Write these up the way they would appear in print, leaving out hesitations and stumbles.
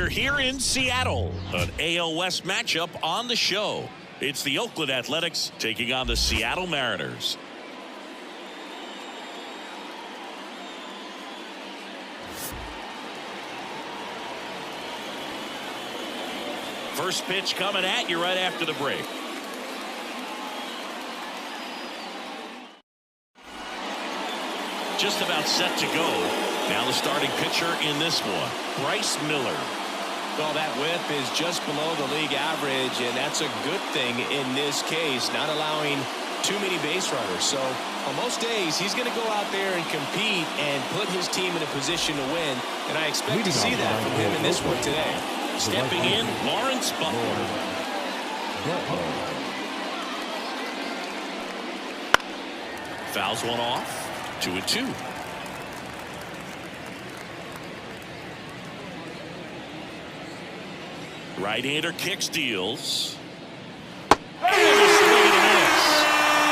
We're here in Seattle, an AL West matchup on the show. It's the Oakland Athletics taking on the Seattle Mariners. First pitch coming at you right after the break. Just about set to go. Now the starting pitcher in this one, Bryce Miller. Well, that whip is just below the league average, and that's a good thing in this case, not allowing too many base runners. So on most days, he's going to go out there and compete and put his team in a position to win, and I expect to see that from him in this one today. Stepping in, Lawrence Butler. Fouls one off. 2-2. Right-hander kicks, deals. And a swing and a miss.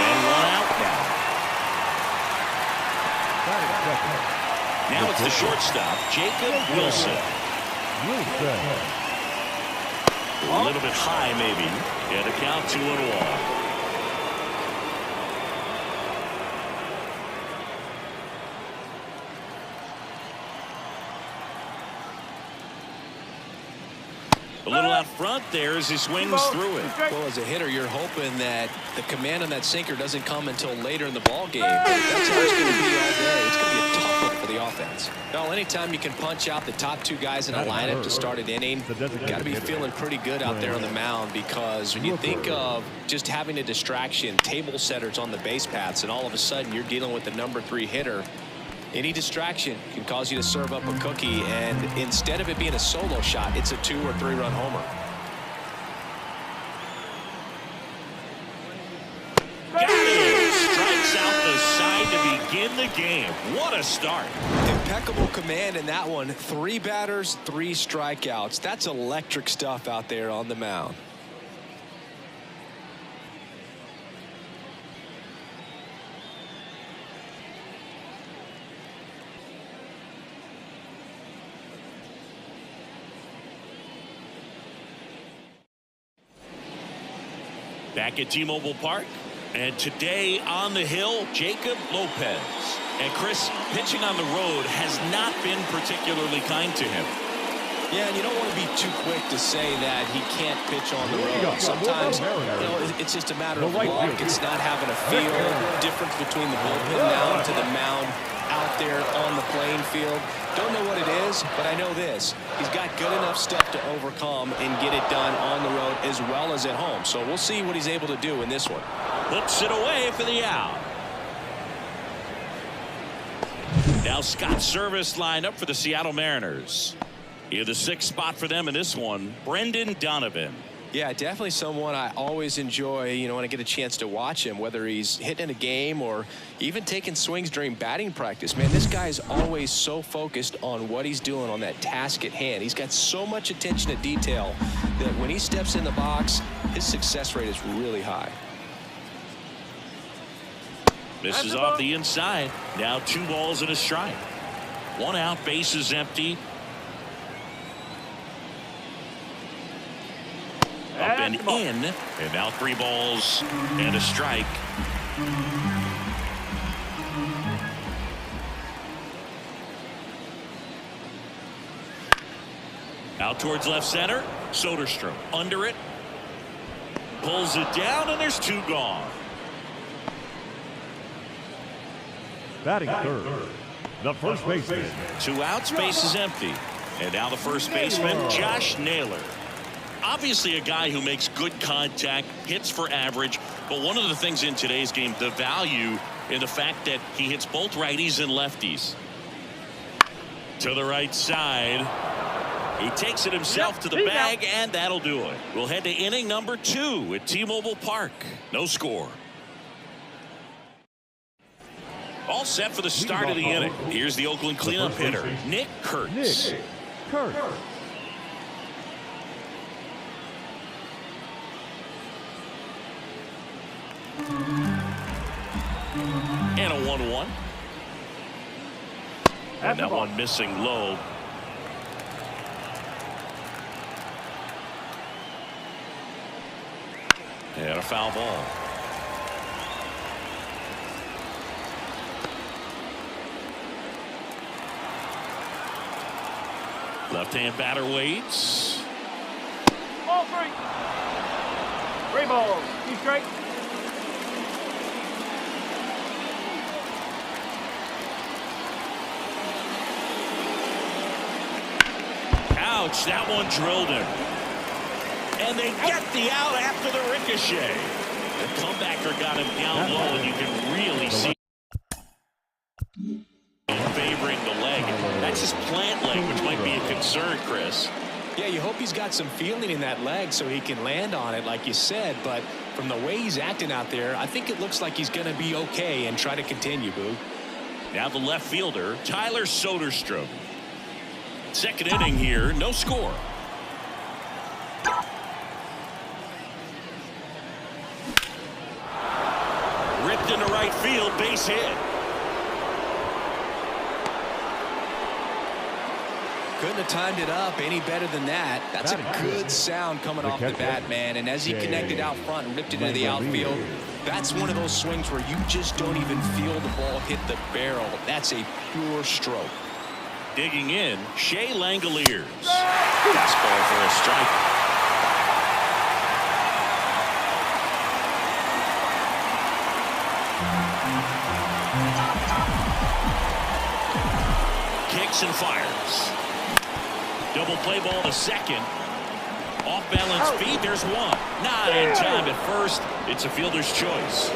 And one out now. Now it's the shortstop, Jacob Wilson. A little bit high, maybe. And a count 2-1. A little out front there as he swings through it. Well, as a hitter, you're hoping that the command on that sinker doesn't come until later in the ball game. But if that's how it's going to be all day, it's going to be a tough one for the offense. Well, anytime you can punch out the top two guys in a lineup to start an inning, you've got to be feeling pretty good out there on the mound, because when you think of just having a distraction, table setters on the base paths, and all of a sudden you're dealing with the #3 hitter, any distraction can cause you to serve up a cookie, and instead of it being a solo shot, it's a 2- or 3-run homer. Got it. Strikes out the side to begin the game. What a start. Impeccable command in that one. 3 batters, 3 strikeouts. That's electric stuff out there on the mound. Back at T-Mobile Park, and today on the hill, Jacob Lopez. And Chris, pitching on the road has not been particularly kind to him. Yeah, and you don't want to be too quick to say that he can't pitch on the road. Sometimes, it's just a matter of luck. It's not having a feel difference between the bullpen mound to the mound out there on the playing field. Don't know what it is, but I know this. He's got good enough stuff to overcome and get it done on the road as well as at home. So we'll see what he's able to do in this one. Puts it away for the out. Now Scott Service lined up for the Seattle Mariners. In the 6th spot for them in this one, Brendan Donovan. Yeah, definitely someone I always enjoy, when I get a chance to watch him, whether he's hitting in a game or even taking swings during batting practice. Man, this guy is always so focused on what he's doing on that task at hand. He's got so much attention to detail that when he steps in the box, his success rate is really high. Misses off the inside. Now 2 balls and a strike. 1 out, bases empty. Up and in, and now 3 balls and a strike. Out towards left center. Soderstrom under it. Pulls it down, and there's 2 gone. Batting third, the first baseman. 2 outs, base is empty. And now the first baseman, Josh Naylor. Obviously a guy who makes good contact, hits for average, but one of the things in today's game, the value in the fact that he hits both righties and lefties. To the right side. He takes it himself to the bag, and that'll do it. We'll head to inning number 2 at T-Mobile Park. No score. All set for the start of the inning. Here's the Oakland cleanup hitter, Nick Kurtz. And a 1-1. And that one missing low. And a foul ball. Left-hand batter waits. Ball three. 3 balls. Keep straight. Ouch, that one drilled him. And they get the out after the ricochet. The comebacker got him down low, and you can really see favoring the leg. That's his plant leg, which might be a concern, Chris. Yeah, you hope he's got some feeling in that leg so he can land on it, like you said. But from the way he's acting out there, I think it looks like he's going to be okay and try to continue, Boo. Now the left fielder, Tyler Soderstrom. Second inning here, no score. Ripped into right field, base hit. Couldn't have timed it up any better than that. That's a good sound coming off the bat, man. And as he connected out front and ripped it into the outfield, that's one of those swings where you just don't even feel the ball hit the barrel. That's a pure stroke. Digging in, Shea Langoliers. Fastball for a strike. Kicks and fires. Double play ball to second. Off balance feet. There's one. Not in time at first. It's a fielder's choice.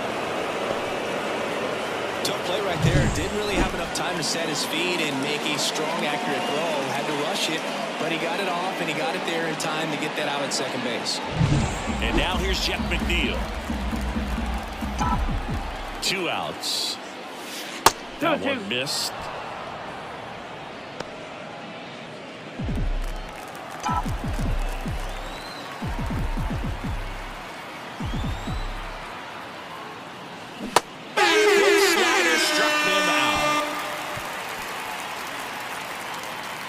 Tough play right there. Didn't really have enough time to set his feet and make a strong, accurate throw. Had to rush it, but he got it off, and he got it there in time to get that out at second base. And now here's Jeff McNeil. 2 outs. That one missed.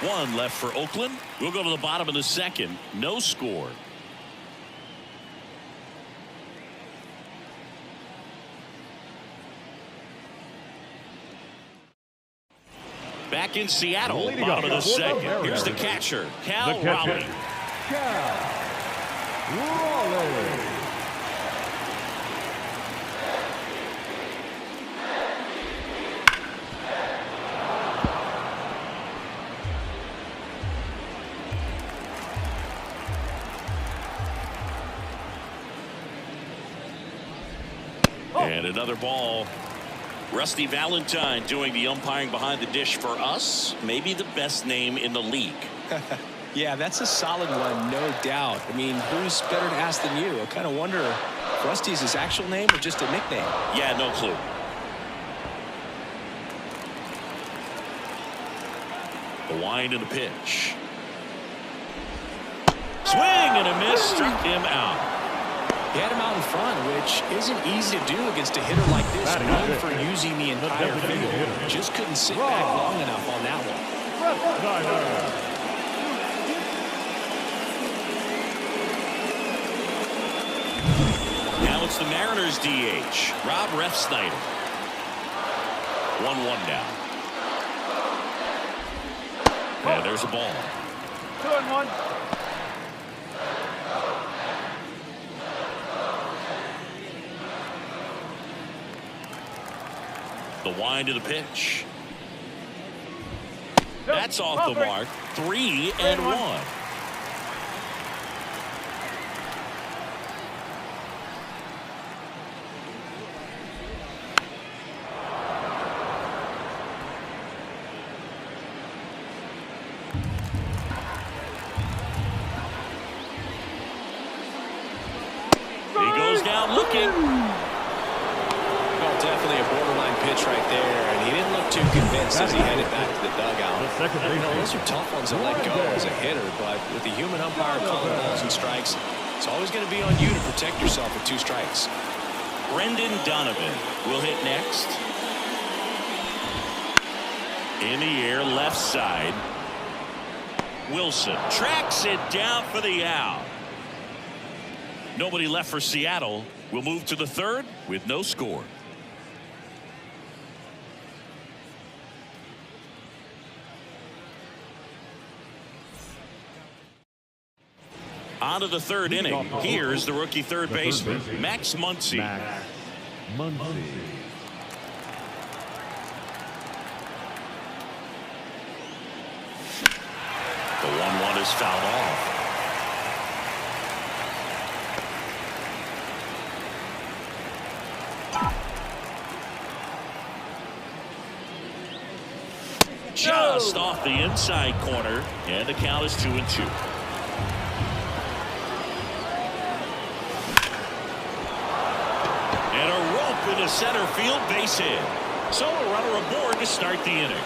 One left for Oakland. We'll go to the bottom of the second. No score. Back in Seattle, bottom of the second. Here's the catcher, Cal Raleigh. Cal Raleigh. And another ball. Rusty Valentine doing the umpiring behind the dish for us. Maybe the best name in the league. Yeah, that's a solid one, no doubt. I mean, who's better to ask than you? I kind of wonder if Rusty's his actual name or just a nickname. Yeah, no clue. The wind and the pitch. Swing and a miss. Struck him out. He had him out in front, which isn't easy to do against a hitter like this, known for using the entire field. Just couldn't sit back long enough on that one. Now it's the Mariners DH, Rob Refsnyder. 1-1 now. And there's a ball. 2-1. The wind to the pitch. That's off the mark. 3-1. He goes down looking. Definitely a borderline pitch right there, and he didn't look too convinced as he headed back to the dugout. Those are tough ones to let go as a hitter, but with the human umpire calling balls and strikes, it's always going to be on you to protect yourself with 2 strikes. Brendan Donovan will hit next. In the air, left side. Wilson tracks it down for the out. Nobody left for Seattle. We'll move to the third with no score. On to the third inning. Here's the rookie third baseman, Max Muncy. Max Muncy. The 1-1 is fouled off. Just off the inside corner, and the count is 2-2. And a rope in the center field, base hit. So a runner aboard to start the inning.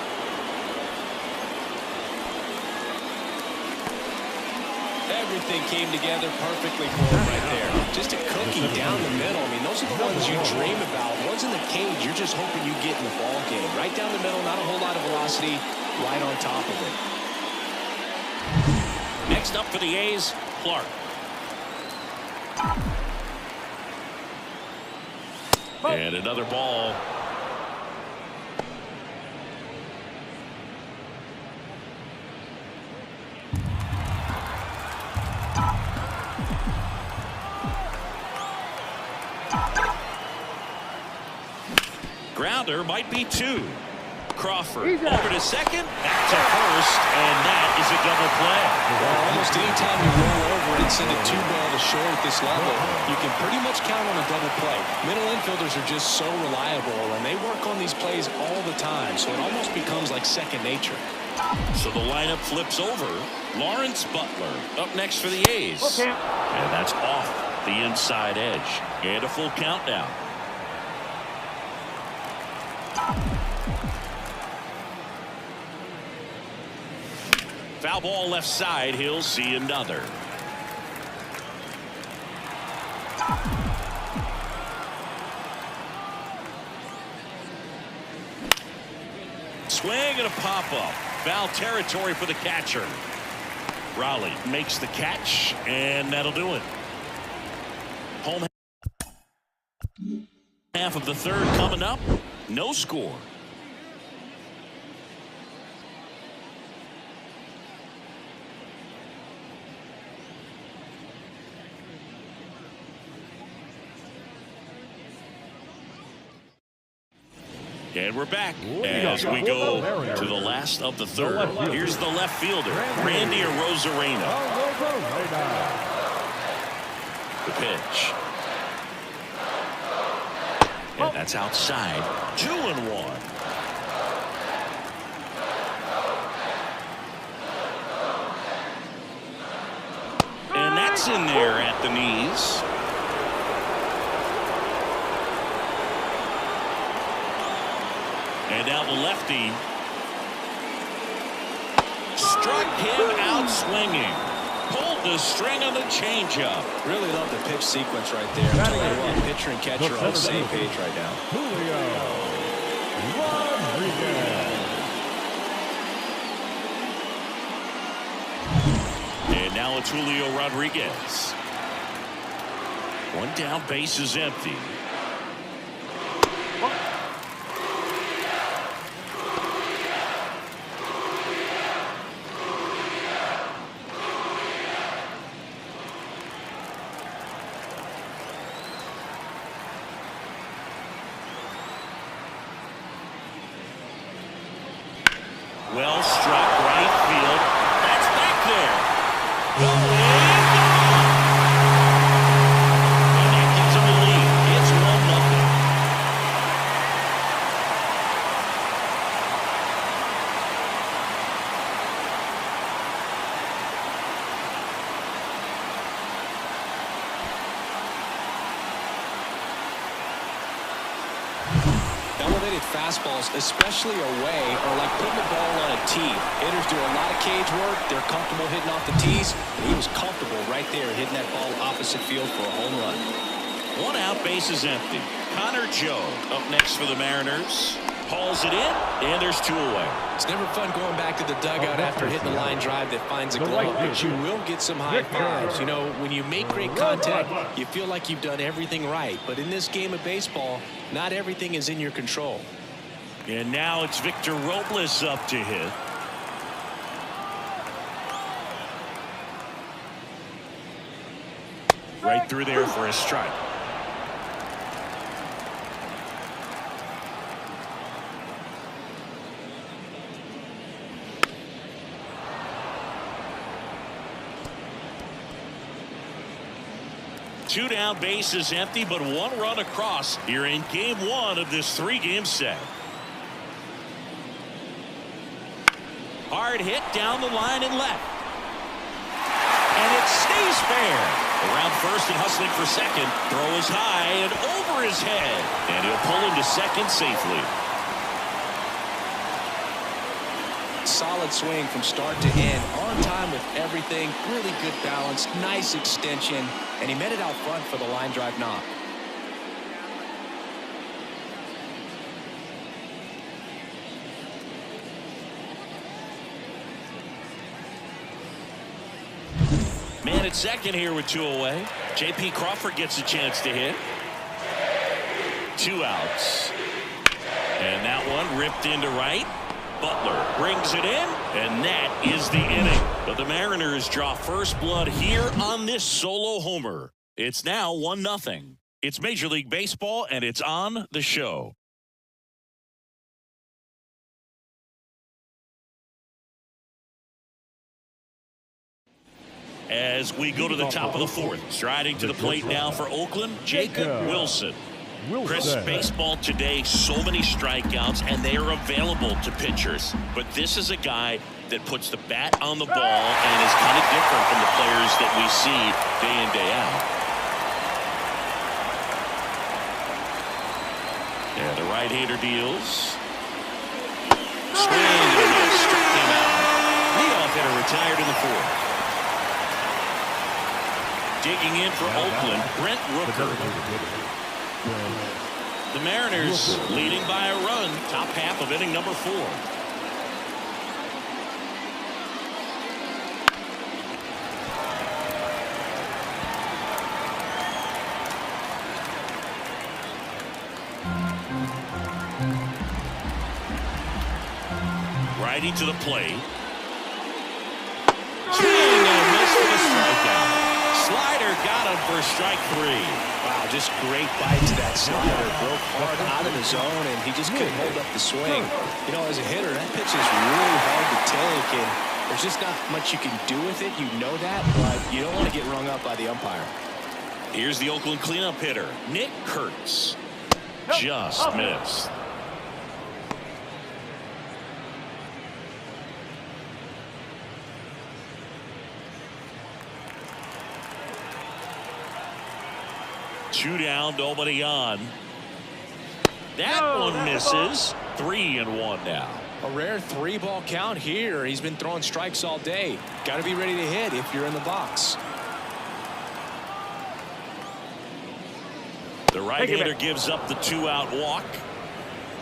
Everything came together perfectly for him right there. Just a cookie down the middle. I mean, those are the ones you dream about. Ones in the cage, you're just hoping you get in the ball game. Right down the middle, not a whole lot of velocity, right on top of it. Next up for the A's, Clark. And another ball. Grounder might be 2. Crawford over to second, back to first, and that is a double play. Well, almost any time you roll over and send a 2-ball to short at this level, you can pretty much count on a double play. Middle infielders are just so reliable, and they work on these plays all the time, so it almost becomes like second nature. So the lineup flips over. Lawrence Butler up next for the A's. And that's off the inside edge. And a full count now. Foul ball left side. He'll see another. Swing and a pop-up. Foul territory for the catcher. Raleigh makes the catch, and that'll do it. Home half of the third coming up. No score. And we're back as we go to the last of the third. Here's the left fielder, Randy Arozarena. The pitch. And that's outside. 2-1. And that's in there at the knees. And now the lefty struck him out swinging. Pulled the string on the changeup. Really love the pitch sequence right there. I'm telling you what, pitcher and catcher are on the same page right now. Julio Rodriguez. And now it's Julio Rodriguez. One down, base is empty. Well struck right field. That's back there. And that gives him a lead. It's 1-0. Elevated fastballs, especially away, are like putting the ball on a tee. Hitters do a lot of cage work. They're comfortable hitting off the tees. And he was comfortable right there hitting that ball opposite field for a home run. One out, base is empty. Connor Joe up next for the Mariners. hauls it in, and there's 2 away. It's never fun going back to the dugout after hitting a line drive that finds a glove, but you will get some high fives. You know, when you make great contact, you feel like you've done everything right. But in this game of baseball, not everything is in your control. And now it's Victor Robles up to hit. Right through there for a strike. Two down, bases empty, but 1 run across here in game 1 of this 3-game set. Hard hit down the line and left. And it stays fair. Around first and hustling for second. Throw is high and over his head. And he'll pull into second safely. Solid swing from start to end. On time with everything. Really good balance. Nice extension. And he met it out front for the line drive knock. Man at second here with 2 away. J.P. Crawford gets a chance to hit. 2 outs. And that one ripped into right. Butler brings it in, and that is the inning. But the Mariners draw first blood here on this solo homer. It's now 1-0. It's Major League Baseball, and it's on the show. As we go to the top of the 4th, striding to the plate now for Oakland, Jacob Wilson. Chris, baseball today, so many strikeouts, and they are available to pitchers. But this is a guy that puts the bat on the ball and is kind of different from the players that we see day in, day out. And the right-hander deals. Swing and a miss, struck him out. Leadoff hitter retired in the 4th. Digging in for Oakland, Brent Rooker. The Mariners leading by a run, top half of inning number 4. Righty to the plate. Swing and a miss for the strikeout. Slider got him for strike 3. Wow, just great bite to that slider. Broke hard out of the zone, and he just couldn't hold up the swing. You know, as a hitter, that pitch is really hard to take, and there's just not much you can do with it. You know that, but you don't want to get rung up by the umpire. Here's the Oakland cleanup hitter, Nick Kurtz. Just missed. Two down, nobody on. That one misses. 3-1 now. A rare 3-ball count here. He's been throwing strikes all day. Got to be ready to hit if you're in the box. The right-hander gives up the 2-out walk.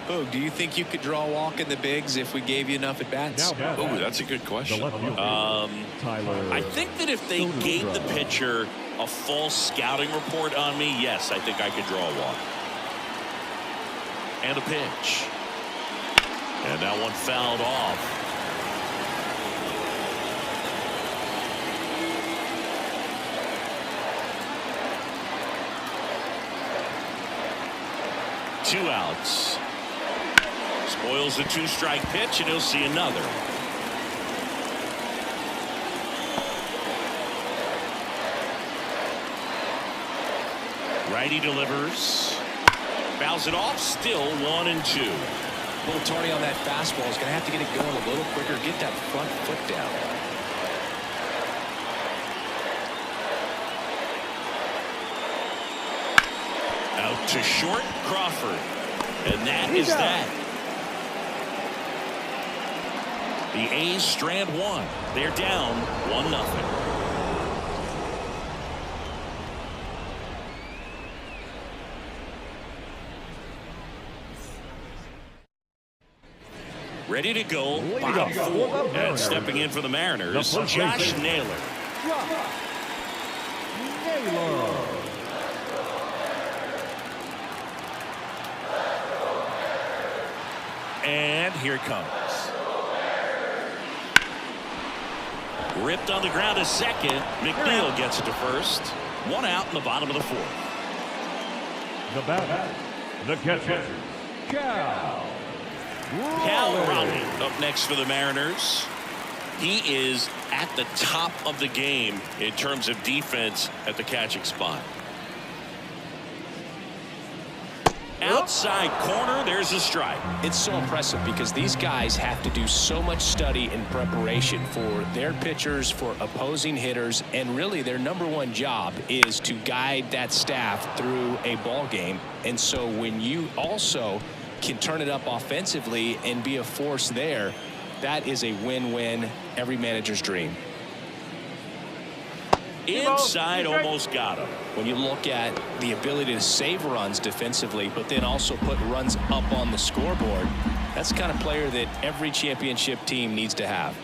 Oh, do you think you could draw a walk in the bigs if we gave you enough at bats? Oh, that's a good question. I think that if they gave the pitcher a false scouting report on me, yes, I think I could draw a walk. And a pitch. And that one fouled off. Two outs. Spoils the 2-strike pitch, and he'll see another. Righty delivers. Fouls it off. Still 1-2. A little tardy on that fastball. He's going to have to get it going a little quicker. Get that front foot down. Out to short, Crawford. And that is that. The A's strand 1. They're down 1-0. Ready to go, bottom four. And stepping in for the Mariners, Josh Naylor. And here it comes. Ripped on the ground to second. McNeil gets it to first. One out in the bottom of the fourth. The batter, the catcher, Cal Raleigh up next for the Mariners. He is at the top of the game in terms of defense at the catching spot. Outside corner, there's a strike. It's so impressive because these guys have to do so much study and preparation for their pitchers, for opposing hitters, and really their number one job is to guide that staff through a ball game. And so when you also can turn it up offensively and be a force there, that is a win-win, every manager's dream. Inside, almost got him. When you look at the ability to save runs defensively, but then also put runs up on the scoreboard, that's the kind of player that every championship team needs to have.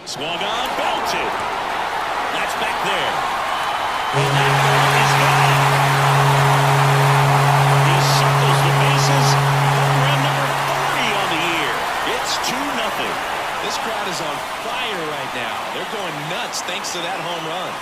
Swung on, belted. That's back there. And that ball is gone. He circles the bases. Home run number 40 on the year. It's 2-0. This crowd is on fire right now. They're going nuts thanks to that home run.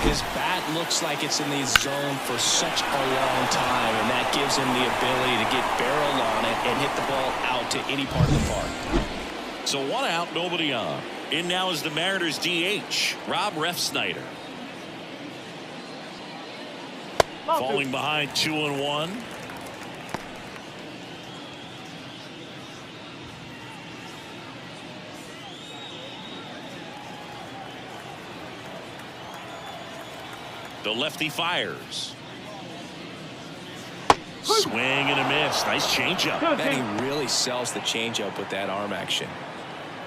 His bat looks like it's in the zone for such a long time, and that gives him the ability to get barrel on it and hit the ball out to any part of the park. So one out, nobody on. In now is the Mariners DH, Rob Refsnyder. Falling behind 2-1. The lefty fires. Swing and a miss. Nice changeup. And he really sells the changeup with that arm action.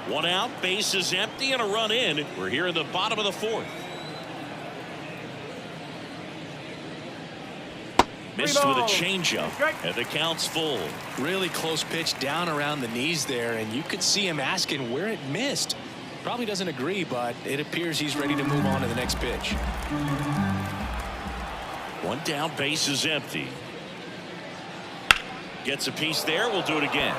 One out, base is empty, and a run in. We're here in the bottom of the fourth. Missed with a changeup, and the count's full. Really close pitch down around the knees there, and you could see him asking where it missed. Probably doesn't agree, but it appears he's ready to move on to the next pitch. One down, base is empty. Gets a piece there. We'll do it again.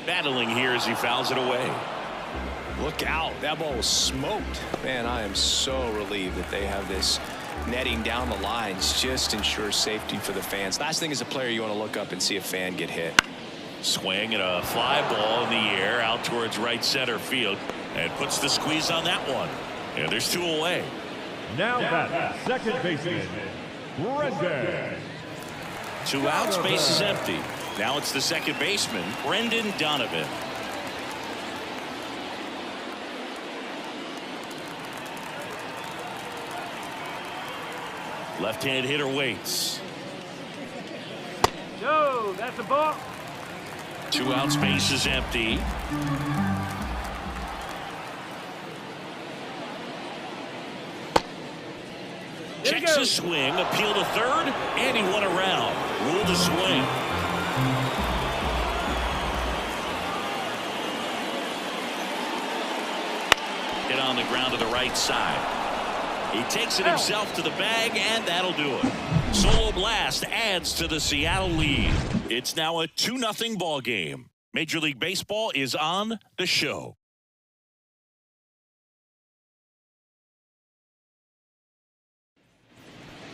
Battling here as he fouls it away. Look out. That ball was smoked. Man, I am so relieved that they have this netting down the lines. Just ensures safety for the fans. Last thing as a player, you want to look up and see a fan get hit. Swing and a fly ball in the air out towards right center field, and puts the squeeze on that one. And there's 2 away. Now that second baseman, Brendan. 2 outs, base is empty. Now it's the second baseman, Brendan Donovan. Left-hand hitter waits. Joe, that's a ball. 2 outs, base is empty. Checks his swing, appeal to third, and he went around. Ruled a swing. Hit on the ground to the right side. He takes it himself to the bag, and that'll do it. Solo blast adds to the Seattle lead. It's now a 2-0 ball game. Major League Baseball is on the show.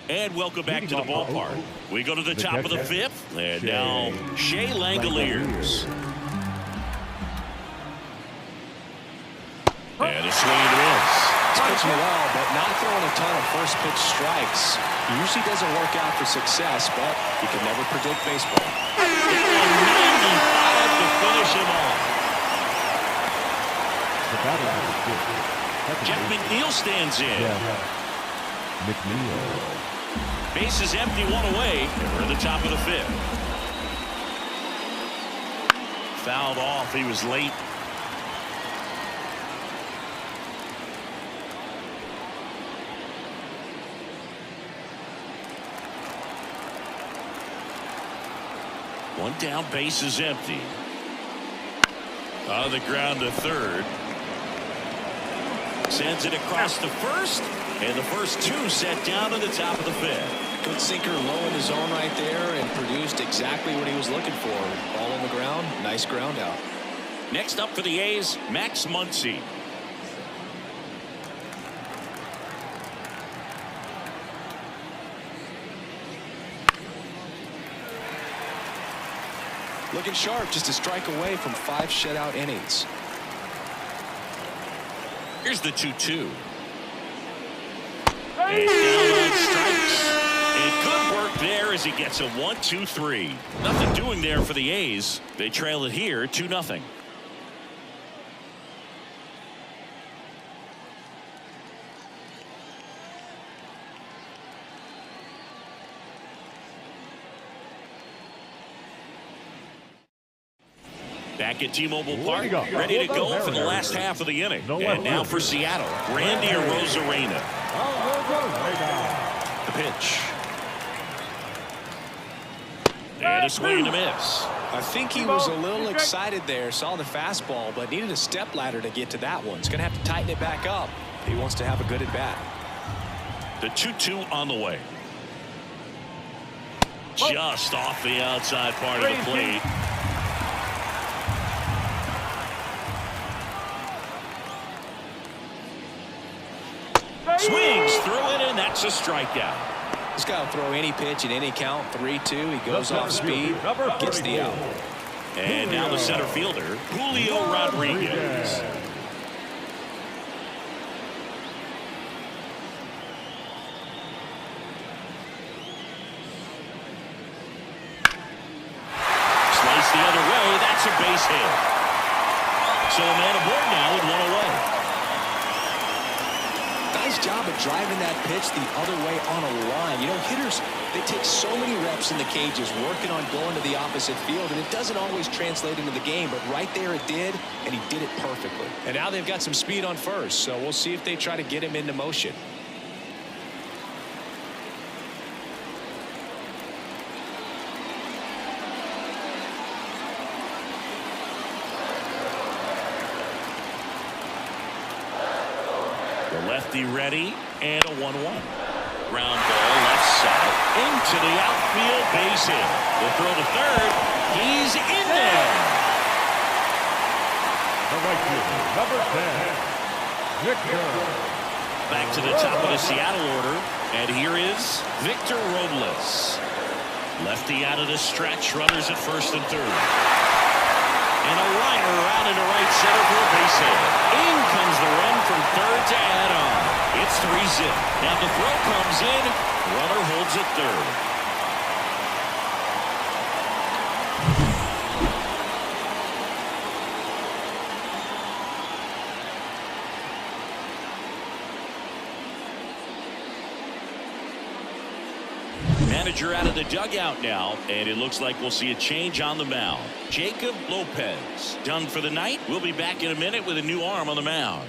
And welcome back to the ballpark. We go to the top of the 5th, and now Shea Langoliers. And a swing and a miss. He's pitching well, but not throwing a ton of first pitch strikes. He usually doesn't work out for success, but you can never predict baseball. 95 to finish him off. stands in. McNeil. Base is empty, one away, and we're at the top of the fifth. Fouled off. He was late. One down, base is empty. On the ground to third. Sends it across to first. And the first two set down to the top of the fifth. Good sinker low in the zone right there and produced exactly what he was looking for. Ball on the ground. Nice ground out. Next up for the A's, Max Muncy. Looking sharp, just a strike away from 5 shutout innings. Here's the 2-2. And down on strikes. And good work there as he gets a 1-2-3. Nothing doing there for the A's. They trail it here 2-0. Back at T-Mobile Park, ready to go for the last half of the inning. And now for Seattle, Randy Arozarena. The pitch. And a swing and a miss. I think he was a little excited there, saw the fastball, but needed a step ladder to get to that one. He's going to have to tighten it back up. He wants to have a good at bat. The 2-2 on the way. Just off the outside part of the plate. Swings through it, and that's a strikeout. He's got to throw any pitch in any count. 3-2. He goes off speed, gets the out. And now the center fielder, Julio Rodriguez. Slice the other way. That's a base hit. So a man aboard now with one away. Nice job of driving that pitch the other way on a line. You know, hitters, they take so many reps in the cages working on going to the opposite field, and it doesn't always translate into the game, but right there it did, and he did it perfectly. And now they've got some speed on first, so we'll see if they try to get him into motion. Lefty ready and a 1-1. Ground ball left side into the outfield, base hit. The throw to third. He's in there. The right fielder, number 10, Victor. Back to the top of the Seattle order, and here is Victor Robles. Lefty out of the stretch, runners at first and third. And a liner out into right center for a base hit. In comes the run from third to add on. It's 3-0. Now the throw comes in. Runner holds at third. Manager out of the dugout now, and it looks like we'll see a change on the mound. Jacob Lopez done for the night. We'll be back in a minute with a new arm on the mound.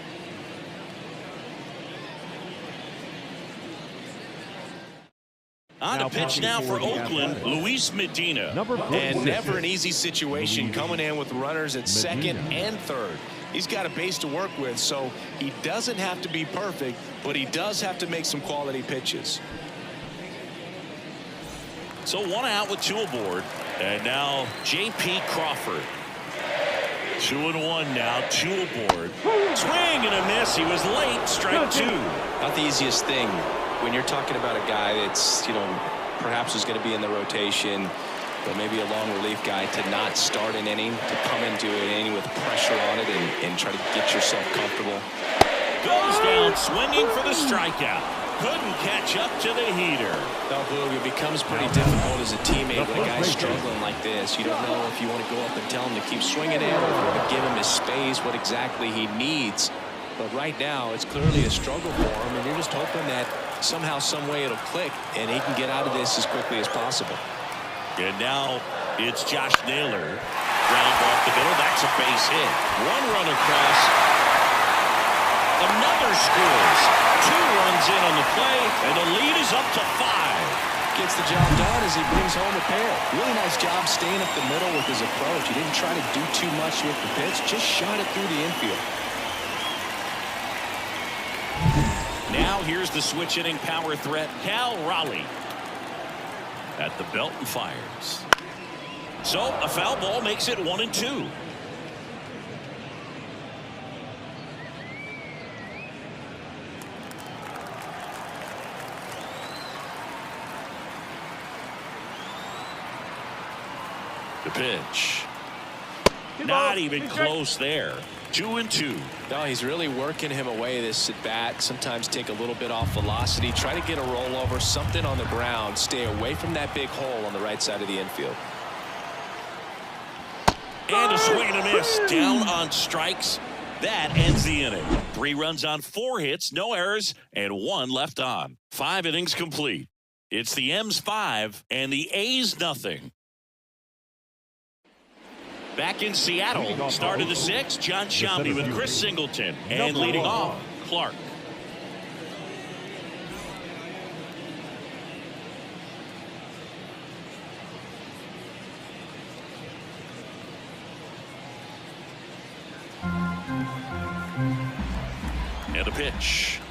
On to pitch now for Oakland, Luis Medina. And never an easy situation coming in with runners at second and third. He's got a base to work with, so he doesn't have to be perfect, but he does have to make some quality pitches. So one out with two aboard. And now J.P. Crawford. 2-1 now, two aboard. Swing and a miss. He was late. Strike two. Not the easiest thing when you're talking about a guy that's, perhaps is going to be in the rotation, but maybe a long relief guy, to not start an inning, to come into an inning with pressure on it and try to get yourself comfortable. Goes down swinging for the strikeout. Couldn't catch up to the heater. No, Boog, it becomes pretty difficult as a teammate when a guy's struggling like this. You don't know if you want to go up and tell him to keep swinging it, or if you want to give him his space, what exactly he needs. But right now, it's clearly a struggle for him, and you're just hoping that somehow, some way it'll click, and he can get out of this as quickly as possible. And now it's Josh Naylor. Ground off the middle. That's a base hit. One run across. Another scores. 2 runs in on the play, and the lead is up to 5. Gets the job done as he brings home a pair. Really nice job staying up the middle with his approach. He didn't try to do too much with the pitch, just shot it through the infield. Now here's the switch hitting power threat, Cal Raleigh. At the belt and fires. So a foul ball makes it 1-2. The pitch. Not even close there. 2-2. No, he's really working him away this at bat. Sometimes take a little bit off velocity. Try to get a rollover, something on the ground. Stay away from that big hole on the right side of the infield. And a swing and a miss. Down on strikes. That ends the inning. 3 runs on 4 hits, no errors, and 1 left on. 5 innings complete. It's the M's 5 and the A's nothing. Back in Seattle, start of the 6th, John Shelby with Chris Singleton. And leading off, Clark. And a pitch.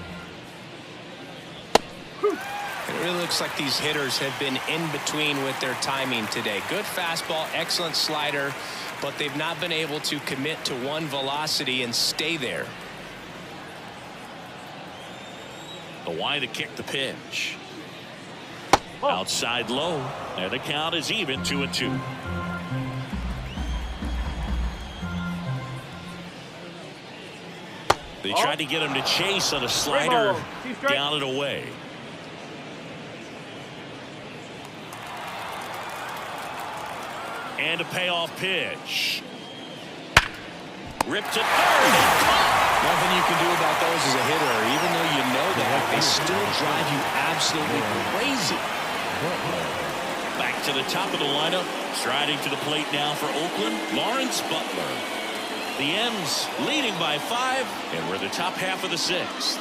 It really looks like these hitters have been in between with their timing today. Good fastball, excellent slider, but they've not been able to commit to one velocity and stay there. The wide to kick the pitch. Outside low, and the count is even 2-2. They tried to get him to chase on a slider, down and away. And a payoff pitch. Ripped to third and caught. Nothing you can do about those as a hitter. Even though you know that, they still drive you absolutely crazy. Back to the top of the lineup. Striding to the plate now for Oakland, Lawrence Butler. The M's leading by 5, and we're the top half of the 6th.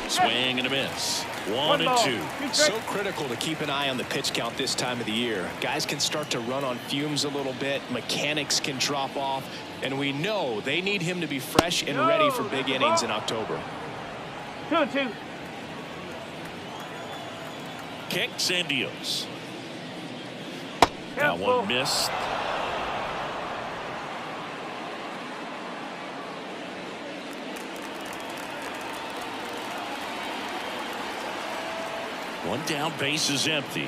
Swing and a miss. 1-2. So critical to keep an eye on the pitch count this time of the year. Guys can start to run on fumes a little bit. Mechanics can drop off. And we know they need him to be fresh and ready for big innings in October. 2-2. Kicks and deals. That one missed. One down, base is empty.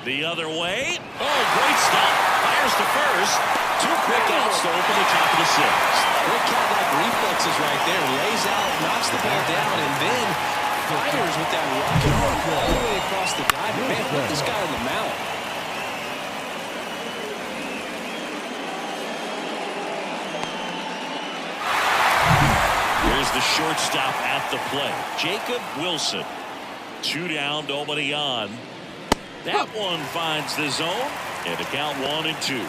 The other way. Oh, great stop. Fires to first. 2 quick outs to open the top of the 6th. Great cat-like reflexes right there. Lays out, knocks the ball down, and then fires with that rocket arm all the way across the diamond. Man, put this guy on the mound. Here's the shortstop at the plate, Jacob Wilson. 2 down, nobody on. That one finds the zone, and the count 1-2.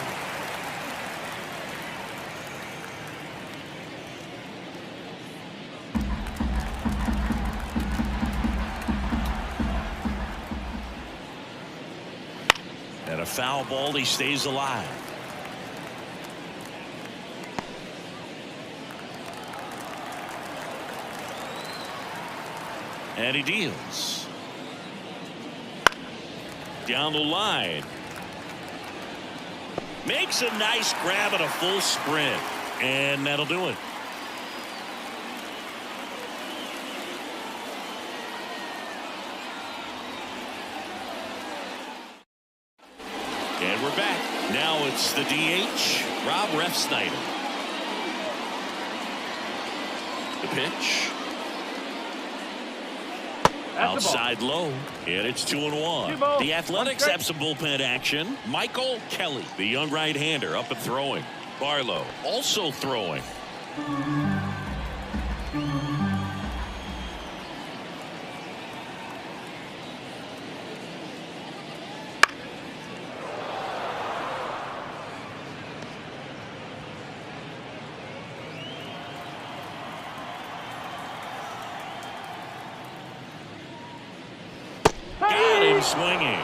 And a foul ball, he stays alive. And he deals. Down the line. Makes a nice grab at a full sprint. And that'll do it. And we're back. Now it's the DH, Rob Refsnyder. The pitch. Outside low, and it's 2-1. The Athletics have some bullpen action. Michael Kelly, the young right-hander, up and throwing. Barlow also throwing. Got him swinging.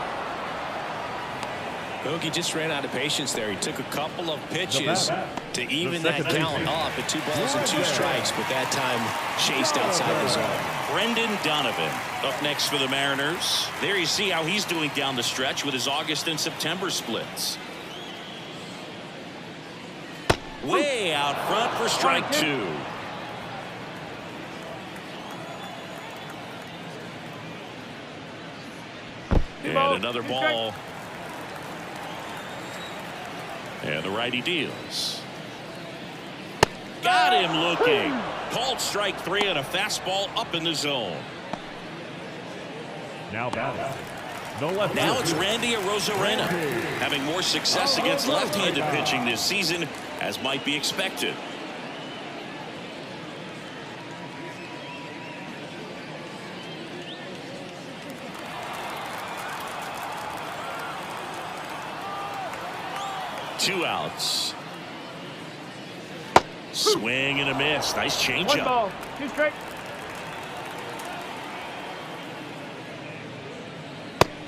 Bogey just ran out of patience there. He took a couple of pitches to even that count up at 2 balls and 2 strikes, but that time chased outside the zone. Brendan Donovan up next for the Mariners. There you see how he's doing down the stretch with his August and September splits. Way out front for strike 2. And another ball. And the righty deals. Got him looking. Called strike 3 and a fastball up in the zone. Now batting. The left. Now it's Randy Arozarena having more success against left-handed pitching this season, as might be expected. Two outs. Swing and a miss. Nice 1 changeup. ball, 2 strikes.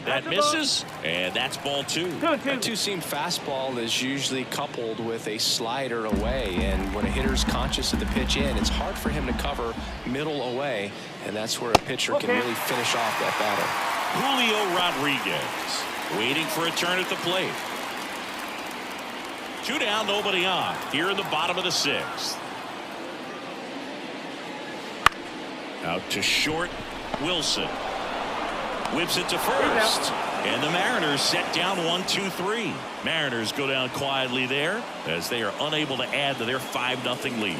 That misses, and that's ball 2. 2-2. That two-seam fastball is usually coupled with a slider away, and when a hitter's conscious of the pitch in, it's hard for him to cover middle away, and that's where a pitcher can really finish off that batter. Julio Rodriguez waiting for a turn at the plate. 2 down, nobody on here in the bottom of the 6th. Out to short, Wilson whips it to first, and the Mariners set down 1-2-3. Mariners go down quietly there as they are unable to add to their 5-0 lead.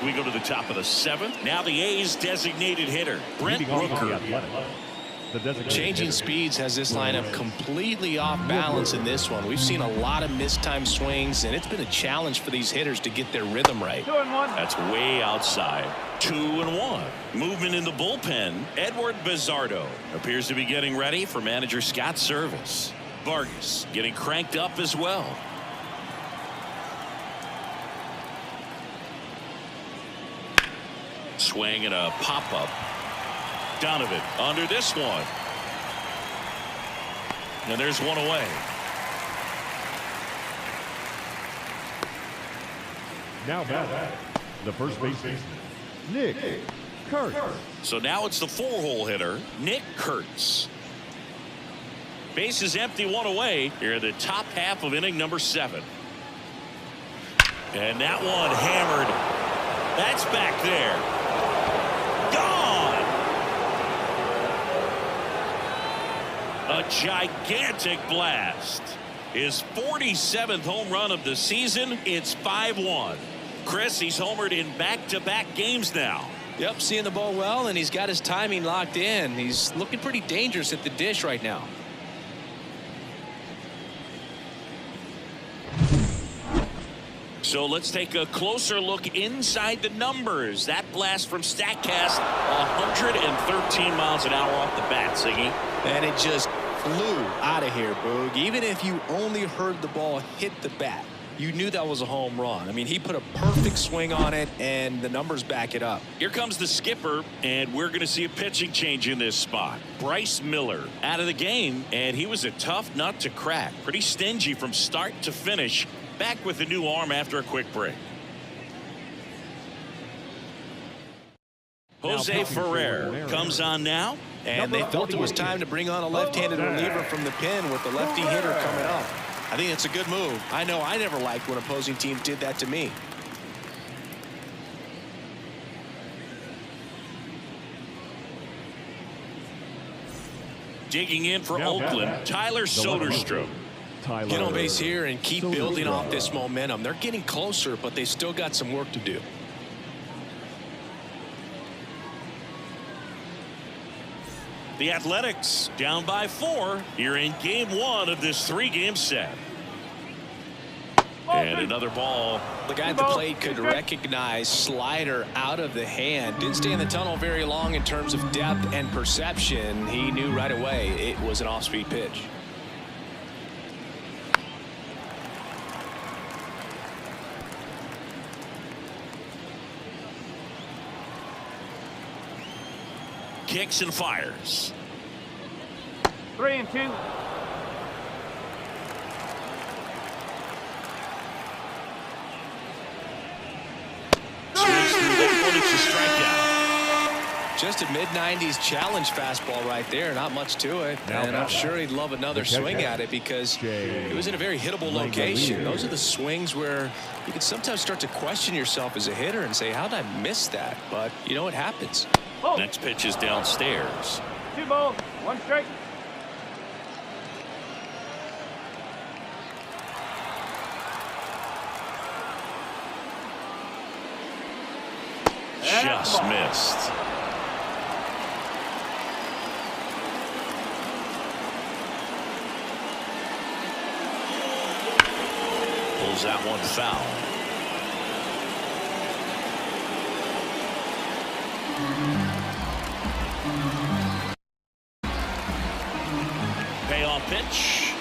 We go to the top of the 7th. Now the A's designated hitter, Brent Rooker. Changing speeds has this lineup completely off balance in this one. We've seen a lot of mistimed swings, and it's been a challenge for these hitters to get their rhythm right. 2-1. That's way outside. 2-1. Movement in the bullpen. Edward Bizardo appears to be getting ready for manager Scott's service. Vargas getting cranked up as well. Swing and a pop-up. Donovan under this one. And there's one away. Now batting. The first baseman, Nick Kurtz. So now it's the 4-hole hitter, Nick Kurtz. Base is empty, 1 away here in the top half of inning number 7. And that one hammered. That's back there. Gone. A gigantic blast. His 47th home run of the season. It's 5-1. Chris, he's homered in back-to-back games now. Yep, seeing the ball well, and he's got his timing locked in. He's looking pretty dangerous at the dish right now. So let's take a closer look inside the numbers. That blast from StatCast, 113 miles an hour off the bat, Siggy. And it just flew out of here, Boog. Even if you only heard the ball hit the bat, you knew that was a home run. I mean, he put a perfect swing on it, and the numbers back it up. Here comes the skipper, and we're going to see a pitching change in this spot. Bryce Miller out of the game, and he was a tough nut to crack. Pretty stingy from start to finish. Back with the new arm after a quick break. Jose Ferrer comes on now. And they felt it was time to bring on a left-handed reliever from the pen with the lefty hitter coming up. I think it's a good move. I know I never liked when opposing teams did that to me. Digging in for Oakland, Tyler Soderstrom. Get on base here and keep building off this momentum. They're getting closer, but they still got some work to do. The Athletics down by 4 here in game 1 of this 3-game set. And another ball. The guy at the plate could recognize slider out of the hand. Didn't stay in the tunnel very long in terms of depth and perception. He knew right away it was an off-speed pitch. Kicks and fires. 3-2. Swings through that one. It's a strikeout. Just a mid-90s challenge fastball right there. Not much to it. And I'm sure he'd love another swing at it because it was in a very hittable location. Those are the swings where you can sometimes start to question yourself as a hitter and say, how did I miss that? But, you know, it happens. Next pitch is downstairs. 2 balls, 1 strike. Just missed. Pulls that one foul. Payoff pitch.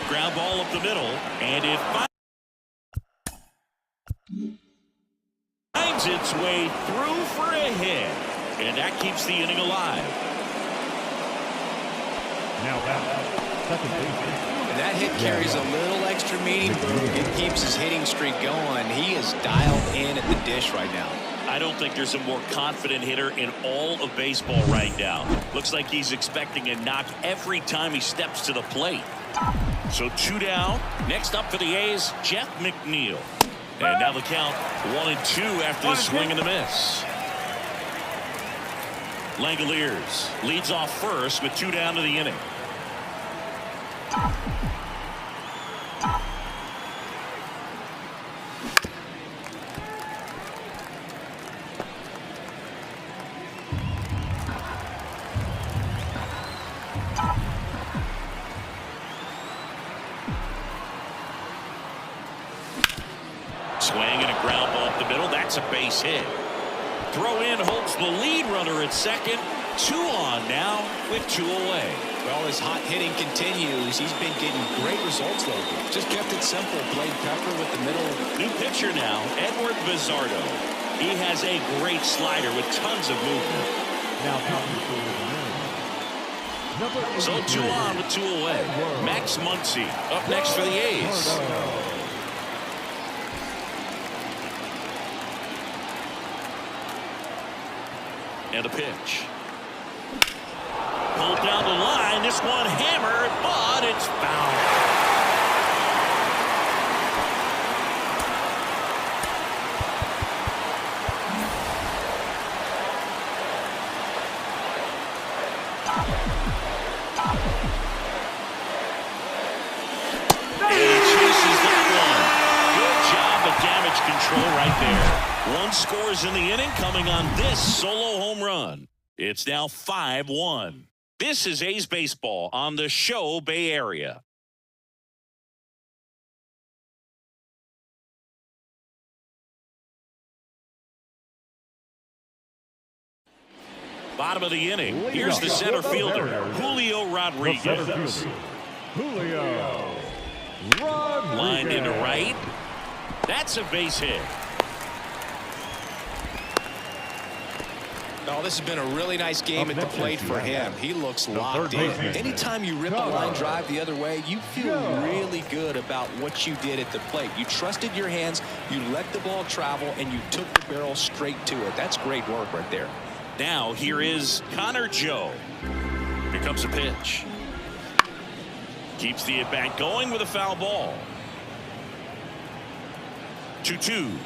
Ground ball up the middle, and it finds its way through for a hit, and that keeps the inning alive. Now back, second base. And that hit carries a little extra meaning. It keeps his hitting streak going. He is dialed in at the dish right now. I don't think there's a more confident hitter in all of baseball right now. Looks like he's expecting a knock every time he steps to the plate. So 2 down. Next up for the A's, Jeff McNeil. And now the count 1-2 after the swing and the miss. Langoliers leads off first with 2 down to the inning. Swing and a ground ball up the middle. That's a base hit. Throw in holds the lead runner at second. 2 on now with 2 away. Well, his hot hitting continues. He's been getting great results lately. Just kept it simple. Played pepper with the middle. New pitcher now, Edward Bizardo. He has a great slider with tons of movement. Now So 2 on with 2 away. Max Muncy up next for the A's. And a pitch. Pulled down the line. This one hammered, but it's foul. And he chases that one. Good job of damage control right there. 1 scores in the inning coming on this solo home run. It's now 5-1. This is A's Baseball on the Show Bay Area. Bottom of the inning. Here's the center fielder, Julio Rodriguez. Julio Rodriguez. Lined into right. That's a base hit. Oh, this has been a really nice game at the plate for him. He looks locked in. Anytime you rip a line drive the other way, you feel really good about what you did at the plate. You trusted your hands, you let the ball travel, and you took the barrel straight to it. That's great work right there. Now here is Connor Joe. Here comes a pitch. Keeps the at-bat going with a foul ball. 2-2.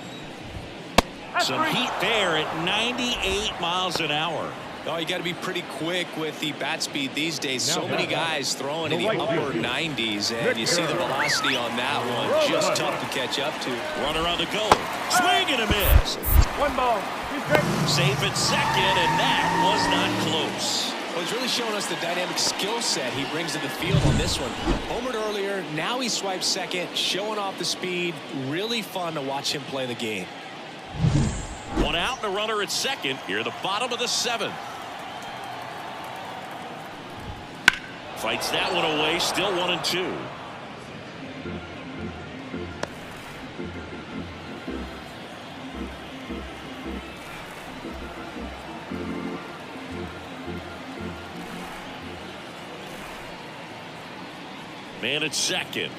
Some heat there at 98 miles an hour. Oh, you got to be pretty quick with the bat speed these days. So many guys throwing in the right upper field. 90s, and you see the velocity on that one. Just tough to catch up to. Runner on the go. Swing and a miss. 1 ball, 2 strikes. Safe at second, and that was not close. Well, he's really showing us the dynamic skill set he brings to the field on this one. Homered earlier, now he swipes second, showing off the speed. Really fun to watch him play the game. 1 out and a runner at second. Here, the bottom of the 7th. Fights that one away. Still 1-2. Man at second.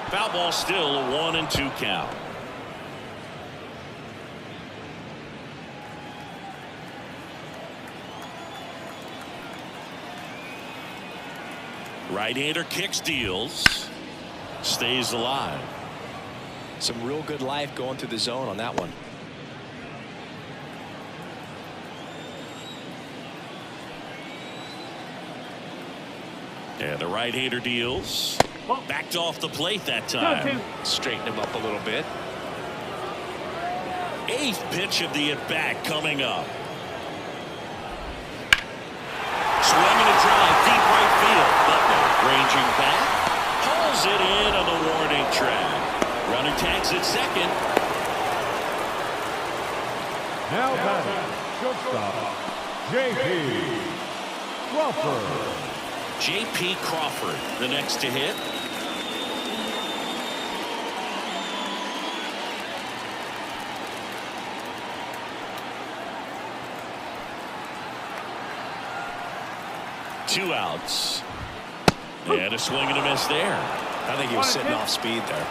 Foul ball, still a 1-2 count. Right-hander kicks, deals, stays alive. Some real good life going through the zone on that one. And the right-hander deals. Backed off the plate that time. 2-2. Straighten him up a little bit. 8th pitch of the at-bat coming up. Swinging a drive, deep right field. Butler ranging back. Pulls it in on the warning track. Runner tags at second. Now batting, shortstop, J.P. Crawford. J.P. Crawford, the next to hit. Two outs. And a swing and a miss there. I think he was sitting off speed there.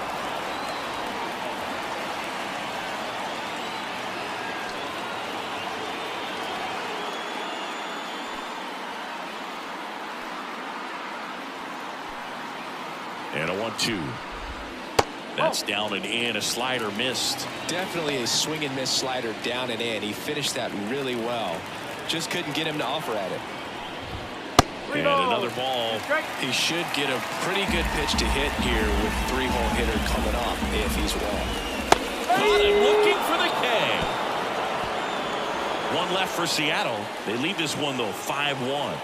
And a 1-2. That's down and in. A slider missed. Definitely a swing and miss slider down and in. He finished that really well. Just couldn't get him to offer at it. And another ball. He should get a pretty good pitch to hit here with 3-hole hitter coming up if he's well. Caught him looking for the K. One left for Seattle. They lead this one, though, 5-1.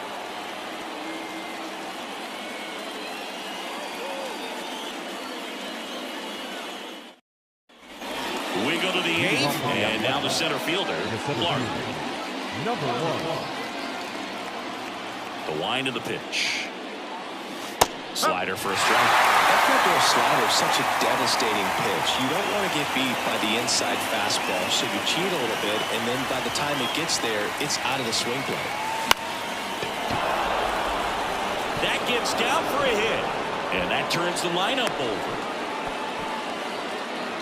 We go to the 8th, and now the center fielder, Clark. Number 1. The wind of the pitch. Slider for a strike. That curveball slider is such a devastating pitch. You don't want to get beat by the inside fastball, so you cheat a little bit, and then by the time it gets there, it's out of the swing play. That gets down for a hit, and that turns the lineup over.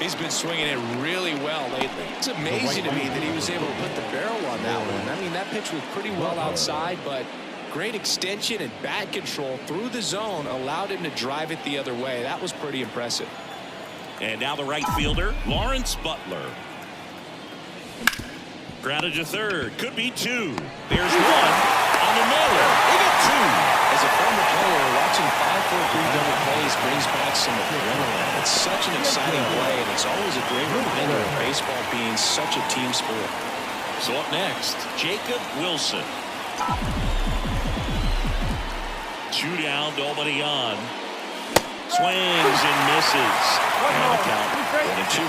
He's been swinging it really well lately. It's amazing to me that he was able to put the barrel on that one. I mean, that pitch was pretty well outside, but great extension and bat control through the zone allowed him to drive it the other way. That was pretty impressive. And now the right fielder, Lawrence Butler. Grounded to third. Could be 2. There's 1 on the mailer. They get 2. As a former player, watching 5-4-3 double plays brings back some adrenaline. It's such an exciting play, and it's always a great reminder of baseball being such a team sport. So up next, Jacob Wilson. 2 down, nobody on. Swings and misses. And the count 1-2.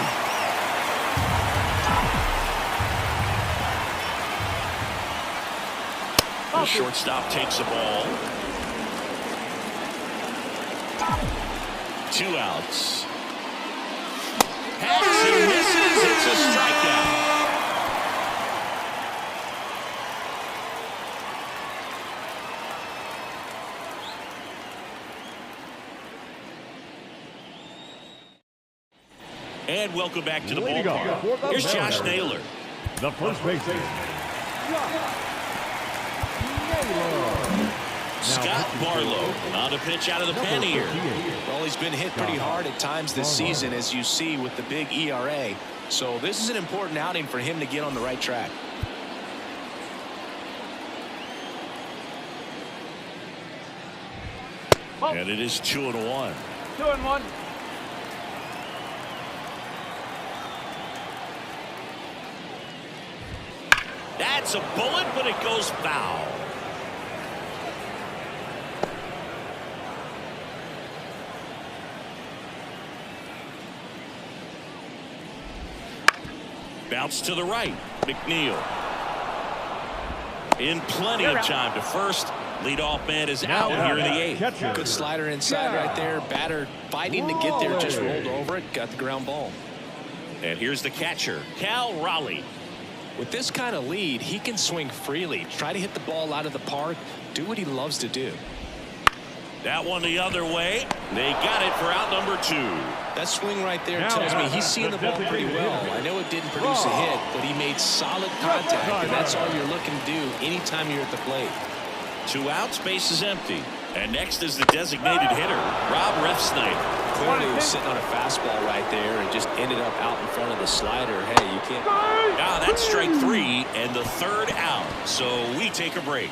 The shortstop takes the ball. 2 outs. Hacks and misses. It's a strikeout. And welcome back to the ballpark. Here's Josh Naylor. The first baseman, Scott Barlow on a pitch out of the pen here. Well, he's been hit pretty hard at times this season, as you see with the big ERA. So this is an important outing for him to get on the right track. And it is 2-1. 2-1. That's a bullet, but it goes foul. Bounce to the right. McNeil. In plenty of time to first. Leadoff man is out here in the eighth. Catcher. Good slider inside right there. Batter fighting to get there, just rolled over it, got the ground ball. And here's the catcher, Cal Raleigh. With this kind of lead, he can swing freely, try to hit the ball out of the park, do what he loves to do. That one the other way. They got it for out number 2. That swing right there tells me he's seeing the ball pretty well. I know it didn't produce a hit, but he made solid contact, and that's all you're looking to do anytime you're at the plate. 2 outs, base is empty. And next is the designated hitter, Rob Refsnyder. Clearly he was sitting on a fastball right there and just ended up out in front of the slider. Hey, you can't. Ah, that's strike 3 and the 3rd out. So we take a break.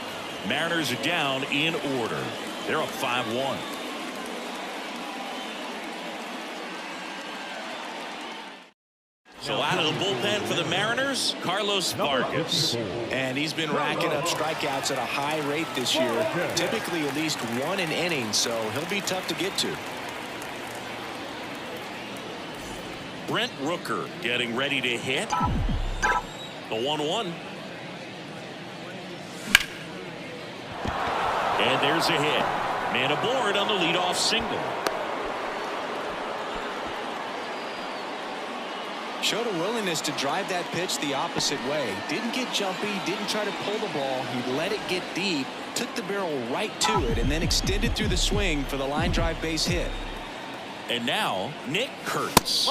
Mariners are down in order. They're up 5-1. So out of the bullpen for the Mariners, Carlos Vargas. And he's been racking up strikeouts at a high rate this year. Typically at least 1 an inning, so he'll be tough to get to. Brent Rooker getting ready to hit. The 1-1. And there's a hit. Man aboard on the leadoff single. Showed a willingness to drive that pitch the opposite way. Didn't get jumpy, didn't try to pull the ball. He let it get deep, took the barrel right to it, and then extended through the swing for the line drive base hit. And now Nick Kurtz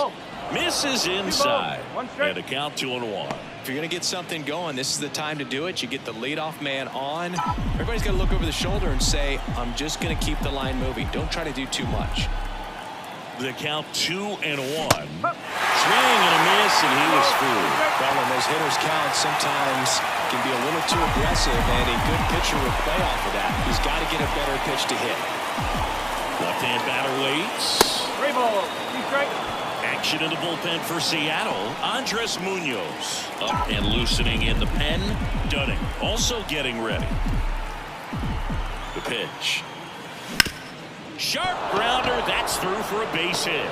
misses inside. And a count 2-1. If you're going to get something going, this is the time to do it. You get the leadoff man on. Everybody's got to look over the shoulder and say, I'm just going to keep the line moving. Don't try to do too much. The count 2-1. Swing and a miss, and he was fooled. Well, when those hitters count, sometimes can be a little too aggressive, and a good pitcher will play off of that. He's got to get a better pitch to hit. Left-hand batter waits. 3 balls. 2 strikes. Action in the bullpen for Seattle. Andres Munoz up and loosening in the pen. Dunning also getting ready. The pitch. Sharp grounder. That's through for a base hit.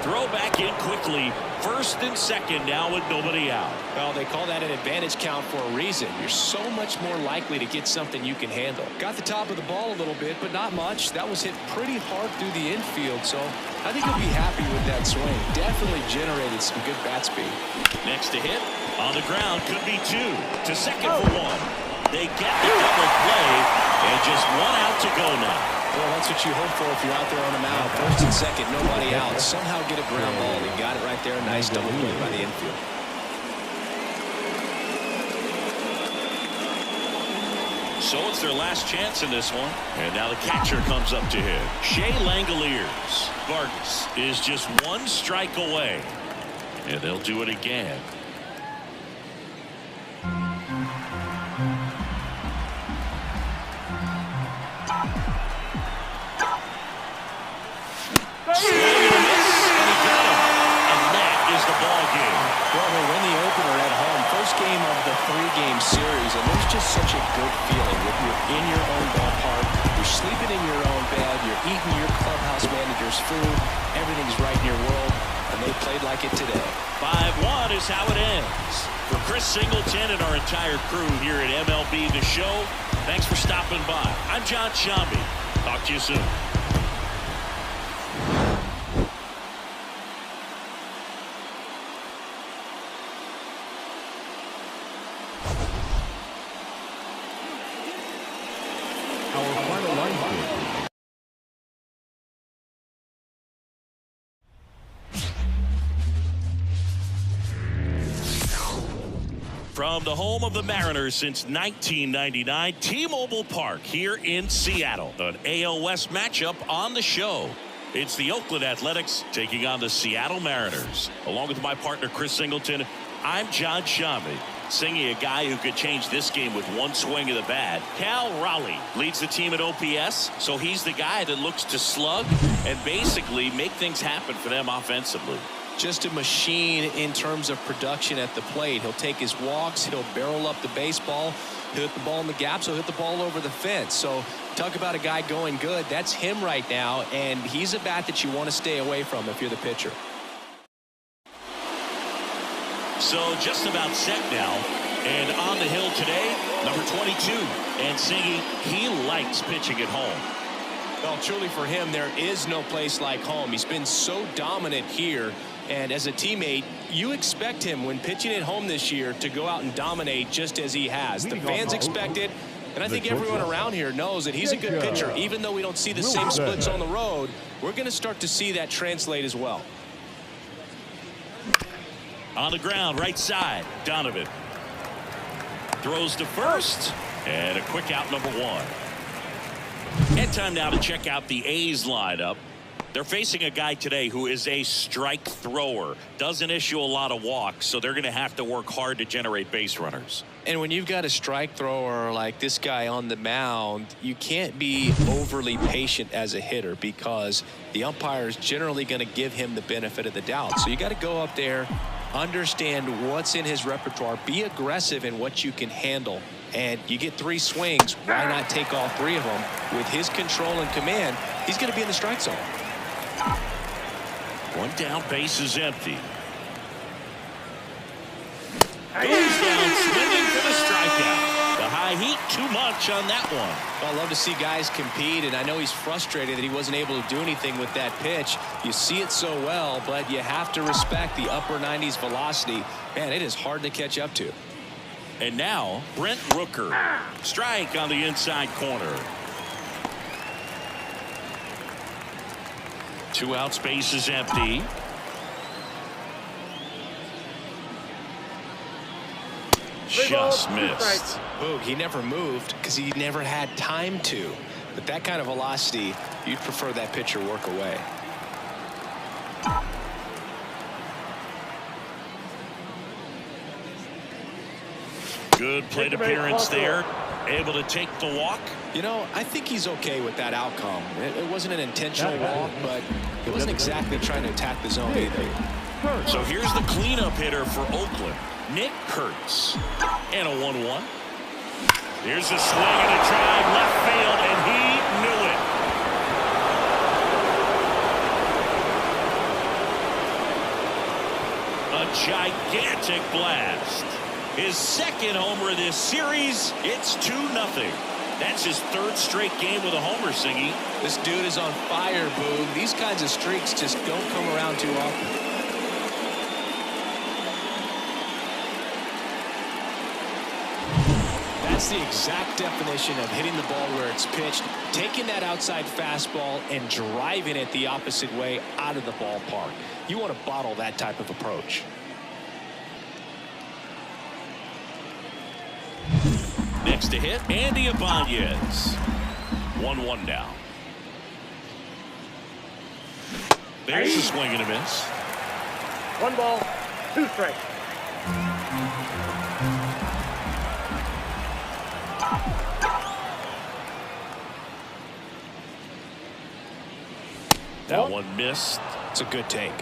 Throw back in quickly. First and second now with nobody out. Well, they call that an advantage count for a reason. You're so much more likely to get something you can handle. Got the top of the ball a little bit, but not much. That was hit pretty hard through the infield, so I think he'll be happy with that swing. Definitely generated some good bat speed. Next to hit on the ground could be 2 to second for 1. They get the double play and just 1 out to go now. Well, that's what you hope for if you're out there on the mound. First and second, nobody out. Somehow get a ground ball. He got it right there. Nice double play by the infield. So it's their last chance in this one. And now the catcher comes up to hit. Shea Langoliers. Vargas is just 1 strike away. And they'll do it again. Swing and a miss, and he got him. And that is the ball game. Well, they win the opener at home. First game of the 3-game series, and there's just such a good feeling when you're in your own ballpark, you're sleeping in your own bed, you're eating your clubhouse manager's food, everything's right in your world, and they played like it today. 5-1 is how it ends. For Chris Singleton and our entire crew here at MLB The Show, thanks for stopping by. I'm John Shambi. Talk to you soon. From the home of the Mariners since 1999, T-Mobile Park here in Seattle. An AL West matchup on the show. It's the Oakland Athletics taking on the Seattle Mariners. Along with my partner Chris Singleton, I'm John Shambi. Singy, a guy who could change this game with one swing of the bat. Cal Raleigh leads the team at OPS, so he's the guy that looks to slug and basically make things happen for them offensively. Just a machine in terms of production at the plate. He'll take his walks, he'll barrel up the baseball, he'll hit the ball in the gaps, he'll hit the ball over the fence. So talk about a guy going good. That's him right now, and he's a bat that you want to stay away from if you're the pitcher. So just about set now, and on the hill today, number 22, and Singy, he likes pitching at home. Well, truly for him, there is no place like home. He's been so dominant here, and as a teammate, you expect him when pitching at home this year to go out and dominate just as he has. The fans expect it, and I think everyone around here knows that he's a good pitcher. Even though we don't see the same splits on the road, we're going to start to see that translate as well. On the ground, right side, Donovan. Throws to first, and a quick out, number 1. And time now to check out the A's lineup. They're facing a guy today who is a strike thrower. Doesn't issue a lot of walks, so they're going to have to work hard to generate base runners. And when you've got a strike thrower like this guy on the mound, you can't be overly patient as a hitter because the umpire is generally going to give him the benefit of the doubt. So you got to go up there, understand what's in his repertoire, be aggressive in what you can handle. And you get 3 swings, why not take all 3 of them? With his control and command, he's going to be in the strike zone. One down, base is empty. Goes down swinging for the strikeout. The high heat, too much on that one. Well, I love to see guys compete, and I know he's frustrated that he wasn't able to do anything with that pitch. You see it so well, but you have to respect the upper 90s velocity. Man, it is hard to catch up to. And now, Brent Rooker. Strike on the inside corner. 2 outs, base is empty. Just missed. Boog, he never moved because he never had time to. But that kind of velocity, you'd prefer that pitcher work away. Good plate appearance there. Able to take the walk. You know, I think he's okay with that outcome. It wasn't an intentional walk, but he wasn't exactly trying to attack the zone either. So here's the cleanup hitter for Oakland, Nick Kurtz. And a 1-1. Here's a swing and a drive left field, and he knew it. A gigantic blast. His second homer of this series. It's 2-0. That's his 3rd straight game with a homer, Singy. This dude is on fire, Boog. These kinds of streaks just don't come around too often. That's the exact definition of hitting the ball where it's pitched, taking that outside fastball and driving it the opposite way out of the ballpark. You want to bottle that type of approach. Next to hit, Andy Ibanez. 1-1 now. There's a swing and a miss. 1 ball, 2 strikes. That one missed. It's a good take.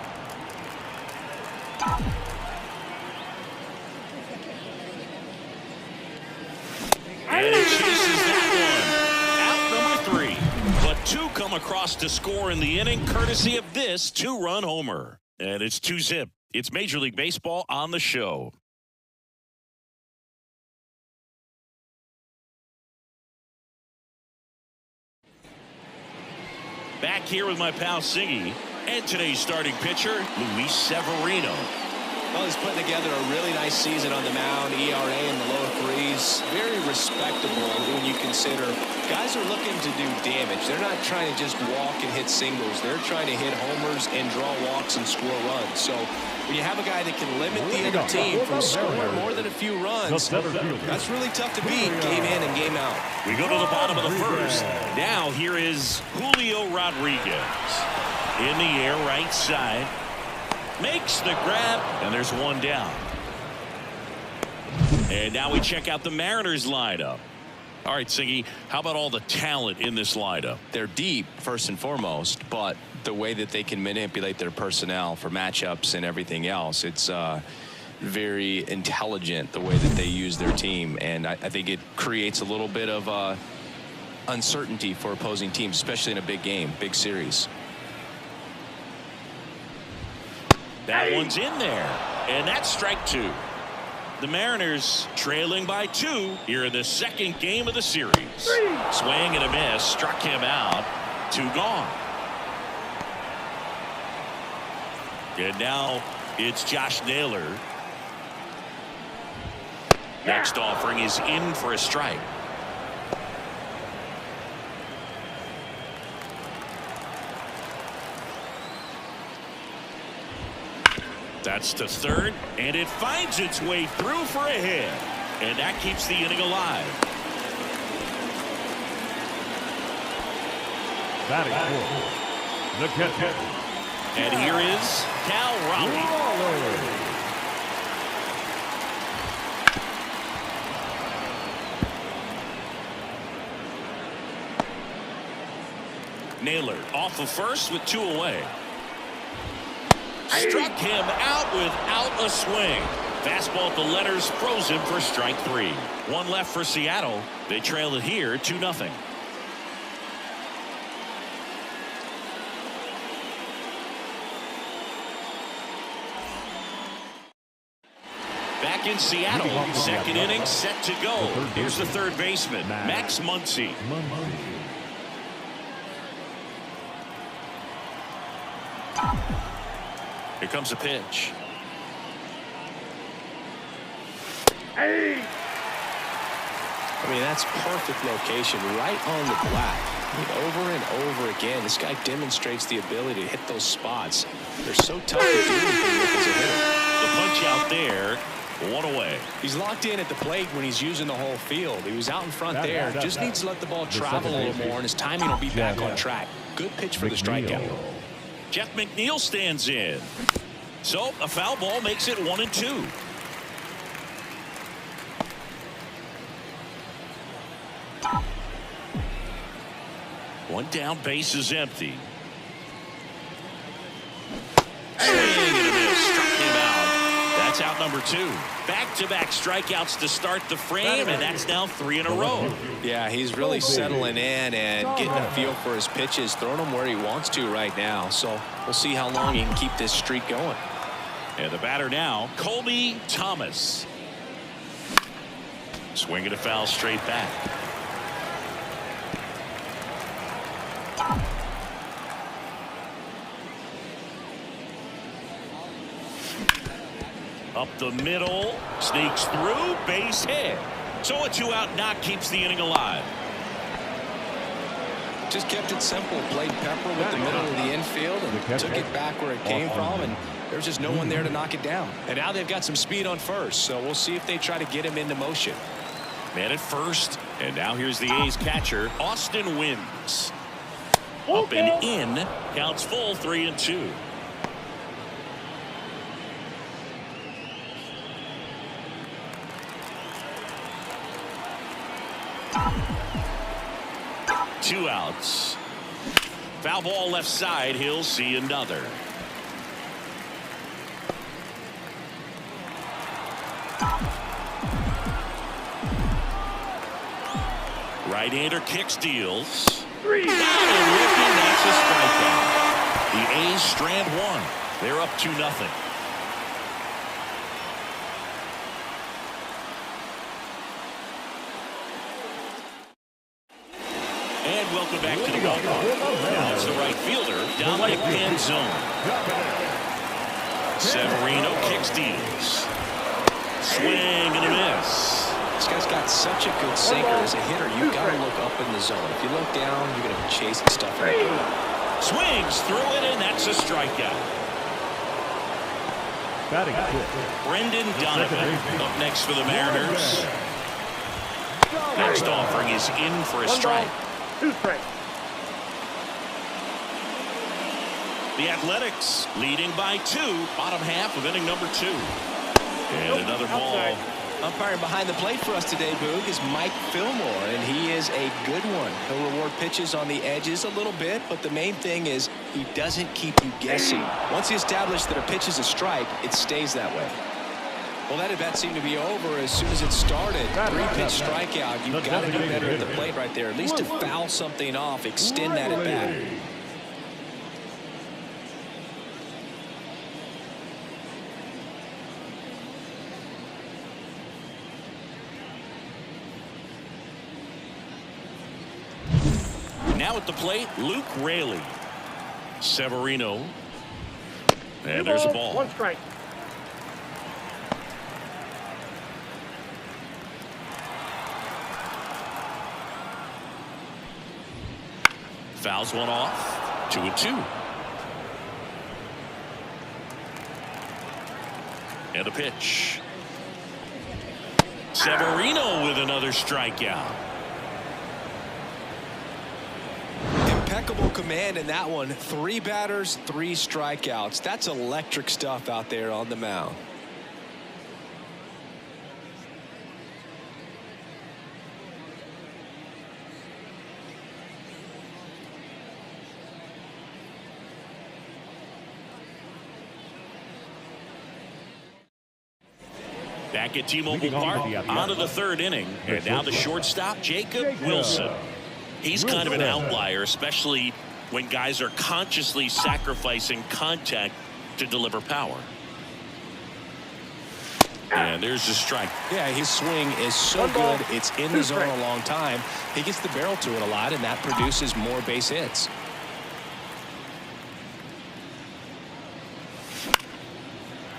And it chases that one. Out number 3. But 2 come across to score in the inning, courtesy of this 2-run homer. And it's 2-zip. It's Major League Baseball on the show. Back here with my pal Singy and today's starting pitcher, Luis Severino. Well, he's putting together a really nice season on the mound. ERA in the low 3s. Very respectable when you consider guys are looking to do damage. They're not trying to just walk and hit singles. They're trying to hit homers and draw walks and score runs. So when you have a guy that can limit the other team from scoring more than a few runs, that's really tough to beat game in and game out. We go to the bottom of the 1st. Now here is Julio Rodriguez. In the air, right side. Makes the grab, and there's 1 down. And now we check out the Mariners lineup. All right, Singy, how about all the talent in this lineup? They're deep, first and foremost, but the way that they can manipulate their personnel for matchups and everything else, it's very intelligent the way that they use their team. And I think it creates a little bit of uncertainty for opposing teams, especially in a big game, big series. That one's in there, and that's strike 2. The Mariners trailing by 2 here in the second game of the series. Swing and a miss, struck him out. 2 gone. And now it's Josh Naylor. Next offering is in for a strike. That's to third, and it finds its way through for a hit. And that keeps the inning alive. Batting fourth, the catcher. And here is Cal Raleigh. Naylor off of first with 2 away. Struck him out without a swing. Fastball at the letters, frozen for strike 3. 1 left for Seattle. They trail it here 2-0. Back in Seattle, second inning set to go. Here's the third baseman, Max Muncy. Here comes a pitch. I mean, that's perfect location, right on the black. I mean, over and over again, this guy demonstrates the ability to hit those spots. They're so tough to do as a hitter. The punch out there, 1 away. He's locked in at the plate when he's using the whole field. He was out in front there. Just needs to let the ball travel a little more, and his timing will be back on track. Good pitch for the strikeout. Jeff McNeil stands in. So a foul ball makes it 1-2. One down, base is empty. Swing and a miss, struck him out. That's out number 2. Back-to-back strikeouts to start the frame, and that's now 3 in a row. Yeah, he's really settling in and getting a feel for his pitches, throwing them where he wants to right now. So we'll see how long he can keep this streak going. And the batter now, Colby Thomas. Swinging a foul straight back. Up the middle, sneaks through, base hit. So a 2-out knock keeps the inning alive. Just kept it simple, played pepper with the middle of the infield and took it back where it came from, and there's just no one there to knock it down. And now they've got some speed on first, so we'll see if they try to get him into motion. Man at first, and now here's the A's catcher, Austin Wynns. Up and in, counts full, 3-2. Two outs. Foul ball left side. He'll see another. Right-hander kicks, deals. That's a strikeout. The A's strand 1. They're up 2-0. And welcome back to the ballpark. Now it's the right fielder, Dominic Manzone. Severino kicks, deals. Swing and a miss. This guy's got such a good sinker. As a hitter, you've got to look up in the zone. If you look down, you're going to be chasing stuff in the game. Swings through it, and that's a strikeout. Brendan Donovan up next for the Mariners. Next offering is in for a strike. 2 strikes. The Athletics leading by 2, bottom half of inning number 2. And another ball Umpiring behind the plate for us today, Boog, is Mike Fillmore, and he is a good one. He'll reward pitches on the edges a little bit, but the main thing is he doesn't keep you guessing. Once he established that a pitch is a strike, it stays that way. Well, that at-bat seemed to be over as soon as it started. 3-pitch strikeout. You've got to do better at the plate right there, at least to foul something off, extend that at-bat. Now at the plate, Luke Raley. Severino. And there's a ball. 1 strike. Fouls one off. 2-2. And a pitch. Severino with another strikeout. Impeccable command in that one. 3 batters, 3 strikeouts. That's electric stuff out there on the mound. Back at T-Mobile Park, on to the 3rd inning. And now the shortstop, Jacob Wilson. He's kind of an outlier, especially when guys are consciously sacrificing contact to deliver power. And there's the strike. Yeah, his swing is so good. It's in the zone a long time. He gets the barrel to it a lot, and that produces more base hits.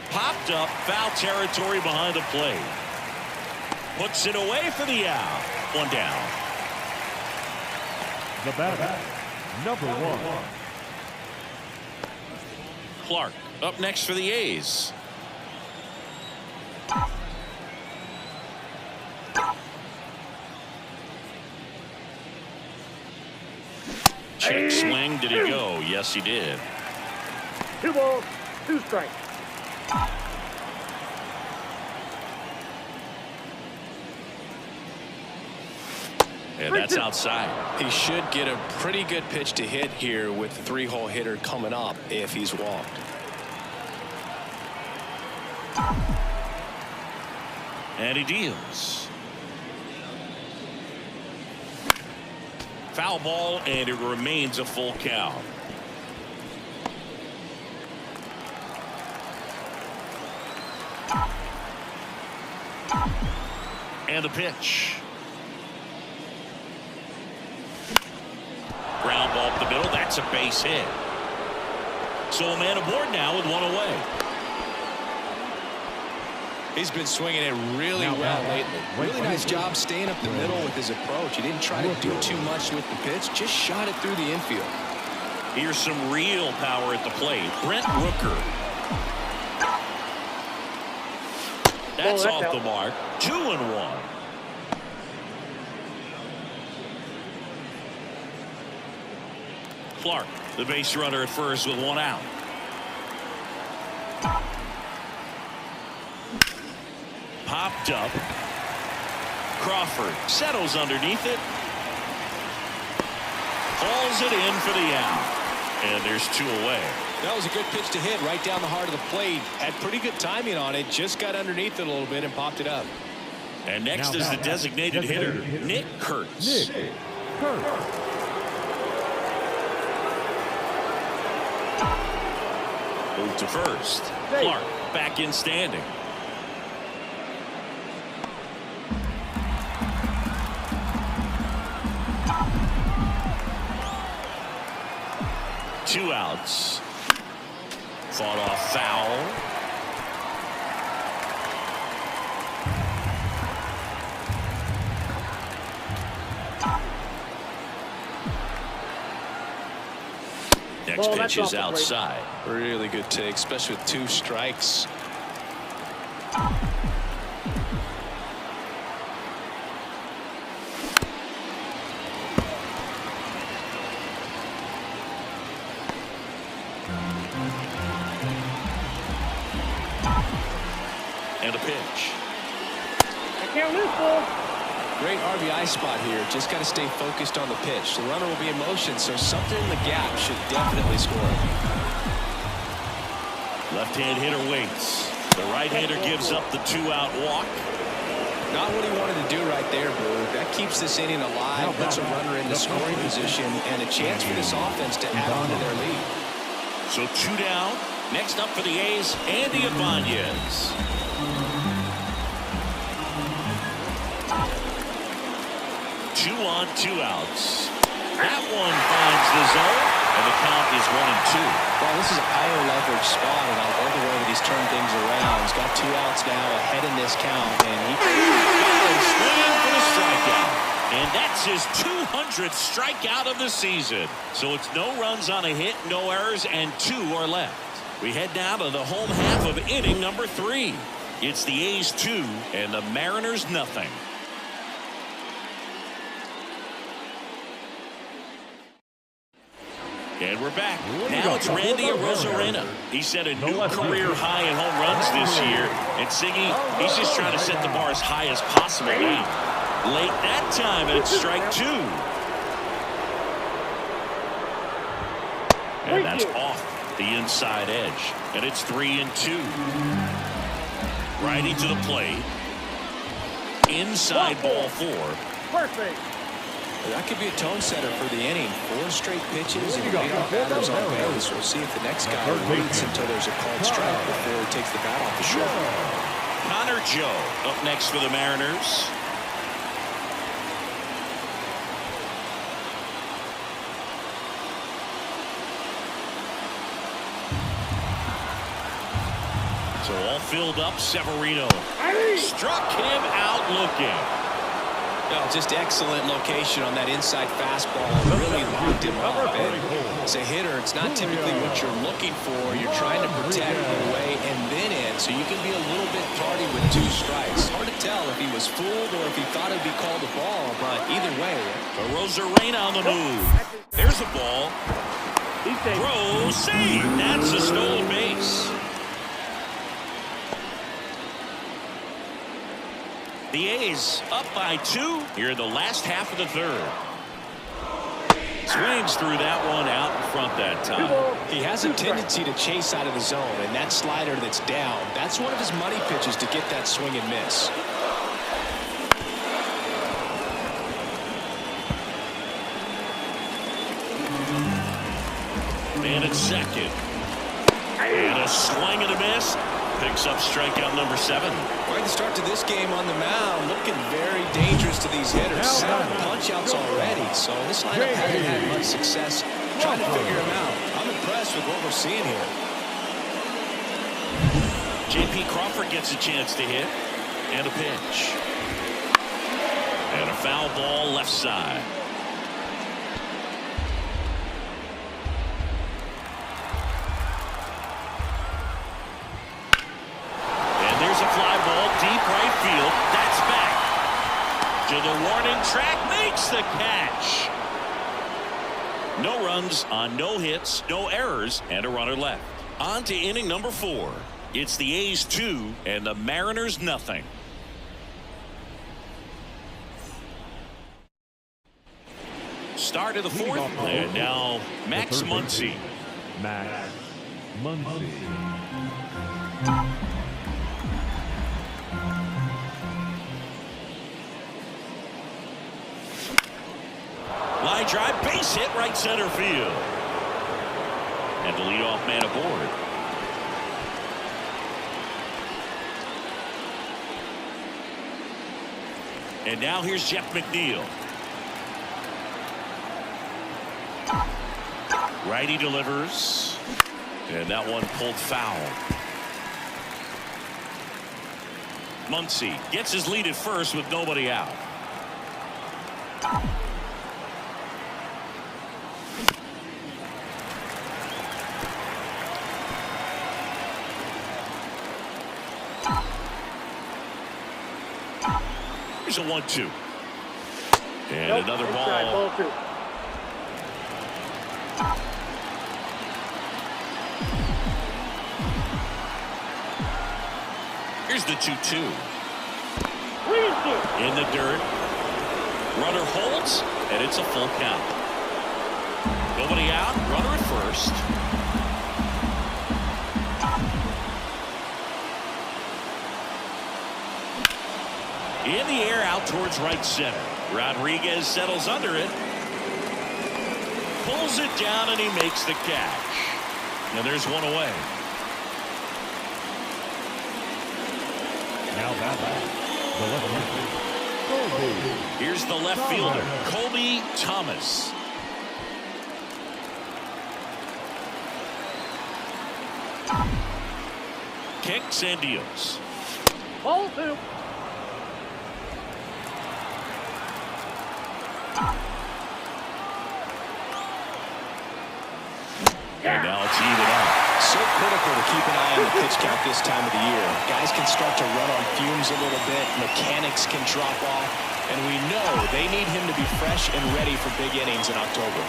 Popped up, foul territory behind the plate. Puts it away for the out. 1 down. The batter, number 1. Clark up next for the A's. Check swing. Did he go? Yes, he did. 2 balls, 2 strikes. And that's outside. He should get a pretty good pitch to hit here with the 3-hole hitter coming up if he's walked. And he deals. Foul ball, and it remains a full count. And a pitch. Ground ball up the middle. That's a base hit. So a man aboard now with 1 away. He's been swinging it really well lately. Really nice job staying up the middle with his approach. He didn't try to do too much with the pitch. Just shot it through the infield. Here's some real power at the plate. Brent Rooker. That's off the mark. 2-1. Clark, the base runner at first with 1 out. Popped up. Crawford settles underneath it. Hauls it in for the out. And there's 2 away. That was a good pitch to hit right down the heart of the plate. Had pretty good timing on it. Just got underneath it a little bit and popped it up. And next is the designated hitter, Nick Kurtz. Nick Kurtz. Move to first. Clark back in standing. Two outs. Fought off foul. Next pitch is outside. Really good take, especially with 2 strikes. And a pitch. count is full. Great RBI spot here. Just got to stay focused on the pitch. The runner will be in motion, so something in the gap should definitely score. Left-hand hitter waits. The right-hander gives up the 2-out walk. Not what he wanted to do right there, Boo. That keeps this inning alive, puts a runner into scoring position, and a chance for this offense to add on to their lead. So 2 down. Next up for the A's, Andy Ibanez. 2 on, 2 outs. That one finds the zone, and the count is 1-2. Well, this is a higher leverage spot, and I love the way that he's turned things around. He's got 2 outs now ahead in this count, and he swinging for the strikeout. And that's his 200th strikeout of the season. So it's no runs on a hit, no errors, and 2 are left. We head now to the home half of inning number 3. It's the A's 2 and the Mariners nothing. And we're back. Now it's Randy Arozarena. He set a new career high in home runs this year. And Siggy, he's just trying to set the bar as high as possible now. Late that time, and it's strike 2. And that's off the inside edge. And it's 3-2. Righty to the plate. Inside ball 4. Perfect. That could be a tone setter for the inning. 4 straight pitches and leadoff batters on base. We'll see if the next guy waits until there's a called strike before he takes the bat off the shoulder. Connor Joe up next for the Mariners. So all filled up. Severino struck him out looking. No, just excellent location on that inside fastball. Really locked him up. And as a hitter, it's not typically what you're looking for. You're trying to protect away and then in, so you can be a little bit tardy with 2 strikes. Hard to tell if he was fooled or if he thought it would be called a ball, but either way. Arozarena on the move. There's a ball. Throw, save. That's a stolen base. The A's up by 2 here in the last half of the 3rd. Swings through that one out in front that time. He has a tendency to chase out of the zone, and that slider that's down, that's one of his money pitches to get that swing and miss. Man at second. And a swing and a miss. Picks up strikeout number 7. Quite the start to this game on the mound. Looking very dangerous to these hitters. 7 punch-outs already. So this lineup hasn't had much success trying to figure him out. I'm impressed with what we're seeing here. J.P. Crawford gets a chance to hit. And a pitch. And a foul ball left side. That's back to the warning track, makes the catch. No runs on no hits, no errors, and a runner left. On to inning number 4. It's the A's 2 and the Mariners nothing. Start of the 4th, and now Max Muncy. Max Muncy. Line drive, base hit, right center field. And the leadoff man aboard. And now here's Jeff McNeil. Righty delivers. And that one pulled foul. Muncy gets his lead at first with nobody out. Here's a 1-2. And another ball. Here's the 2-2. In the dirt. Runner holds, and it's a full count. Nobody out. Runner at first. In the air out towards right center. Rodriguez settles under it. Pulls it down, and he makes the catch. And there's one away. Now back. The left fielder, Colby. Here's the left fielder, Colby Thomas. Kicks and deals. Ball 2. And now it's even up. So critical to keep an eye on the pitch count this time of the year. Guys can start to run on fumes a little bit. Mechanics can drop off. And we know they need him to be fresh and ready for big innings in October.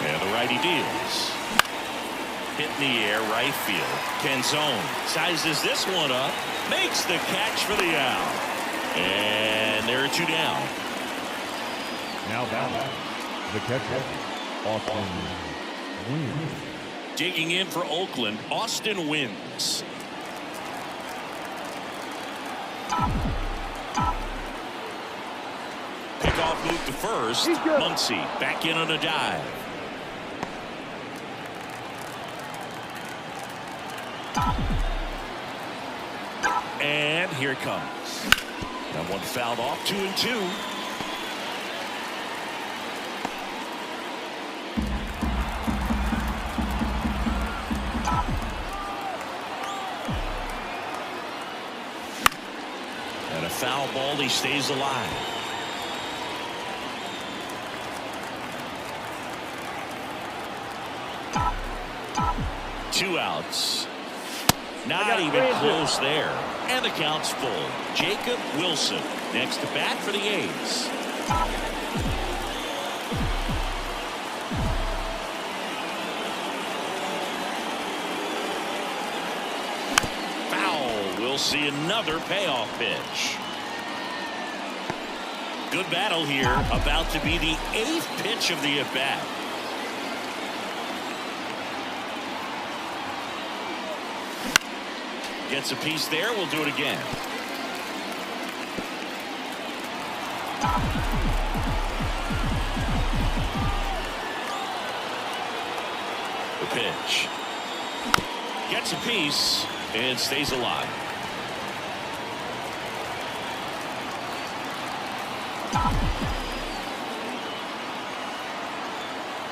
And the righty deals. Hit in the air, right field. Canzone sizes this one up. Makes the catch for the out. And there are two down. Now back. The catcher, Austin Wynn. Digging in for Oakland, Austin Wynns. Pickoff move to first. Muncy back in on a dive. And here it comes. That one fouled off. 2-2. And a foul ball. He stays alive. Two outs. Not even close there. And the count's full. Jacob Wilson next to bat for the A's. Foul. We'll see another payoff pitch. Good battle here. About to be the 8th pitch of the at-bat. Gets a piece there. We'll do it again. The pitch. Gets a piece and stays alive.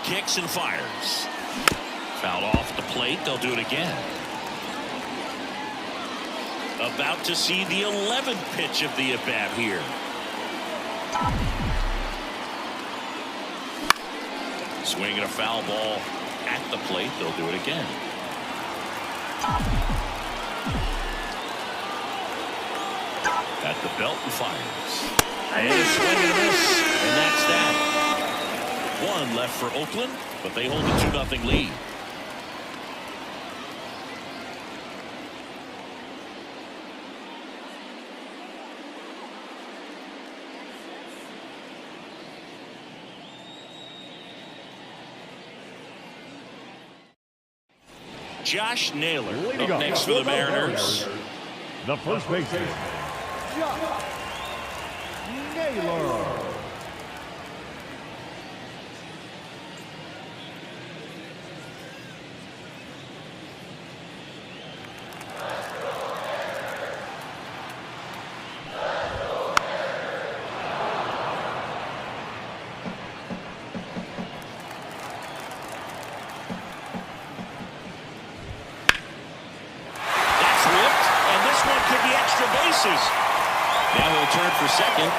Kicks and fires. Foul off the plate. They'll do it again. About to see the 11th pitch of the at-bat here. Swinging a foul ball at the plate. They'll do it again. At the belt and fires. And a swing and a miss. And that's that. One left for Oakland, but they hold a 2-0 lead. Josh Naylor up next for the Mariners. The first baseman, Josh Naylor. Now he'll turn for second.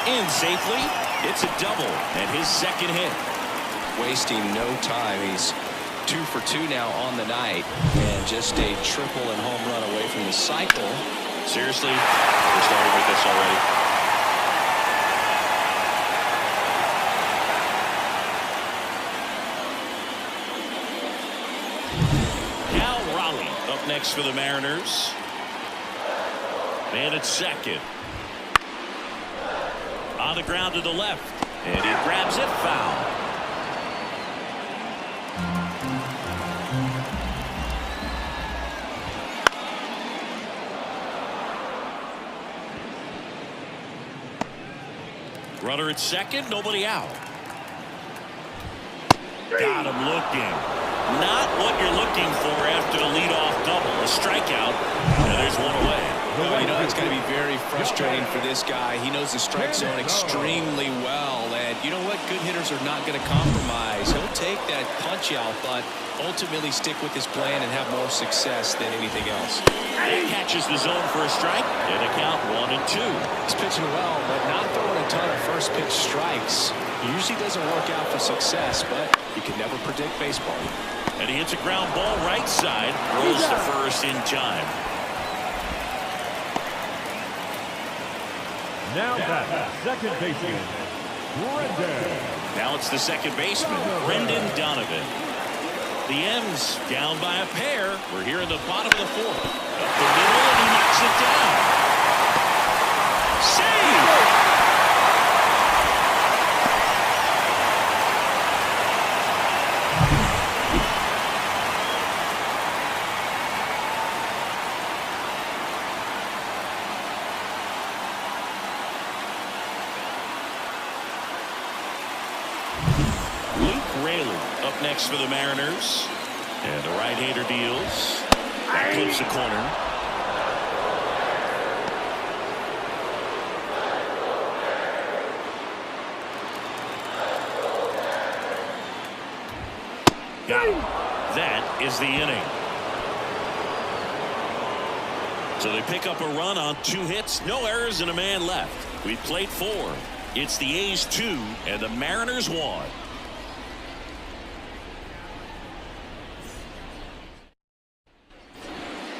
In safely. It's a double and his second hit. Wasting no time. He's 2 for 2 now on the night. And just a triple and home run away from the cycle. Seriously, we're starting with this already. Cal Raleigh up next for the Mariners. And it's second. On the ground to the left. And he grabs it, foul. Runner at second, nobody out. Got him looking. Not what you're looking for after the leadoff double. A strikeout, and there's one away. Well, you know, it's going to be very frustrating for this guy. He knows the strike zone extremely well. And you know what? Good hitters are not going to compromise. He'll take that punch out, but ultimately stick with his plan and have more success than anything else. He catches the zone for a strike, and a count 1-2. He's pitching well, but not throwing a ton of first pitch strikes. Usually doesn't work out for success, but you can never predict baseball. And he hits a ground ball right side, rolls to first in time. Now back, second baseman, Brendan. Now it's the second baseman, Brendan Donovan. The M's down by a pair. We're here in the bottom of the fourth. Up the middle, and he knocks it down. Save! Up next for the Mariners. And the right-hander deals. That clips the corner. Got him. That is the inning. So they pick up a run on 2 hits, no errors, and a man left. We've played 4. It's the A's 2 and the Mariners 1.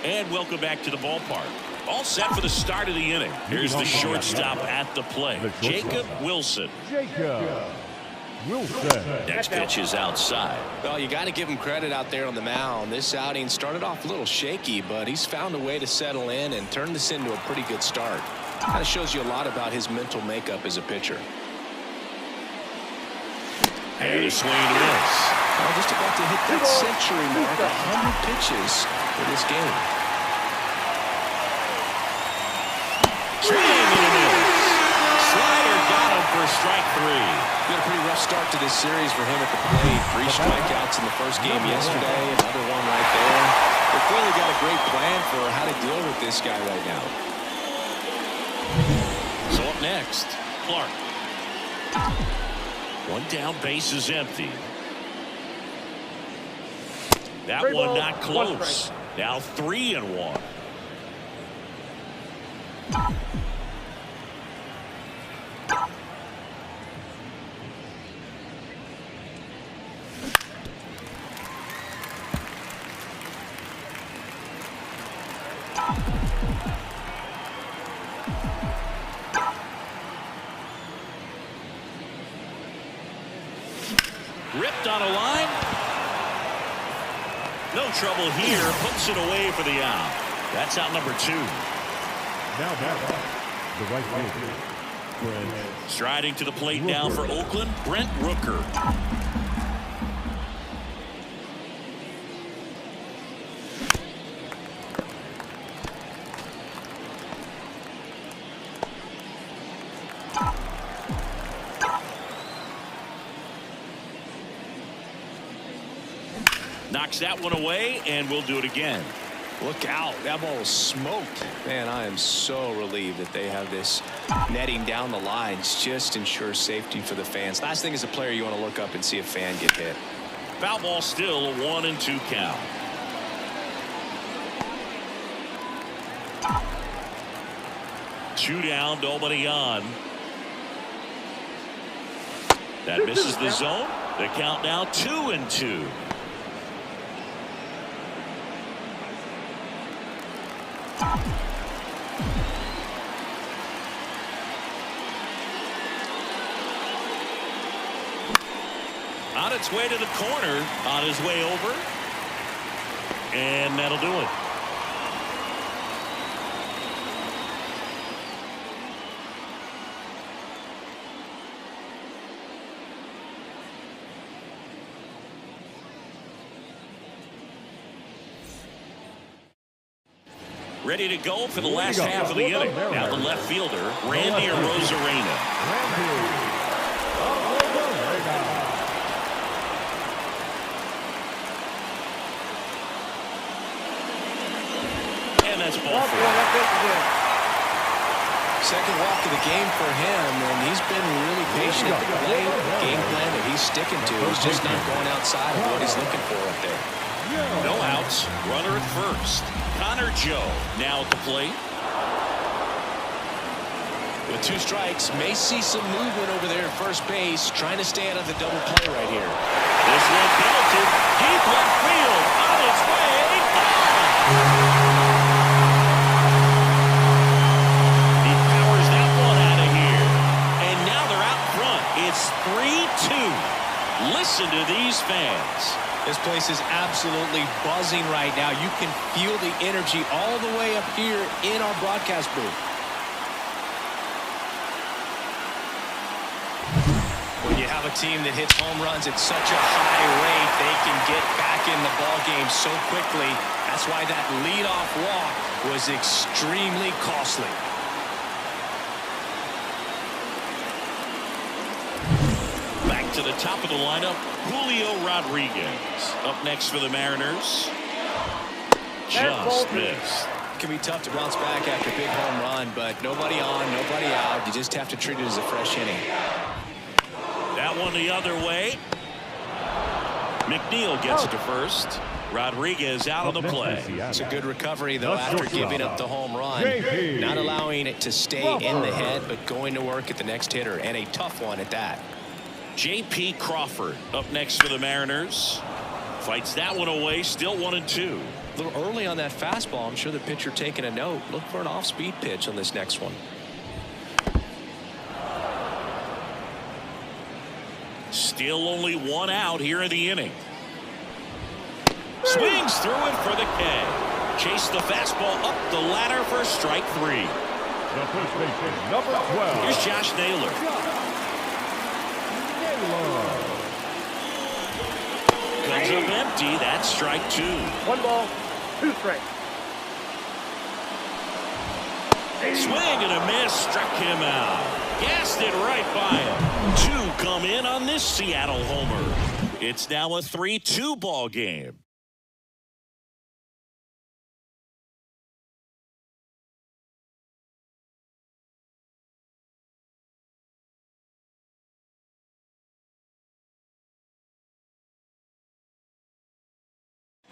And welcome back to the ballpark. All set for the start of the inning. Here's the shortstop at the plate, Jacob Wilson. Jacob Wilson. Next pitch is outside. Well, you got to give him credit out there on the mound. This outing started off a little shaky, but he's found a way to settle in and turn this into a pretty good start. Kind of shows you a lot about his mental makeup as a pitcher. And a swing and a miss. Well, just about to hit that century mark, 100 pitches for this game. Swing and a miss. Slider got him for strike 3. Got a pretty rough start to this series for him at the plate. 3 strikeouts in the first game yesterday, another one right there. They clearly got a great plan for how to deal with this guy right now. So up next, Clark. One down, base is empty. That one not close. Now 3-1. Ripped on a line. No trouble here. Puts it away for the out. That's out number 2. Now back, the right fielder, Brent. Striding to the plate now for Oakland, Brent Rooker. Knocks that one away, and we'll do it again. Look out. That ball was smoked. Man, I am so relieved that they have this netting down the lines. Just ensures safety for the fans. Last thing as a player, you want to look up and see a fan get hit. Foul ball still, a 1-2 count. Two down, nobody on. That misses the zone. The count now 2-2. On its way to the corner, on his way over, and that'll do it. Ready to go for the last half of the inning. Now the left fielder, Randy Arozarena. And that's ball four. Second walk of the game for him, and he's been really patient at the plate. Game plan that he's sticking to is just not going outside of what he's looking for up there. No outs, runner at first. Connor Joe now at the plate. With 2 strikes, may see some movement over there at first base, trying to stay out of the double play right here. This one belted deep left field, on its way. He powers that one out of here, and now they're out front. It's 3-2. Listen to these fans. This place is absolutely buzzing right now. You can feel the energy all the way up here in our broadcast booth. When you have a team that hits home runs at such a high rate, they can get back in the ball game so quickly. That's why that leadoff walk was extremely costly. Back to the top of the lineup, Julio Rodriguez. Up next for the Mariners. Just missed. It can be tough to bounce back after a big home run, but nobody on, nobody out. You just have to treat it as a fresh inning. That one the other way. McNeil gets it to first. Rodriguez out on the play. It's a good recovery, though, after giving up the home run. Not allowing it to stay in the head, but going to work at the next hitter, and a tough one at that. J.P. Crawford up next for the Mariners. Fights that one away, still 1-2. A little early on that fastball. I'm sure the pitcher taking a note. Look for an off-speed pitch on this next one. Still only 1 out here in the inning. Swings through it for the K. Chase the fastball up the ladder for strike 3. The first baseman, number 12. Here's Josh Naylor. Comes up empty. That's strike 2. 1 ball, 2 strikes. Swing and a miss. Struck him out. Gassed it right by him. 2 come in on this Seattle homer. It's now a 3-2 ball game.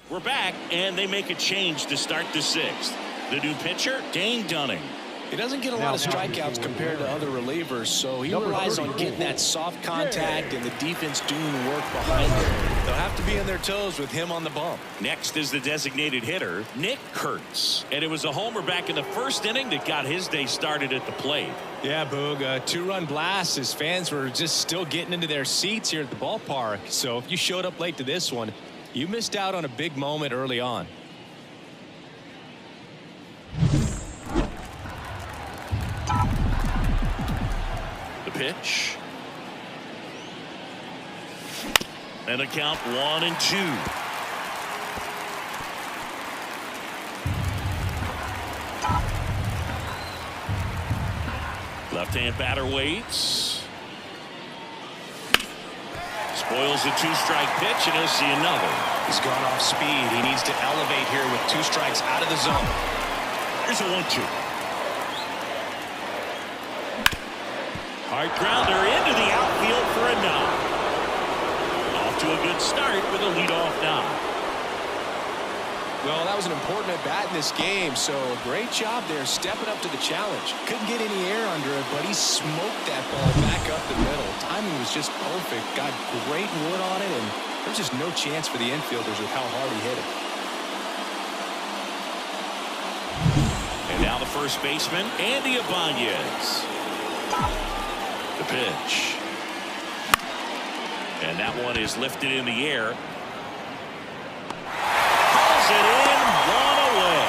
We're back, and they make a change to start the 6th. The new pitcher, Dane Dunning. He doesn't get a lot of strikeouts compared to other relievers, so he relies on getting that soft contact and the defense doing work behind him. They'll have to be on their toes with him on the bump. Next is the designated hitter, Nick Kurtz. And it was a homer back in the first inning that got his day started at the plate. Yeah, Boog, a 2-run blast. His fans were just still getting into their seats here at the ballpark. So if you showed up late to this one, you missed out on a big moment early on. The pitch. And a count 1-2. Left-hand batter waits. Spoils a 2-strike pitch, and he'll see another. He's gone off speed. He needs to elevate here with 2 strikes out of the zone. Here's a 1-2. Hard grounder into the outfield for a knock. Off to a good start with a leadoff knock. Well, that was an important at-bat in this game, so great job there stepping up to the challenge. Couldn't get any air under it, but he smoked that ball back up the middle. Timing was just perfect. Got great wood on it, and there's just no chance for the infielders with how hard he hit it. And now the first baseman, Andy Ibanez. The pitch. And that one is lifted in the air. Hauls it in, 1 away.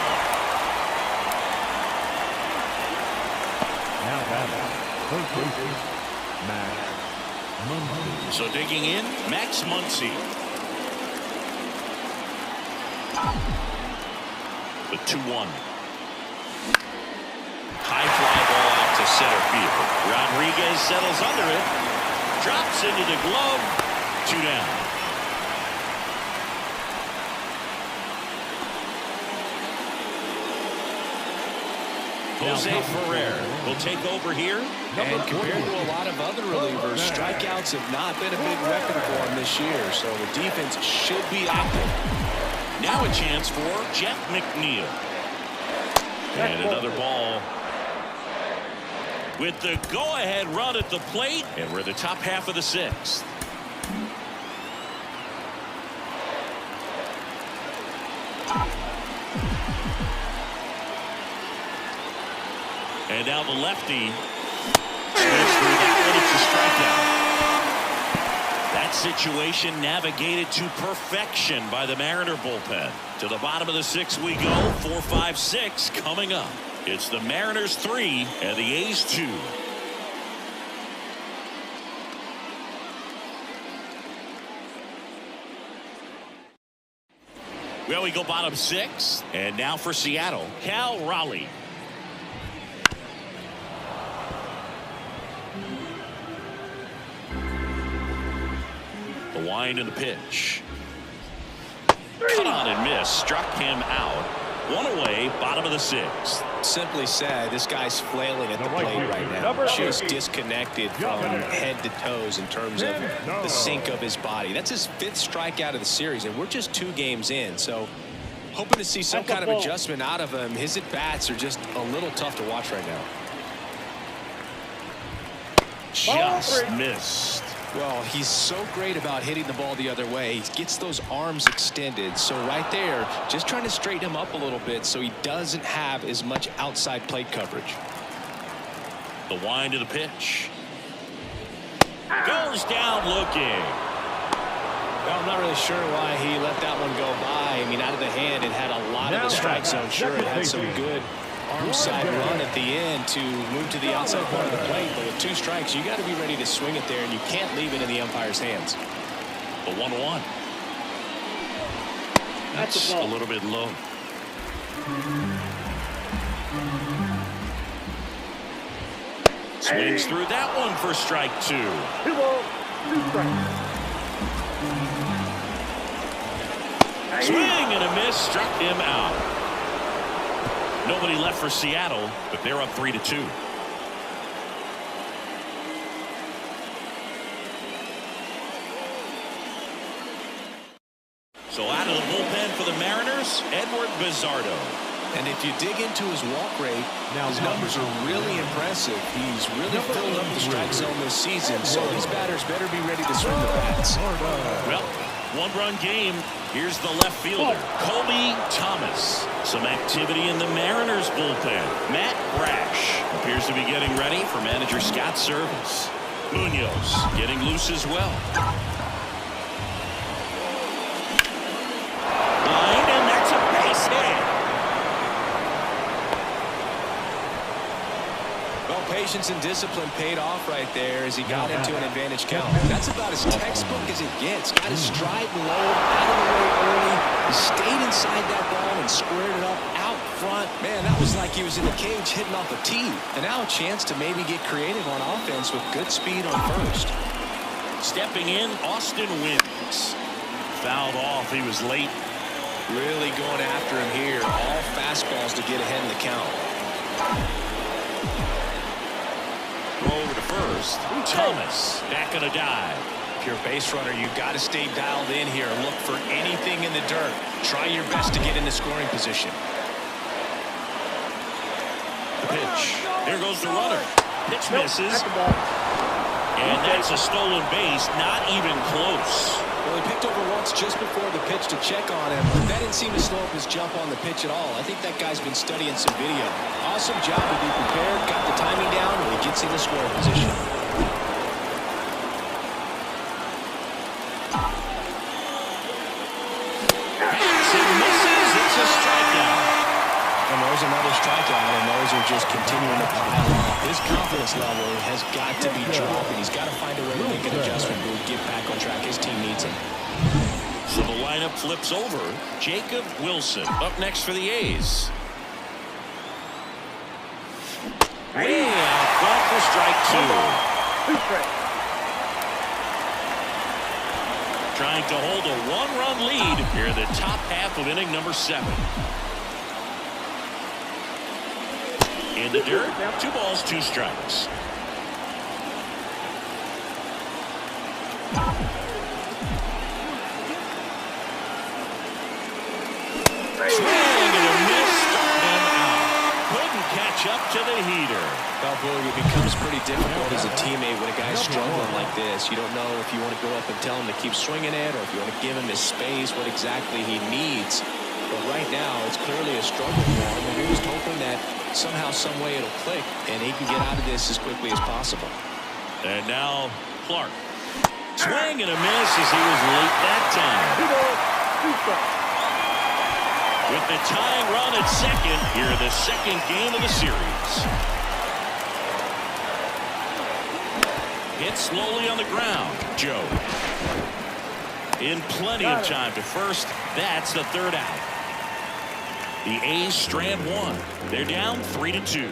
Now batting, first baseman, Max Muncy. So digging in, Max Muncy. The 2-1. to center field. Rodriguez settles under it. Drops into the glove. 2 down. Jose Ferrer will take over here. And compared to a lot of other relievers, strikeouts have not been a big weapon for him this year, so the defense should be active. Now a chance for Jeff McNeil. And another ball. With the go-ahead run at the plate, and we're in the top half of the 6th. And now the lefty swings through that one. It's a strikeout. That situation navigated to perfection by the Mariner bullpen. To the bottom of the 6th we go. 4, 5, 6 coming up. It's the Mariners 3 and the A's 2. Well, we go bottom 6. And now for Seattle, Cal Raleigh. The wind and the pitch. Cut on and miss. Struck him out. 1 away, bottom of the 6th. Simply said, this guy's flailing at the plate right now. Just disconnected from head to toes in terms of the sink of his body. That's his 5th strikeout of the series, and we're just 2 games in. So hoping to see some kind of adjustment out of him. His at-bats are just a little tough to watch right now. Just missed. Well, he's so great about hitting the ball the other way. He gets those arms extended. So right there, just trying to straighten him up a little bit so he doesn't have as much outside plate coverage. The wind to the pitch. Goes down looking. Well, I'm not really sure why he let that one go by. I mean, out of the hand, it had a lot of the strike zone. Sure, it had some good arm side run at the end to move to the outside part of the plate, but with 2 strikes, you got to be ready to swing it there, and you can't leave it in the umpire's hands. The 1-1. That's a little bit low. Swings through that one for strike 2. 2 balls, 2 strikes. Swing and a miss. Struck him out. Nobody left for Seattle, but they're up 3-2. So out of the bullpen for the Mariners, Edward Bizardo. And if you dig into his walk rate, his numbers are really impressive. He's really filled up the strike zone this season, so these batters better be ready to swing the bats. Well, 1-run game. Here's the left fielder, Colby Thomas. Some activity in the Mariners bullpen. Matt Brash appears to be getting ready for manager Scott's service. Munoz getting loose as well. Line, and that's a base hit. Well, patience and discipline paid off right there as he got into an advantage count. That's about as textbook as it gets. Got his stride low, out of the way early. He stayed inside that ball and squared it up out front. Man, that was like he was in the cage hitting off a tee. And now a chance to maybe get creative on offense with good speed on first. Stepping in, Austin Wynns. Fouled off. He was late. Really going after him here. All fastballs to get ahead in the count. Throw over to first. Thomas back on a dive. If you're a base runner, you've got to stay dialed in here. Look for anything in the dirt. Try your best to get in the scoring position. The pitch. There goes the runner. Pitch misses. And that's a stolen base. Not even close. Well, he picked over once just before the pitch to check on him. That didn't seem to slow up his jump on the pitch at all. I think that guy's been studying some video. Awesome job to be prepared, got the timing down, and he gets in the scoring position. It misses. It's a strikeout. And there's another strikeout, and those are just continuing to pile on. His confidence level has got to be dropping. He's got to find a way to make an adjustment to get back on track. His team needs him. So the lineup flips over. Jacob Wilson up next for the A's. Way out strike two. 2 strikes. Trying to hold a one-run lead here in the top half of inning number 7. In the dirt, 2 balls, 2 strikes. Swing and a miss, struck him out. Couldn't catch up to the heater. Well, Boog, it becomes pretty difficult as a teammate when a guy's struggling like this. You don't know if you want to go up and tell him to keep swinging it or if you want to give him his space, what exactly he needs. But right now, it's clearly a struggle for him, and we're just hoping that somehow, some way it'll click, and he can get out of this as quickly as possible. And now Clark. Swing and a miss as he was late that time. 2 balls, 2 strikes. With the tying run at second, here in the second game of the series. Hit slowly on the ground. Joe. In plenty of time to first. That's the 3rd out. The A's strand 1. They're down 3-2.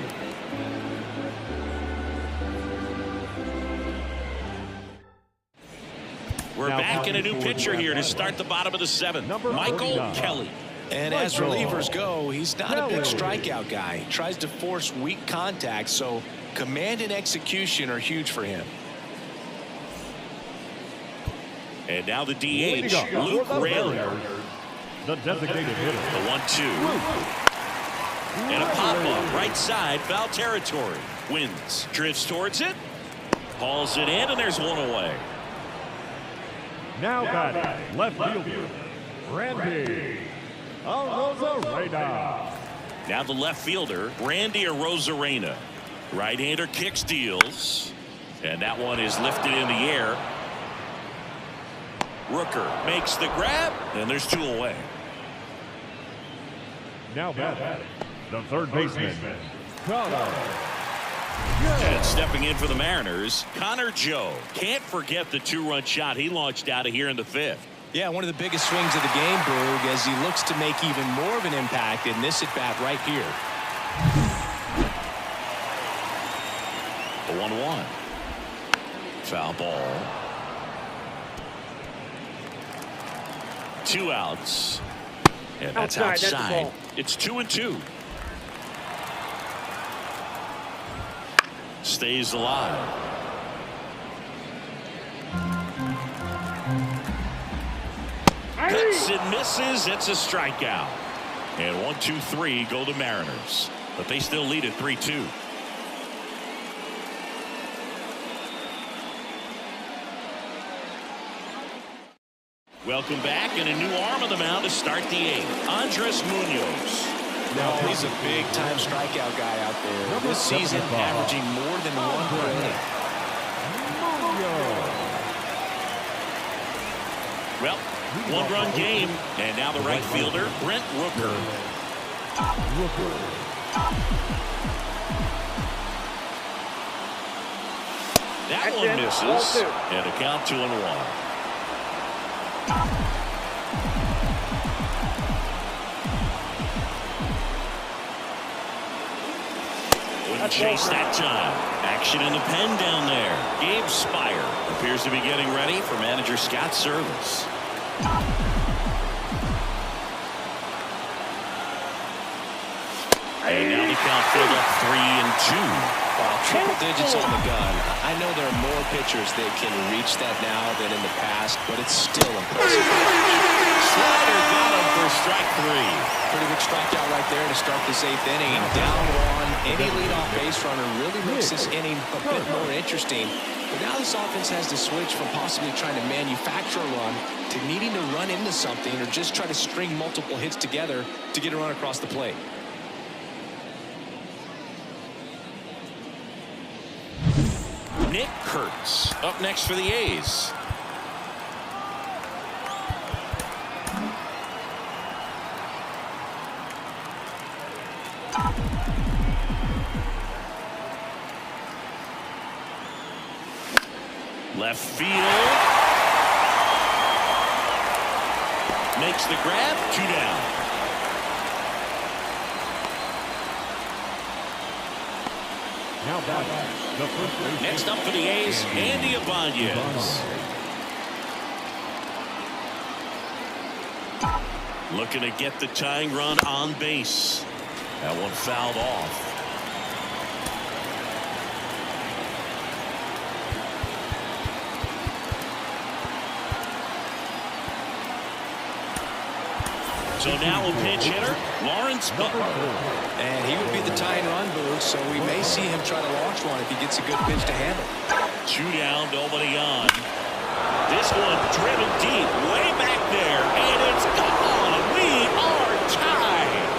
We're back in a new pitcher here to start the bottom of the 7th. Michael Kelly. And as relievers go, he's not a big strikeout guy. He tries to force weak contact, so command and execution are huge for him. And now the DH, Luke Raley. The designated hitter. The 1-2. And a pop-up right side, foul territory. Wins, drifts towards it, hauls it in, and there's one away. Now batting, left fielder, Randy Arozarena. Now the left fielder, Randy Arozarena. Right-hander kicks, deals. And that one is lifted in the air. Rooker makes the grab, and there's 2 away. Now batting, the third baseman, Connor. And stepping in for the Mariners, Connor Joe. Can't forget the 2-run shot he launched out of here in the 5th. Yeah, one of the biggest swings of the game, Boog, as he looks to make even more of an impact in this at-bat right here. The 1-1. Foul ball. 2 outs. And that's Outside, that's the outside. ball. It's 2-2. Stays alive. Cuts and misses. It's a strikeout. And 1-2-3 go the Mariners. But they still lead at 3-2. Welcome back, and a new arm on the mound to start the 8th. Andres Munoz. No, he's a big-time strikeout guy out there. This season, averaging more than 1 per inning. Well, 1-run game, and now the right fielder, Brent Rooker. That one misses, and a count 2-1. Wouldn't chase that time. Action in the pen down there. Gabe Spire appears to be getting ready for manager Scott Service. And now the count filled up 3-2. Wow, triple digits on the gun. I know there are more pitchers that can reach that now than in the past, but it's still impressive. Slider got him for strike 3. Pretty big strikeout right there to start this 8th inning. Down 1, any leadoff base runner really makes this inning a bit more interesting. But now this offense has to switch from possibly trying to manufacture a run to needing to run into something or just try to string multiple hits together to get a run across the plate. Nick Kurtz up next for the A's. Left field. Makes the grab. 2 down. Now batting, the first baseman. Next up for the A's, Andy Ibanez. Looking to get the tying run on base. That one fouled off. So now a pinch hitter, Lawrence Butler. And he would be the tying run, Boo, so we may see him try to launch one if he gets a good pitch to handle. 2 down, nobody on. This one driven deep, way back there, and it's gone. We are tied.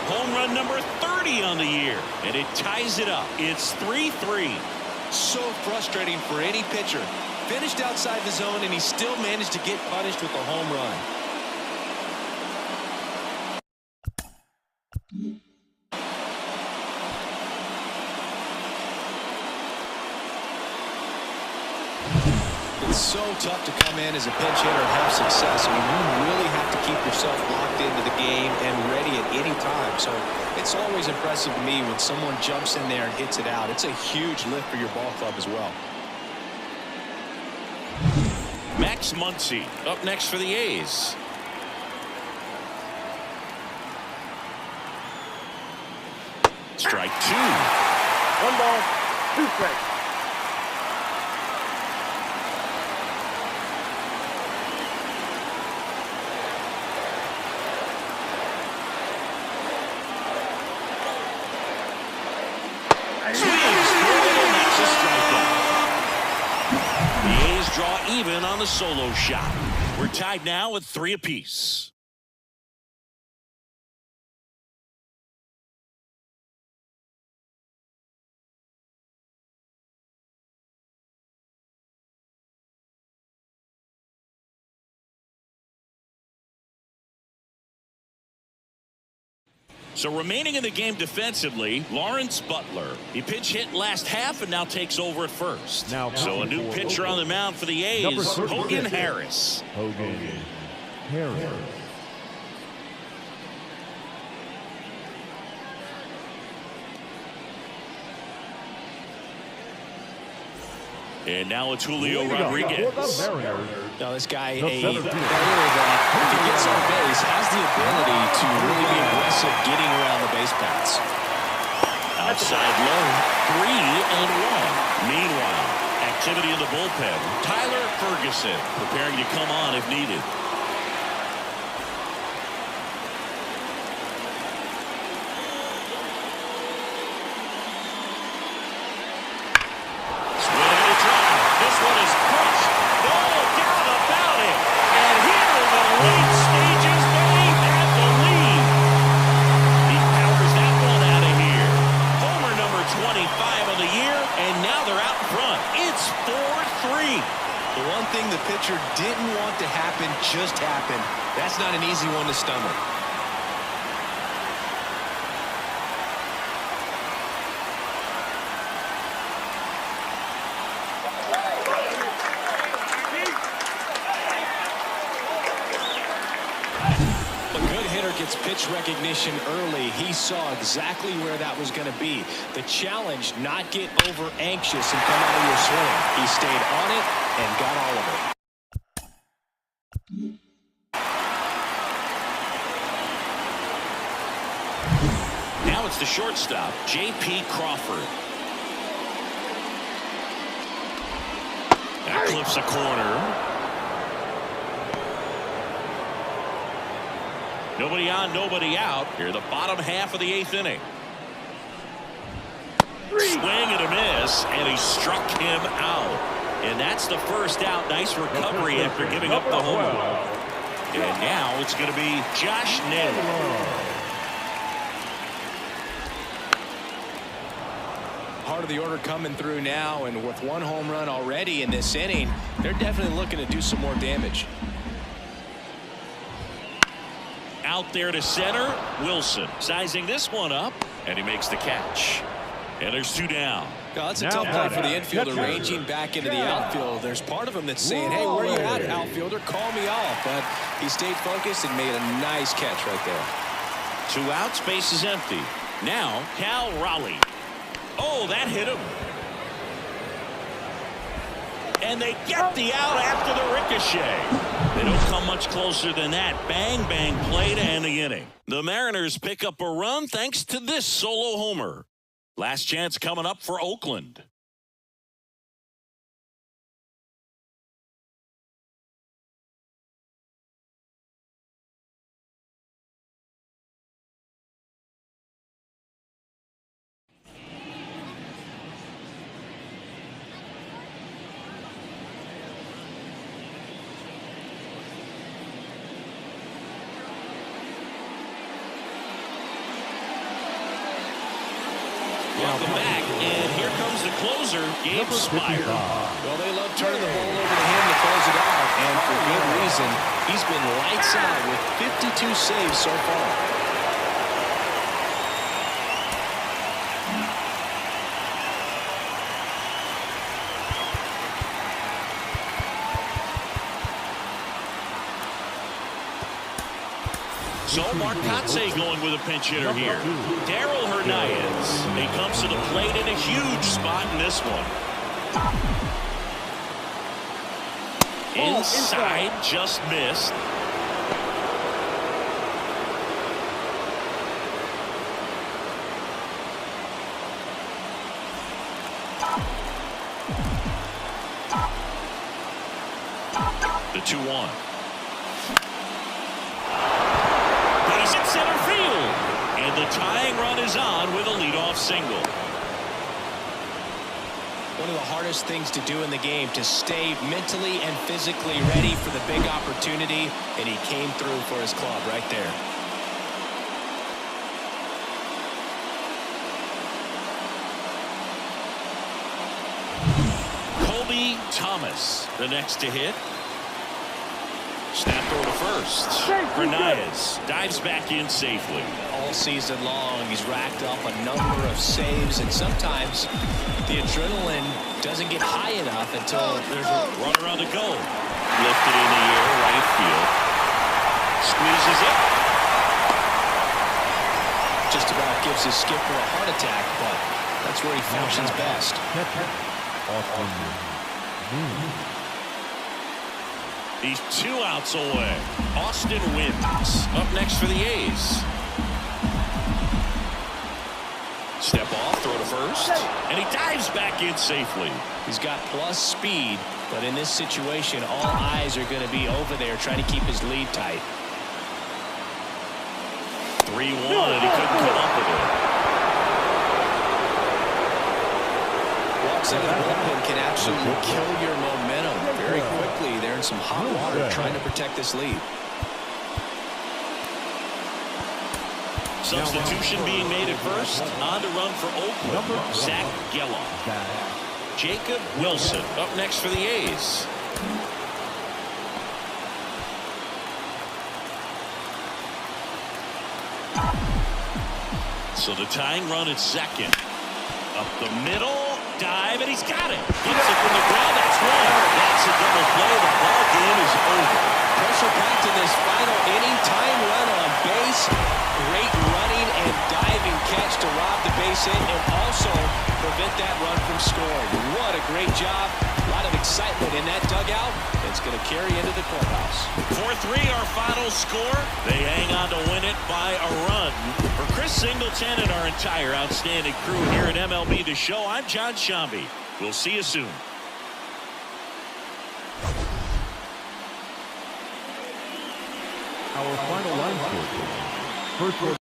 Home run number 30 on the year, and it ties it up. It's 3-3. So frustrating for any pitcher. Finished outside the zone, and he still managed to get punished with a home run. It's so tough to come in as a pinch hitter and have success. I mean, you really have to keep yourself locked into the game and ready at any time. So it's always impressive to me when someone jumps in there and hits it out. It's a huge lift for your ball club as well. Max Muncy up next for the A's. Strike 2. 1 ball, 2 strikes. Swings through it, and that's a strikeout. The A's draw even on the solo shot. We're tied now with 3 apiece. So remaining in the game defensively, Lawrence Butler. He pinch hit last half and now takes over at first. So a new pitcher on the mound for the A's, Hogan Harris. Hogan Harris. And now it's Julio Rodriguez. Now this guy, a player that, if he gets on base, has the ability to really be aggressive getting around the base paths. Outside low, 3-1. Meanwhile, activity in the bullpen. Tyler Ferguson preparing to come on if needed. The pitcher didn't want to happen just happened. That's not an easy one to stomach. A good hitter gets pitch recognition early. He saw exactly where that was going to be. The challenge, not get over anxious and come out of your swing. He stayed on it and got all of it. Now it's the shortstop, J.P. Crawford. That clips a corner. Nobody on, nobody out. Here, the bottom half of the 8th inning. Swing and a miss, and he struck him out. And that's the first out. Nice recovery after giving up the home run. And now it's going to be Josh Naylor. Part of the order coming through now, and with 1 home run already in this inning, they're definitely looking to do some more damage. Out there to center, Wilson sizing this one up, and he makes the catch. And there's 2 down. Now, that's a tough play for the infielder, ranging back into the outfield. There's part of him that's saying, hey, where are you at, outfielder? Call me off. But he stayed focused and made a nice catch right there. 2 outs, base is empty. Now, Cal Raleigh. Oh, that hit him. And they get the out after the ricochet. They don't come much closer than that. Bang, bang play to end the inning. The Mariners pick up a run thanks to this solo homer. Last chance coming up for Oakland. Welcome back, and here comes the closer, Gabe Spire. Well, they love turning the ball over to him to close it out, and for good reason. He's been lights out with 52 saves so far. So Marcotte going with a pinch hitter here. Darell Hernandez. He comes to the plate in a huge spot in this one. Inside, just missed. The 2-1. Center field, and the tying run is on with a leadoff single. One of the hardest things to do in the game, to stay mentally and physically ready for the big opportunity, and he came through for his club right there. Colby Thomas, the next to hit. Snap throw to first. Hernandez dives back in safely. All season long, he's racked up a number of saves, and sometimes the adrenaline doesn't get high enough until there's a runner on the go. Lifted in the air, right field. Squeezes it. Just about gives his skipper a heart attack, but that's where he functions best. He's 2 outs away. Austin Wynns up next for the A's. Step off, throw to first, and he dives back in safely. He's got plus speed, but in this situation, all eyes are going to be over there trying to keep his lead tight. 3-1, and he couldn't come up with it. Walks out of the bullpen can absolutely kill your momentum very quickly. They're in some hot water trying to protect this lead. Substitution being made at first. On to run for Oakland. Zach Gelof. Jacob Wilson up next for the A's. So the tying run at second. Up the middle. Dive, and he's got it. Hits it from the ground. That's one. That's a double play. The ball game is over. Pressure packed in this final inning. Tying run on base. Great running and diving catch to rob the base hit and also prevent that run from scoring. What a great job. A lot of excitement in that dugout. It's going to carry into the clubhouse. 4-3 our final score. They hang on to win it by a run. For Chris Singleton and our entire outstanding crew here at MLB The Show, I'm John Shambi. We'll see you soon. Our final line score. First order.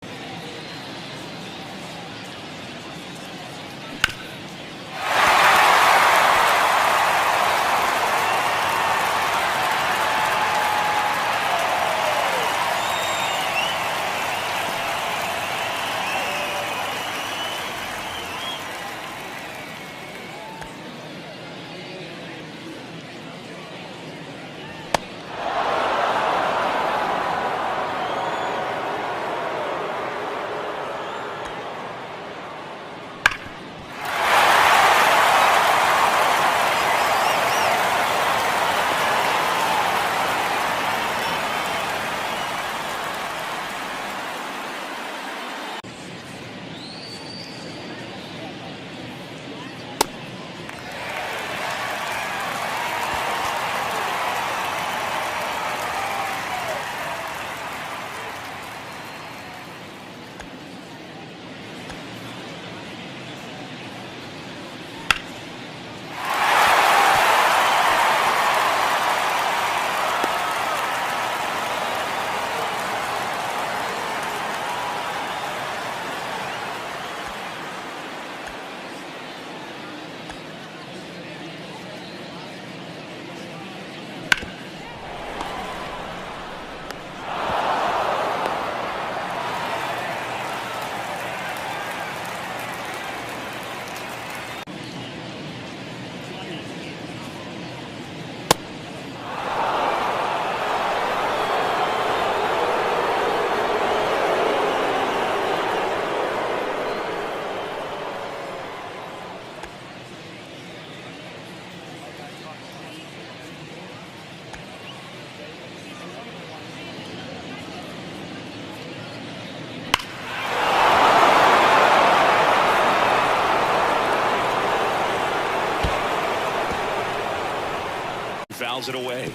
fouls it away.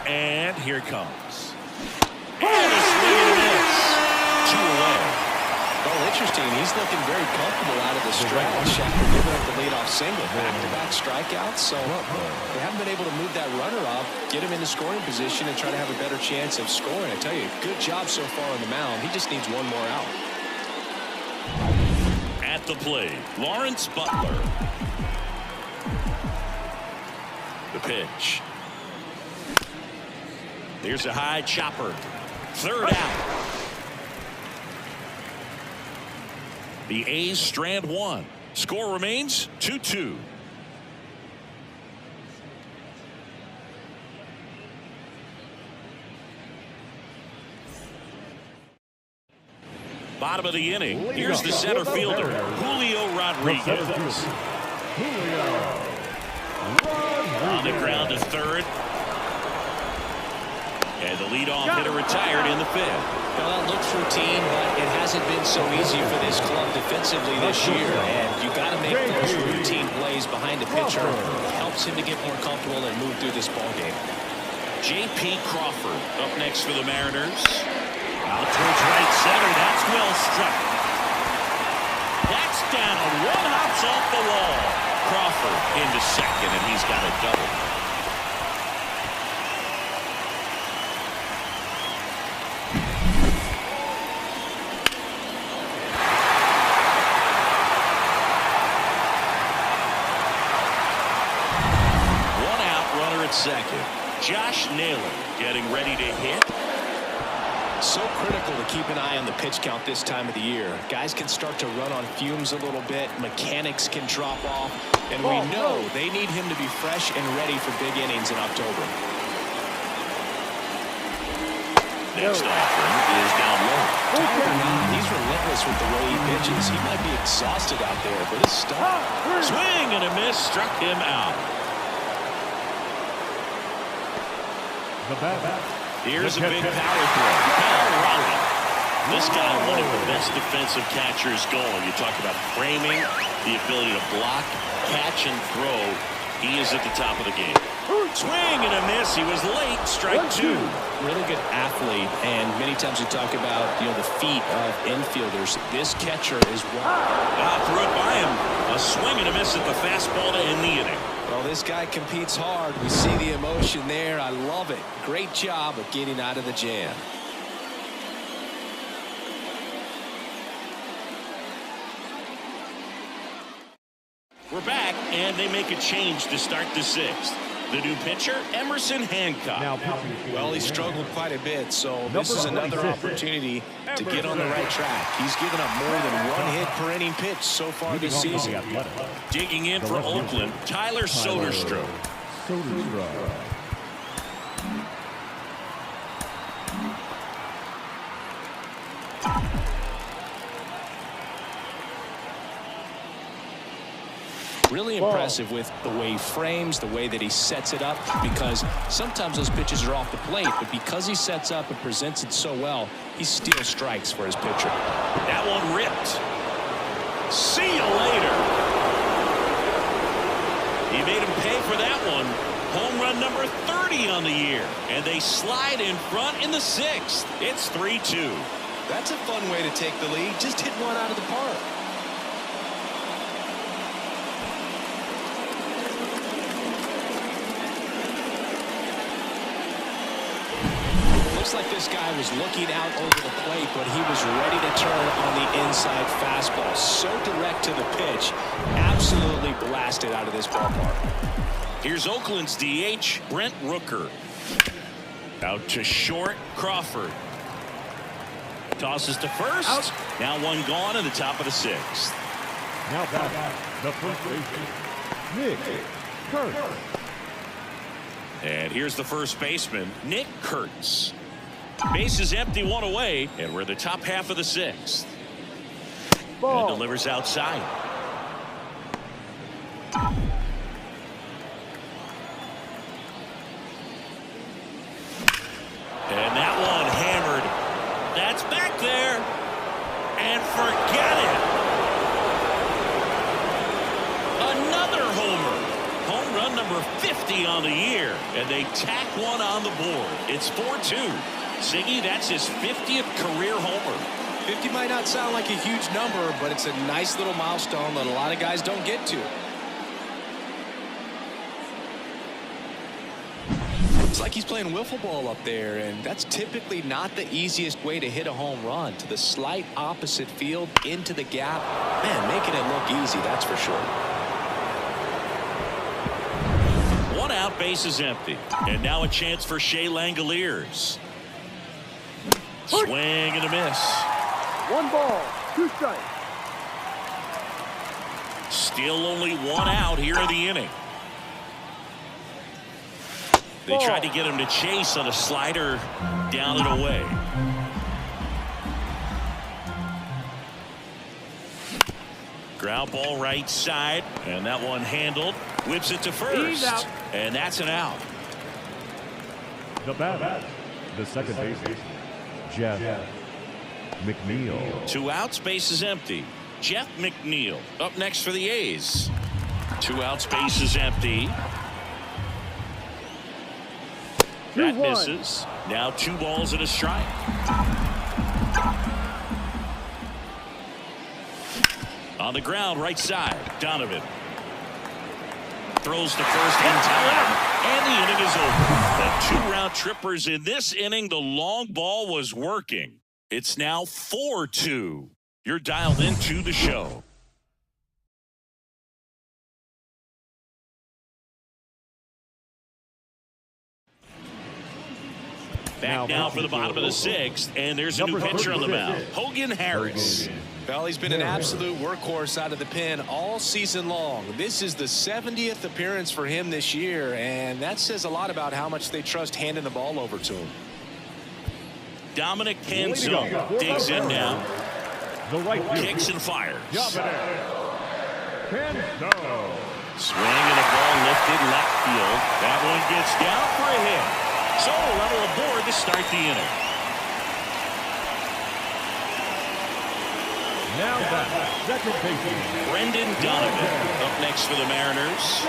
And here it comes. And a swing and a miss. 2 away. Well, interesting. He's looking very comfortable out of the stretch after giving up the leadoff single. Back-to-back strikeouts. So they haven't been able to move that runner up, get him in the scoring position, and try to have a better chance of scoring. I tell you, good job so far on the mound. He just needs one more out. At the plate, Lawrence Butler. The pitch. There's a high chopper. 3rd out. The A's strand 1. Score remains 2-2. Bottom of the inning. Here's the center fielder, Julio Rodriguez. On the ground to 3rd. And the leadoff hitter retired in the 5th. Well, that looks routine, but it hasn't been so easy for this club defensively this year. And you got to make those routine plays behind the pitcher. It helps him to get more comfortable and move through this ball game. J.P. Crawford up next for the Mariners. Out towards right center. That's well struck. That's down. 1 hops off the wall. Crawford into second, and he's got a double. Second. Josh Naylor getting ready to hit. So critical to keep an eye on the pitch count this time of the year. Guys can start to run on fumes a little bit. Mechanics can drop off. And we know they need him to be fresh and ready for big innings in October. Next offering is down low. He's relentless with the way he pitches. He might be exhausted out there, but his stuff. Swing and a miss struck him out. Here's a big power throw. Cal Raleigh. This guy, one of the best defensive catchers going. You talk about framing, the ability to block, catch, and throw. He is at the top of the game. Swing and a miss. He was late. Strike 2. Really good athlete, and many times we talk about the feet of infielders. This catcher is one. Threw it by him. A swing and a miss at the fastball to end the inning. Well, this guy competes hard. We see the emotion there. I love it. Great job of getting out of the jam. We're back, and they make a change to start the 6th. The new pitcher, Emerson Hancock. Well, he struggled quite a bit, so this is another opportunity to get on the right track. He's given up more than 1 hit per inning pitch so far this season. Digging in for Oakland, Tyler Soderstrom. Really impressive with the way he frames, the way that he sets it up, because sometimes those pitches are off the plate, but because he sets up and presents it so well, he steals strikes for his pitcher. That one ripped. See you later. He made him pay for that one. Home run number 30 on the year, and they slide in front in the 6th. It's 3-2. That's a fun way to take the lead. Just hit one out of the park. Looks like this guy was looking out over the plate, but he was ready to turn on the inside fastball. So direct to the pitch. Absolutely blasted out of this ballpark. Here's Oakland's DH, Brent Rooker. Out to short, Crawford. Tosses to first. Out. Now one gone in the top of the 6th. Now back, the first baseman, Nick Kurtz. And here's the first baseman, Nick Kurtz. Base is empty, 1 away, and we're in the top half of the 6th. And delivers outside. And that one hammered. That's back there. And forget it. number 50 on the year, and they tack one on the board. It's 4-2. Ziggy, that's his 50th career homer. 50 might not sound like a huge number, but it's a nice little milestone that a lot of guys don't get to. It's like he's playing wiffle ball up there, and that's typically not the easiest way to hit a home run. To the slight opposite field, into the gap. Man, making it look easy, that's for sure. One out, base is empty. And now a chance for Shea Langoliers. Swing and a miss. 1 ball, 2 strikes. Still only 1 out here in the inning. They tried to get him to chase on a slider, down and away. Ground ball right side, and that one handled. Whips it to first, and that's an out. The batter, the second baseman, Jeff McNeil. 2 outs, base is empty. Jeff McNeil up next for the A's. 2 outs, base is empty. That misses. Now 2 balls and a strike. On the ground, right side, Donovan. Throws to first in time, and the inning is over. The 2 round trippers in this inning, the long ball was working. It's now 4-2. You're dialed into the show. Back now for the bottom of the 6th, and there's a new pitcher on the mound, Hogan Harris. Well, he's been an absolute workhorse out of the pen all season long. This is the 70th appearance for him this year, and that says a lot about how much they trust handing the ball over to him. Dominic Canzone digs in now. Kicks and fires. Canzone. Swing and a ball lifted left field. That one gets down for a hit. So a runner aboard to start the inning. Now back, second baseman, Brendan Donovan up next for the Mariners.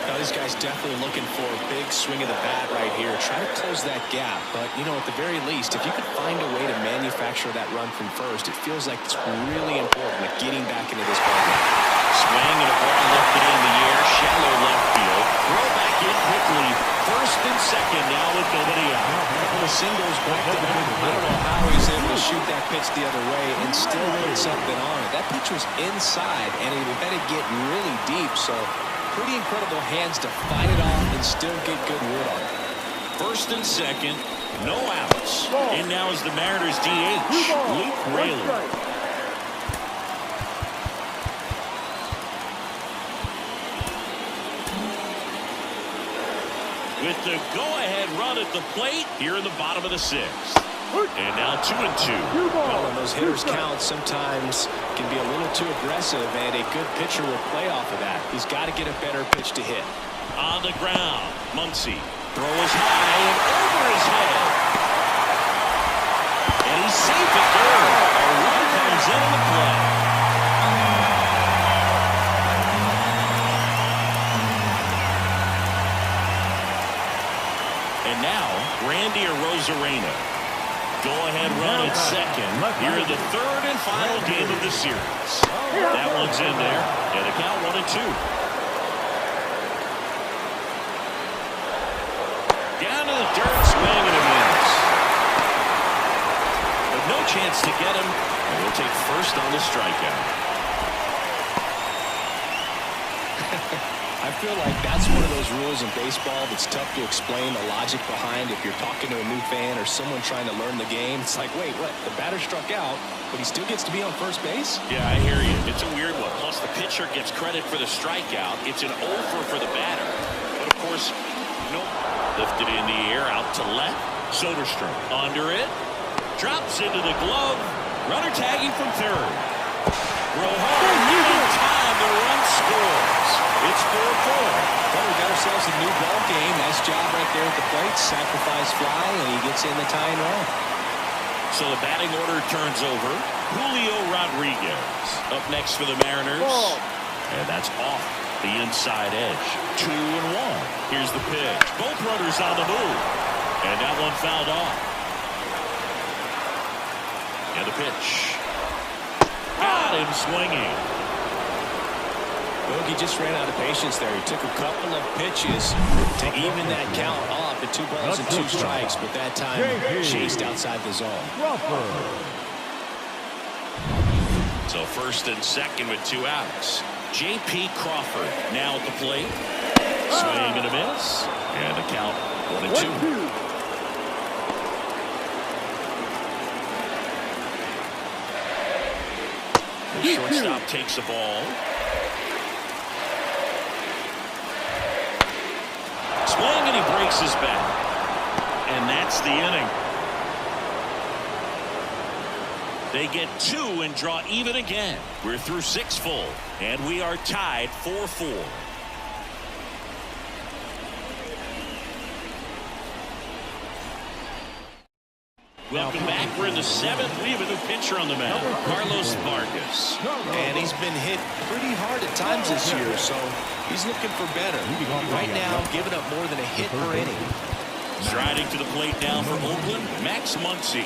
Now, this guy's definitely looking for a big swing of the bat right here. Try to close that gap. But, you know, at the very least, if you could find a way to manufacture that run from first, it feels like it's really important at getting back into this ballgame. Swing and a ball lifted in the air. Shallow left field. Throw back in quickly. First and second now with nobody out. The singles back to back. I don't know how he's able to shoot that pitch the other way and still put something on it. That pitch was inside, and he let it get really deep. So pretty incredible hands to fight it off and still get good wood on it. First and second, no outs. And now is the Mariners DH, Luke Raley. With the go-ahead run at the plate here in the bottom of the 6th. And now 2-2. Well, and those hitters count sometimes can be a little too aggressive, and a good pitcher will play off of that. He's got to get a better pitch to hit. On the ground, Muncy throws high and over his head. And he's safe at third. A run comes in on the play. And now, Randy Arozarena. Go-ahead run at second here in the 3rd and final game of the series. That one's in there, and a count 1-2. Down to the dirt, swing and a miss. But no chance to get him, and we'll take first on the strikeout. I feel like that's one of those rules in baseball that's tough to explain the logic behind. If you're talking to a new fan or someone trying to learn the game, it's like, wait, what? The batter struck out, but he still gets to be on first base? Yeah, I hear you. It's a weird one. Plus, the pitcher gets credit for the strikeout. It's an over for the batter. But, of course, no. Lifted in the air, out to left. Soderstrom under it. Drops into the glove. Runner tagging from third. Rojo in time. The run scores. It's 4-4. Well, we got ourselves a new ball game. Nice job right there at the plate. Sacrifice fly, and he gets in the tying run. So the batting order turns over. Julio Rodriguez up next for the Mariners. And that's off. The inside edge. 2-1. Here's the pitch. Both runners on the move. And that one fouled off. And the pitch. Got him swinging. Bogey just ran out of patience there. He took a couple of pitches to even that count off at 2 balls and 2 strikes, but that time chased outside the zone. So first and second with 2 outs. J.P. Crawford now at the plate. Swing and a miss. And the count 1-2. The shortstop takes the ball. Swing and he breaks his bat. And that's the inning. They get 2 and draw even again. We're through 6 full, and we are tied 4-4. Welcome back. We're in the 7th. We have a new pitcher on the mound, Carlos Vargas. And he's been hit pretty hard at times this year, so he's looking for better. Right now, giving up more than a hit per inning. Striding to the plate now for Oakland, Max Muncy.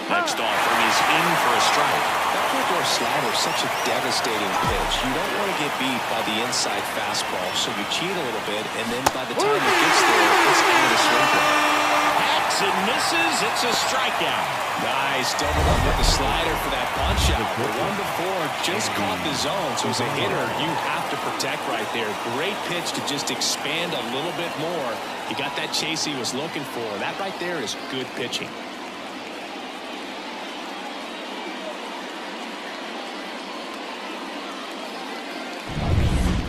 Next offering is in for a strike. That four-door slider is such a devastating pitch. You don't want to get beat by the inside fastball, so you cheat a little bit, and then by the time it gets there, it's out of the swing play. Hacks and misses. It's a strikeout. Nice, doubled up with the slider for that punch-out. The one before just caught the zone, so as a hitter, you have to protect right there. Great pitch to just expand a little bit more. He got that chase he was looking for. That right there is good pitching.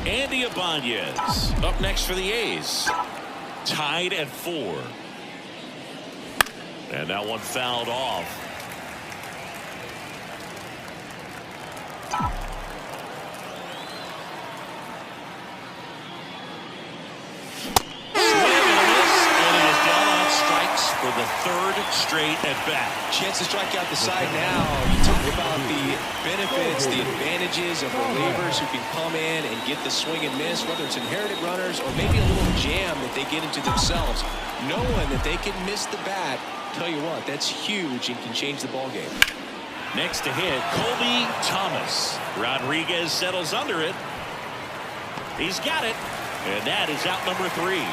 Andy Ibanez up next for the A's. Tied at 4. And that one fouled off. For the 3rd straight at bat. Chance to strike out the side now. You talk about the benefits, the advantages of relievers who can come in and get the swing and miss, whether it's inherited runners or maybe a little jam that they get into themselves. Knowing that they can miss the bat, tell you what, that's huge and can change the ball game. Next to hit, Colby Thomas. Rodriguez settles under it. He's got it. And that is out number 3.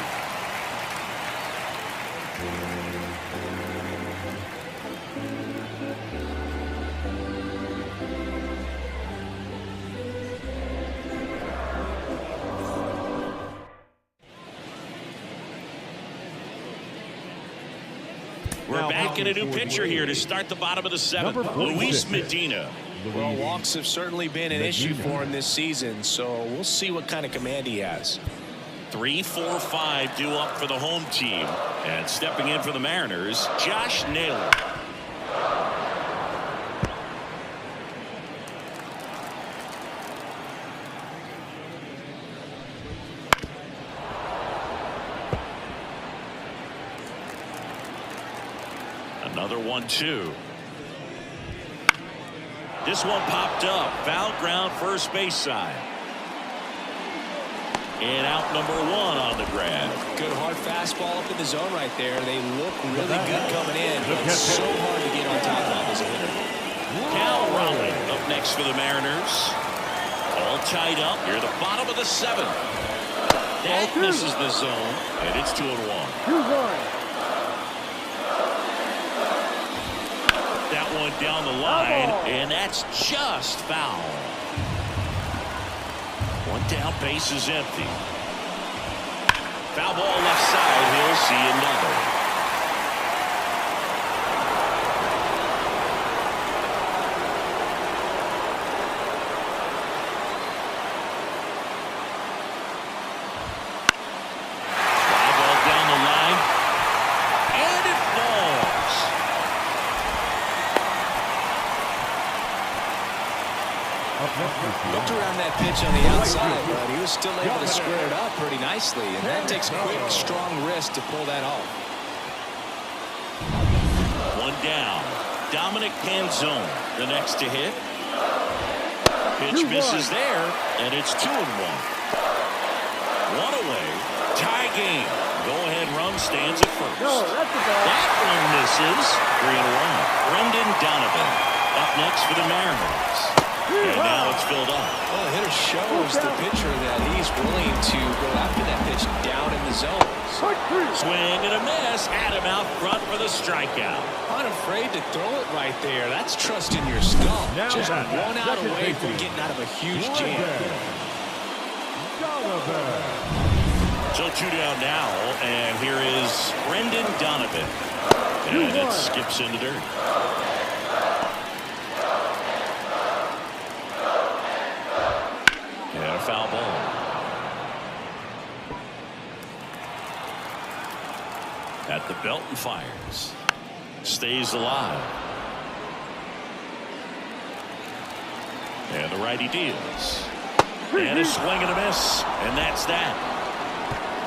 We're back in a new pitcher here to start the bottom of the 7th. Luis Medina. Well, walks have certainly been an issue for him this season, so we'll see what kind of command he has. 3, 4, 5 due up for the home team. And stepping in for the Mariners, Josh Naylor. Another 1-2. This one popped up. Foul ground, first base side. And out number 1 on the grab. Good hard fastball up in the zone right there. They look really good coming in. It's so hard to get on top of as a hitter. Cal Raleigh up next for the Mariners. All tied up. You're at the bottom of the 7th. That misses the zone, and it's 2-1. 2-1. That one down the line, and that's just foul. One down, base is empty. Foul ball left side. He'll see another. Fly ball down the line, and it falls. Looked around that pitch on the outside, but he was still able to square it up pretty nicely, and that takes quick, strong wrist to pull that off. 1-2 down. Dominic Panzone, the next to hit. Pitch misses there, and it's 2-1. One away. Tie game. Go-ahead run stands at first. No, that's a ball. That one misses. 3-1. Brendan Donovan up next for the Mariners. And now it's filled up. Well, the hitter shows the pitcher that he's willing to go after that pitch down in the zone. Swing and a miss. Adam out front for the strikeout. Unafraid to throw it right there. That's trust in your skull. Now Just back. one out Second away from baseman. getting out of a huge jam. Donovan. So 2 down now, and here is Brendan Donovan. And it skips into dirt. And a foul ball. At the belt and fires. Stays alive. And the righty deals. And a swing and a miss. And that's that.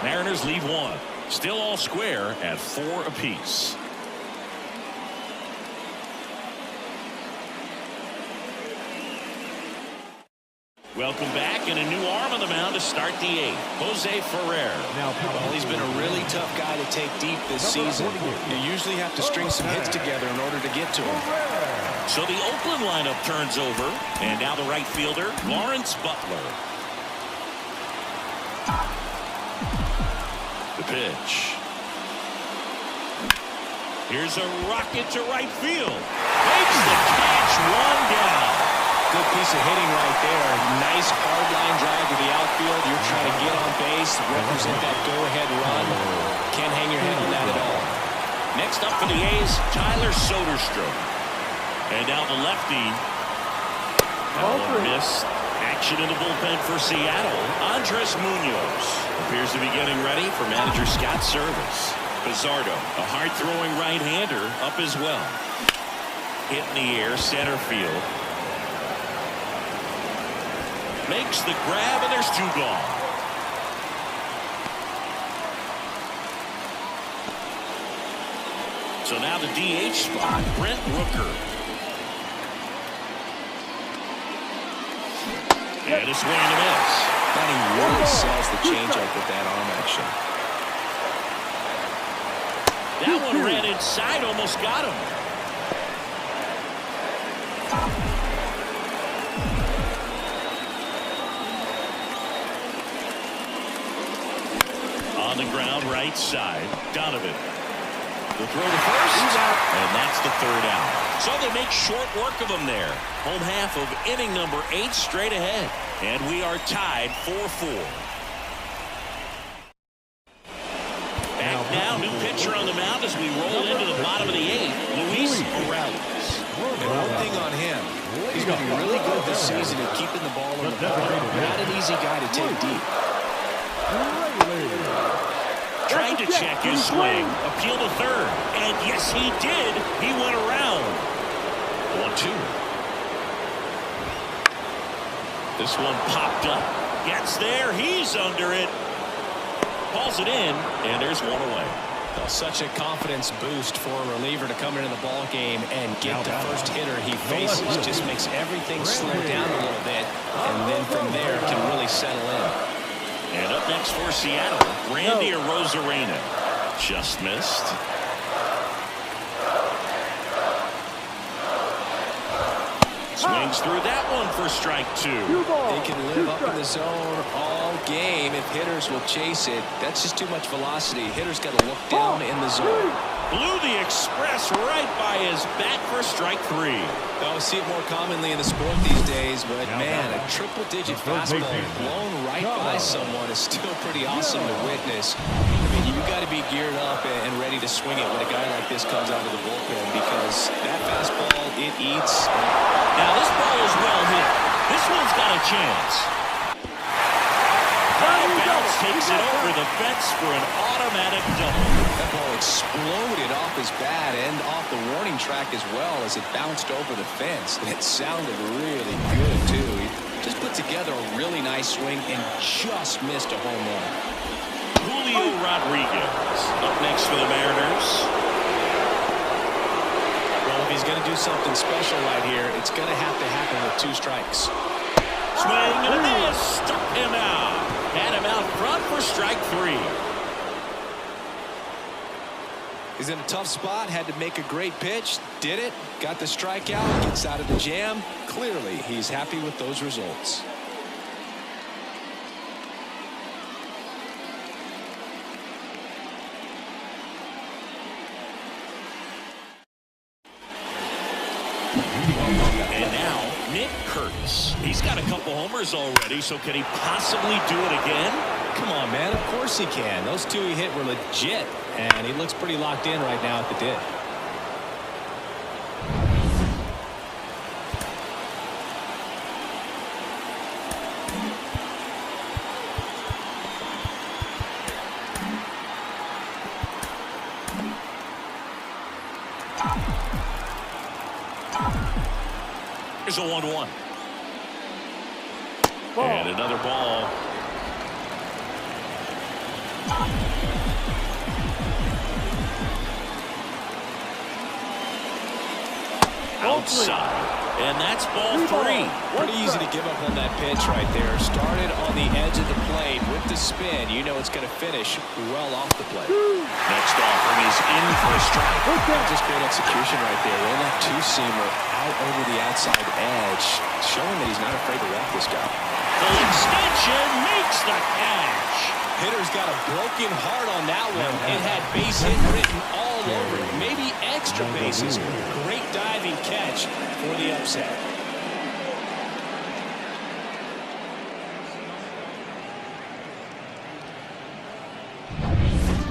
Mariners leave one. Still all square at 4 apiece. Welcome back, and a new arm on the mound to start the 8th. Jose Ferrer. Well, he's been a really tough guy to take deep this season. You usually have to string some hits together in order to get to him. So the Oakland lineup turns over, and now the right fielder, Lawrence Butler. The pitch. Here's a rocket to right field. Makes the catch, 1 down. Good piece of hitting right there. Nice hard line drive to the outfield. You're trying to get on base, represent that go-ahead run. Can't hang your head on that at all. Next up for the A's, Tyler Soderstrom. And now the lefty. Missed. Action in the bullpen for Seattle. Andres Munoz appears to be getting ready for manager Scott Service. Pizarro, a hard-throwing right-hander, up as well. Hit in the air, center field. Makes the grab, and there's 2 gone. So now the DH spot, Brent Rooker. And a swing and a miss. He really sells the changeup with that arm action. That one ran inside, almost got him. On the ground, right side, Donovan. The throw to first, and that's the 3rd out. So they make short work of him there. Home half of inning number 8 straight ahead. And we are tied 4-4. Back now, new pitcher on the mound as we roll into the bottom of the 8th, Luis Morales. And one thing on him, he's been really good this season at keeping the ball in the park. Not an easy guy to take deep. Trying to check his swing, appeal to 3rd, and yes, he did. He went around. 1-2. This one popped up. Gets there. He's under it. Pulls it in, and there's 1 away. Well, such a confidence boost for a reliever to come into the ball game and get the first hitter he faces. Just makes everything slow down a little bit, and then from there can really settle in. And up next for Seattle, Randy Arozarena. Just missed. Swings through that one for strike 2. They can live up in the zone all game if hitters will chase it. That's just too much velocity. Hitters got to look down in the zone. Blew the express right by his back for strike 3. We see it more commonly in the sport these days, but man, a triple-digit fastball blown right by someone is still pretty awesome to witness. I mean, you've got to be geared up and ready to swing it when a guy like this comes out of the bullpen, because that fastball, it eats. Now this ball is well hit. This one's got a chance. Bounce takes it over the fence for an automatic double. That ball exploded off his bat and off the warning track as well as it bounced over the fence. And it sounded really good, too. He just put together a really nice swing and just missed a home run. Julio Rodriguez up next for the Mariners. he's going to do something special right here, it's going to have to happen with 2 strikes. Swing and a miss. Struck him out. Had him out front for strike 3. He's in a tough spot, had to make a great pitch, did it, got the strikeout, gets out of the jam. Clearly, he's happy with those results. And now, Nick Kurtz. He's got a couple homers already, so can he possibly do it again? Come on, man, of course he can. Those 2 he hit were legit, and he looks pretty locked in right now at the dip. Here's a 1-1. And another ball. Outside. And that's ball 3. Pretty easy to give up on that pitch right there. Started on the edge of the plate with the spin. You know it's going to finish well off the plate. Next offering is in for a strike. Just great execution right there. Ran that 2-seamer out over the outside edge, showing that he's not afraid to walk this guy. Full extension makes the catch. Hitter's got a broken heart on that one. It had base hit written all over it. Maybe extra bases. Great diving catch for the upset.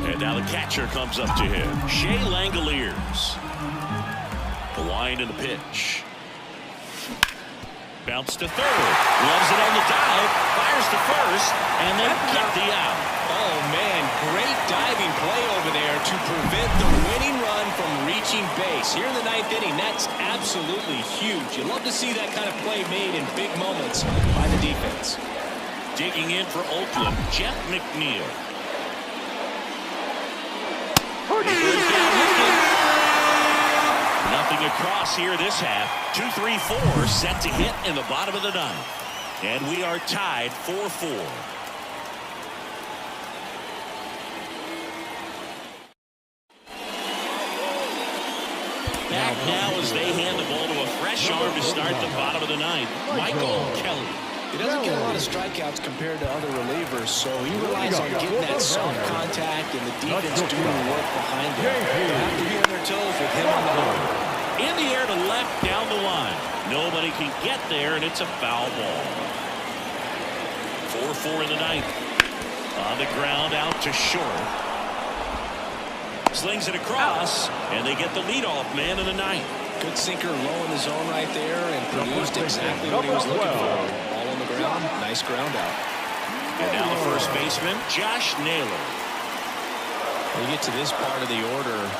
And now the catcher comes up to him. Shea Langoliers. The wind and the pitch. Bounce to third. Loves it on the dive. Fires to first. And then get the out. Oh, man. Great diving play over there to prevent the winning run from reaching base. Here in the 9th inning, that's absolutely huge. You love to see that kind of play made in big moments by the defense. Digging in for Oakland, Jeff McNeil. Nothing across here this half. 2-3-4 set to hit in the bottom of the 9th. And we are tied 4-4. Back now as they hand the ball to a fresh arm to start the bottom of the 9th. Michael Kelly. He doesn't get a lot of strikeouts compared to other relievers, so he relies on getting that soft contact and the defense doing the work behind him. They have to be on their toes with him on the mound. In the air to left down the line. Nobody can get there, and it's a foul ball. 4-4 in the 9th. On the ground out to short. Slings it across, and they get the leadoff man in the 9th. Good sinker low in the zone right there and produced exactly what he was looking for. All on the ground. Nice ground out. And now the first baseman, Josh Naylor. When you get to this part of the order,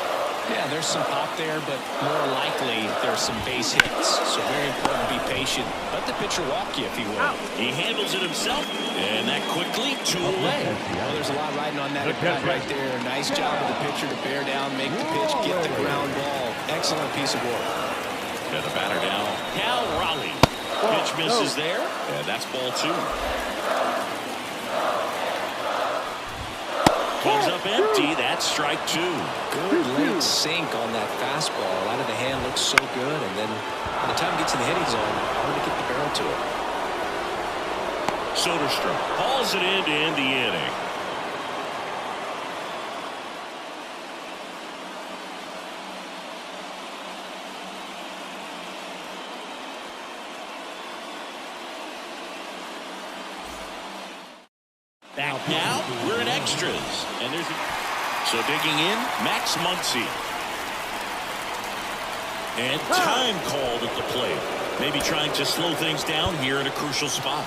yeah, there's some pop there, but more likely there's some base hits. So very important to be patient. Let the pitcher walk you if he will. He handles it himself, and that quickly 2 away. Well, there's a lot riding on that right there. Nice job of the pitcher to bear down, make the pitch, get the ground ball. Excellent piece of work. And the batter down, Cal Raleigh. Pitch misses there, and that's ball 2. Comes up empty. That's strike 2. Good late sink on that fastball. Out of the hand looks so good, and then by the time it gets in the hitting zone, hard to get the barrel to it. Soderstrom hauls it in to end the inning. Back now, we're in extras. And there's so digging in, Max Muncy. And time called at the plate. Maybe trying to slow things down here in a crucial spot.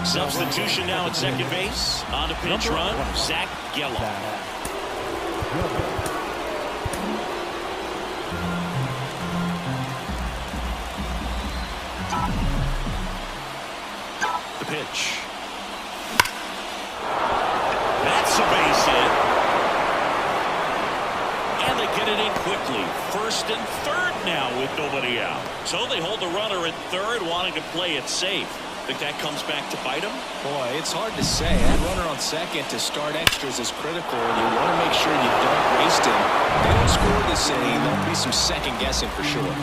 Substitution now at second base. On to pinch run, Zach Gelof. The pitch. That's a base hit. And they get it quickly. First and third now with nobody out. So they hold the runner at third, wanting to play it safe. Think that comes back to bite him? Boy, it's hard to say. That runner on second to start extras is critical, and you want to make sure you don't waste him. If they don't score this inning, there'll be some second guessing for sure.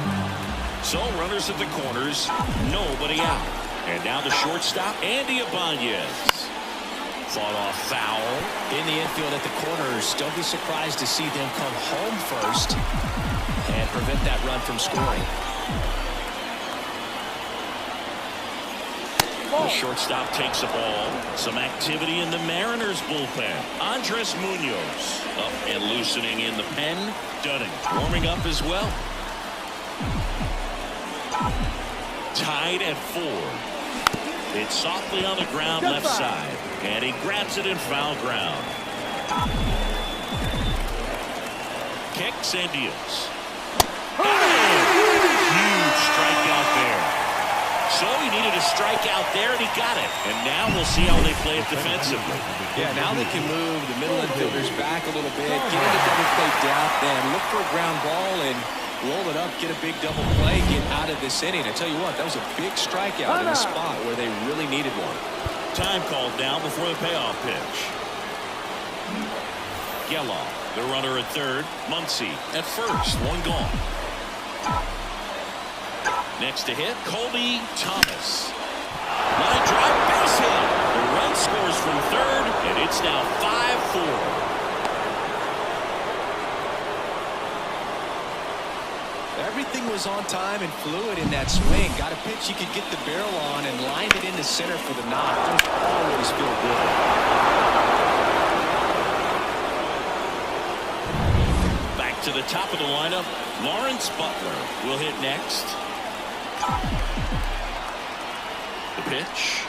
So runners at the corners, nobody out. And now the shortstop, Andy Ibanez. Fought off foul. In the infield at the corners, don't be surprised to see them come home first and prevent that run from scoring. The shortstop takes a ball. Some activity in the Mariners bullpen. Andres Munoz up and loosening in the pen. Dunning warming up as well. Tied at 4. It's softly on the ground left side. And he grabs it in foul ground. Kicks and deals. Huge strikeout there. So he needed a strikeout there, and he got it. And now we'll see how they play it defensively. Yeah, now they can move the middle infielders back a little bit, get into double play depth, then look for a ground ball and roll it up, get a big double play, get out of this inning. I tell you what, that was a big strikeout in a spot where they really needed one. Time called down before the payoff pitch. Geloff, the runner at third. Muncy at first, one gone. Next to hit, Colby Thomas. Line drive, base hit. The run scores from third, and it's now 5-4. Everything was on time and fluid in that swing. Got a pitch you could get the barrel on and lined it into center for the knock. Those always feel good. Back to the top of the lineup, Lawrence Butler will hit next. The pitch.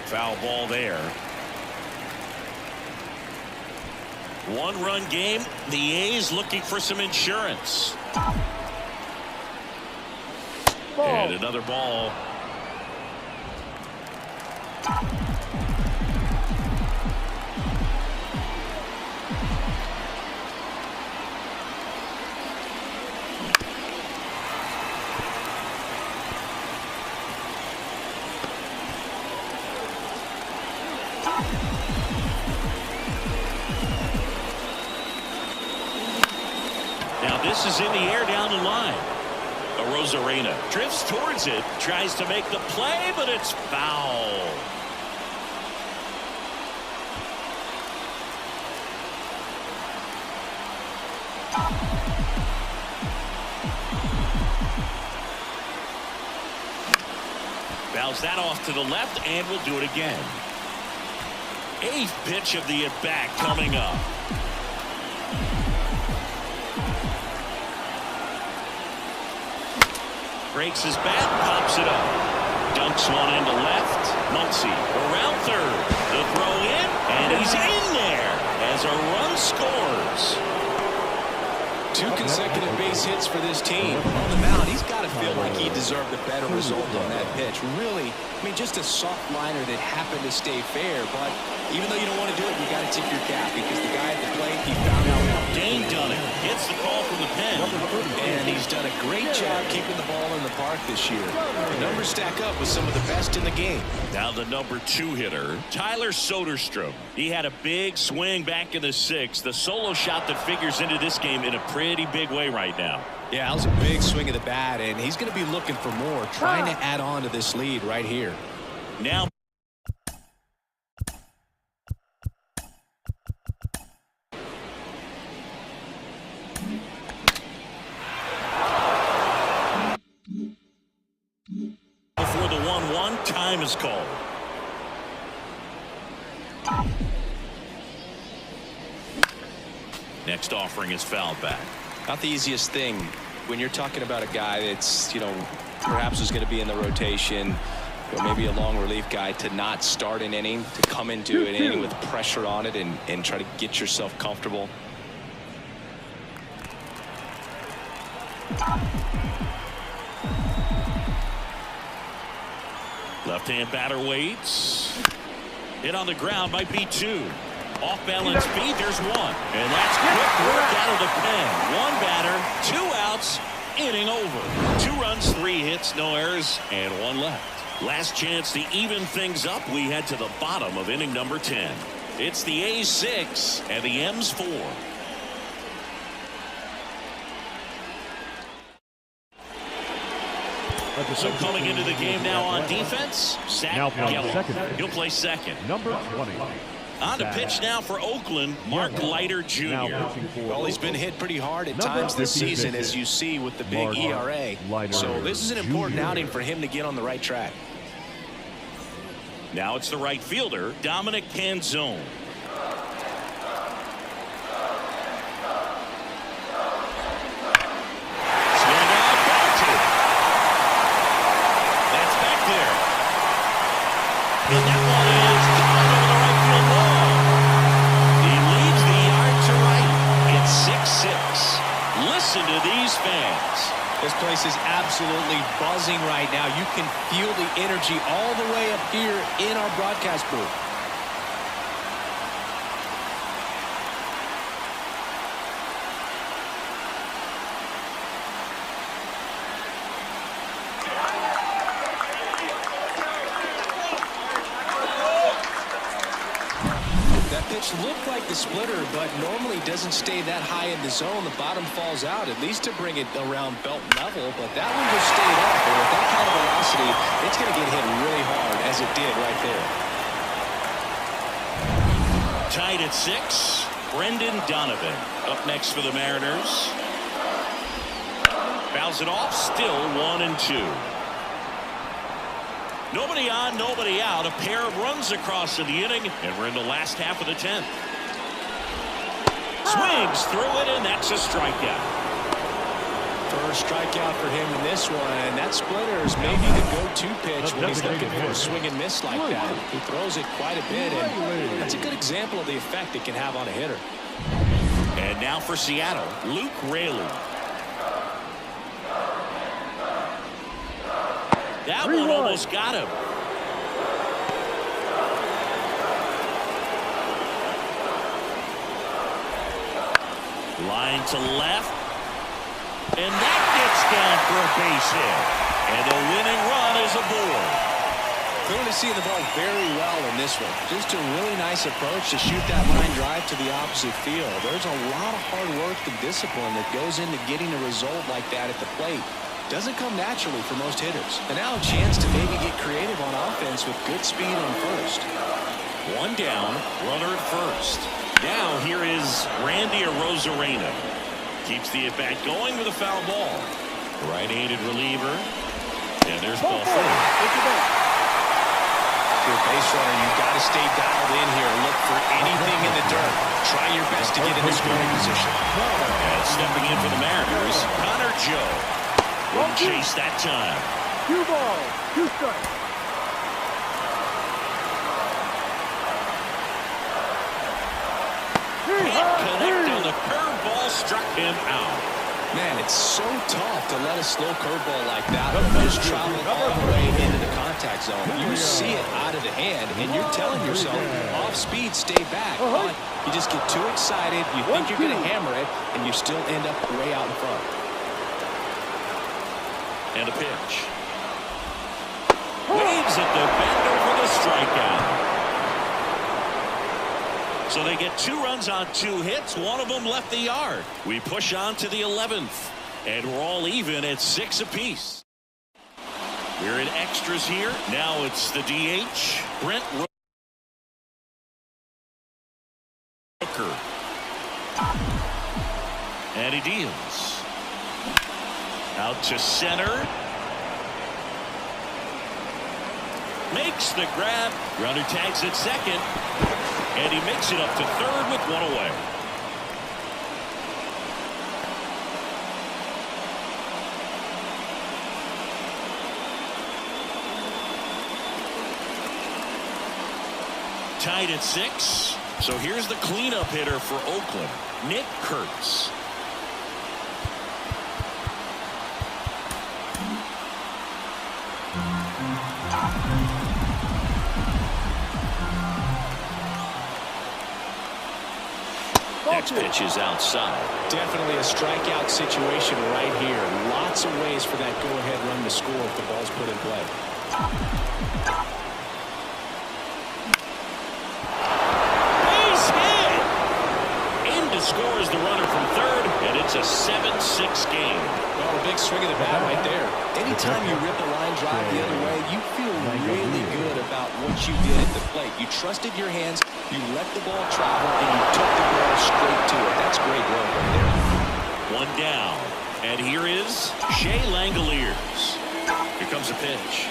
Foul ball there. One-run game. The A's looking for some insurance. And another ball. This is in the air down the line. Arozarena drifts towards it, tries to make the play, but it's foul. Bounce that off to the left, and we'll do it again. 8th pitch of the at-bat coming up. Breaks his bat, pops it up. Dunks one into left. Muncy around third. The throw in, and he's in there as a run scores. 2 consecutive base hits for this team. On the mound, he's got to feel like he deserved a better result on that pitch. Really, I mean, just a soft liner that happened to stay fair. But even though you don't want to do it, you got to tip your cap because the guy at the plate, he found out. Dane Dunning gets the call from the pen. And he's done a great job keeping the ball in the park this year. The numbers stack up with some of the best in the game. Now the number 2 hitter, Tyler Soderstrom. He had a big swing back in the 6th. The solo shot that figures into this game in a pretty big way right now. Yeah, that was a big swing of the bat, and he's going to be looking for more, trying to add on to this lead right here. Now before the 1-1, time is called. Next offering is fouled back. Not the easiest thing when you're talking about a guy that's, perhaps is going to be in the rotation, or maybe a long relief guy, to not start an inning, to come into an inning with pressure on it and try to get yourself comfortable. Left-hand batter waits. Hit on the ground, might be 2. Off-balance speed, there's one. And that's quick work out of the pen. One batter, 2 outs, inning over. 2 runs, 3 hits, no errors, and 1 left. Last chance to even things up. We head to the bottom of inning number 10. It's the A's 6 and the M's 4. So coming into the game now on defense, Zach Geller. He'll play second. Number 20. On the pitch now for Oakland, Mark Leiter Jr. Well, he's been hit pretty hard at times this season, as you see with the big ERA. So this is an important outing for him to get on the right track. Now it's the right fielder, Dominic Canzone. And that one is gone over the right field wall. He leads the yard to right. It's 6-6. Listen to these fans. This place is absolutely buzzing right now. You can feel the energy all the way up here in our broadcast booth. Looked like the splitter, but normally doesn't stay that high in the zone. The bottom falls out, at least to bring it around belt level, but that one just stayed up. And with that kind of velocity, it's going to get hit really hard, as it did right there. Tied at 6, Brendan Donovan up next for the Mariners. Fouls it off, still 1-2. Nobody on, nobody out. A pair of runs across in the inning, and we're in the last half of the 10th. Swings through it, and that's a strikeout. First strikeout for him in this one. That splitter is maybe the go-to pitch when he's looking for a swing and miss like that. He throws it quite a bit, and that's a good example of the effect it can have on a hitter. And now for Seattle, Luke Raley. That one almost got him. Line to left. And that gets down for a base hit. And the winning run is aboard. Clearly seeing the ball very well in this one. Just a really nice approach to shoot that line drive to the opposite field. There's a lot of hard work and discipline that goes into getting a result like that at the plate. Doesn't come naturally for most hitters. And now a chance to maybe get creative on offense with good speed on first. One down, runner at first. Now here is Randy Arozarena. Keeps the at-bat going with a foul ball. Right-handed reliever. And there's ball 4. If you're a base runner, you've got to stay dialed in here. Look for anything in the dirt. Try your best to get in the scoring position. And stepping in for the Mariners, Connor Joe. Wouldn't chase that time. 2 balls, 2 strikes. Can't connect on the curveball, struck him out. Man, it's so tough to let a slow curveball like that just travel all the way into the contact zone. You see it out of the hand, and you're telling yourself, off speed, stay back. But you just get too excited, you think you're going to hammer it, and you still end up way out in front. And a pitch. Waves at the bender for the strikeout. So they get 2 runs on 2 hits. One of them left the yard. We push on to the 11th. And we're all even at 6 apiece. We're in extras here. Now it's the DH, Brent Rooker. And he deals. Out to center. Makes the grab. Runner tags at second. And he makes it up to third with 1 away. Tied at 6. So here's the cleanup hitter for Oakland, Nick Kurtz. next pitch is outside. Definitely a strikeout situation right here. Lots of ways for that go-ahead run to score if the ball's put in play. Base hit! In to score is the runner from third, and it's a 7-6 game. Well, a big swing of the bat right there. Anytime you rip a line drive the other way, you feel really good about what you did at the plate. You trusted your hands, you let the ball travel, and you took the ball straight to it. That's great work right there. One down, and here is Shea Langoliers. Here comes a pitch.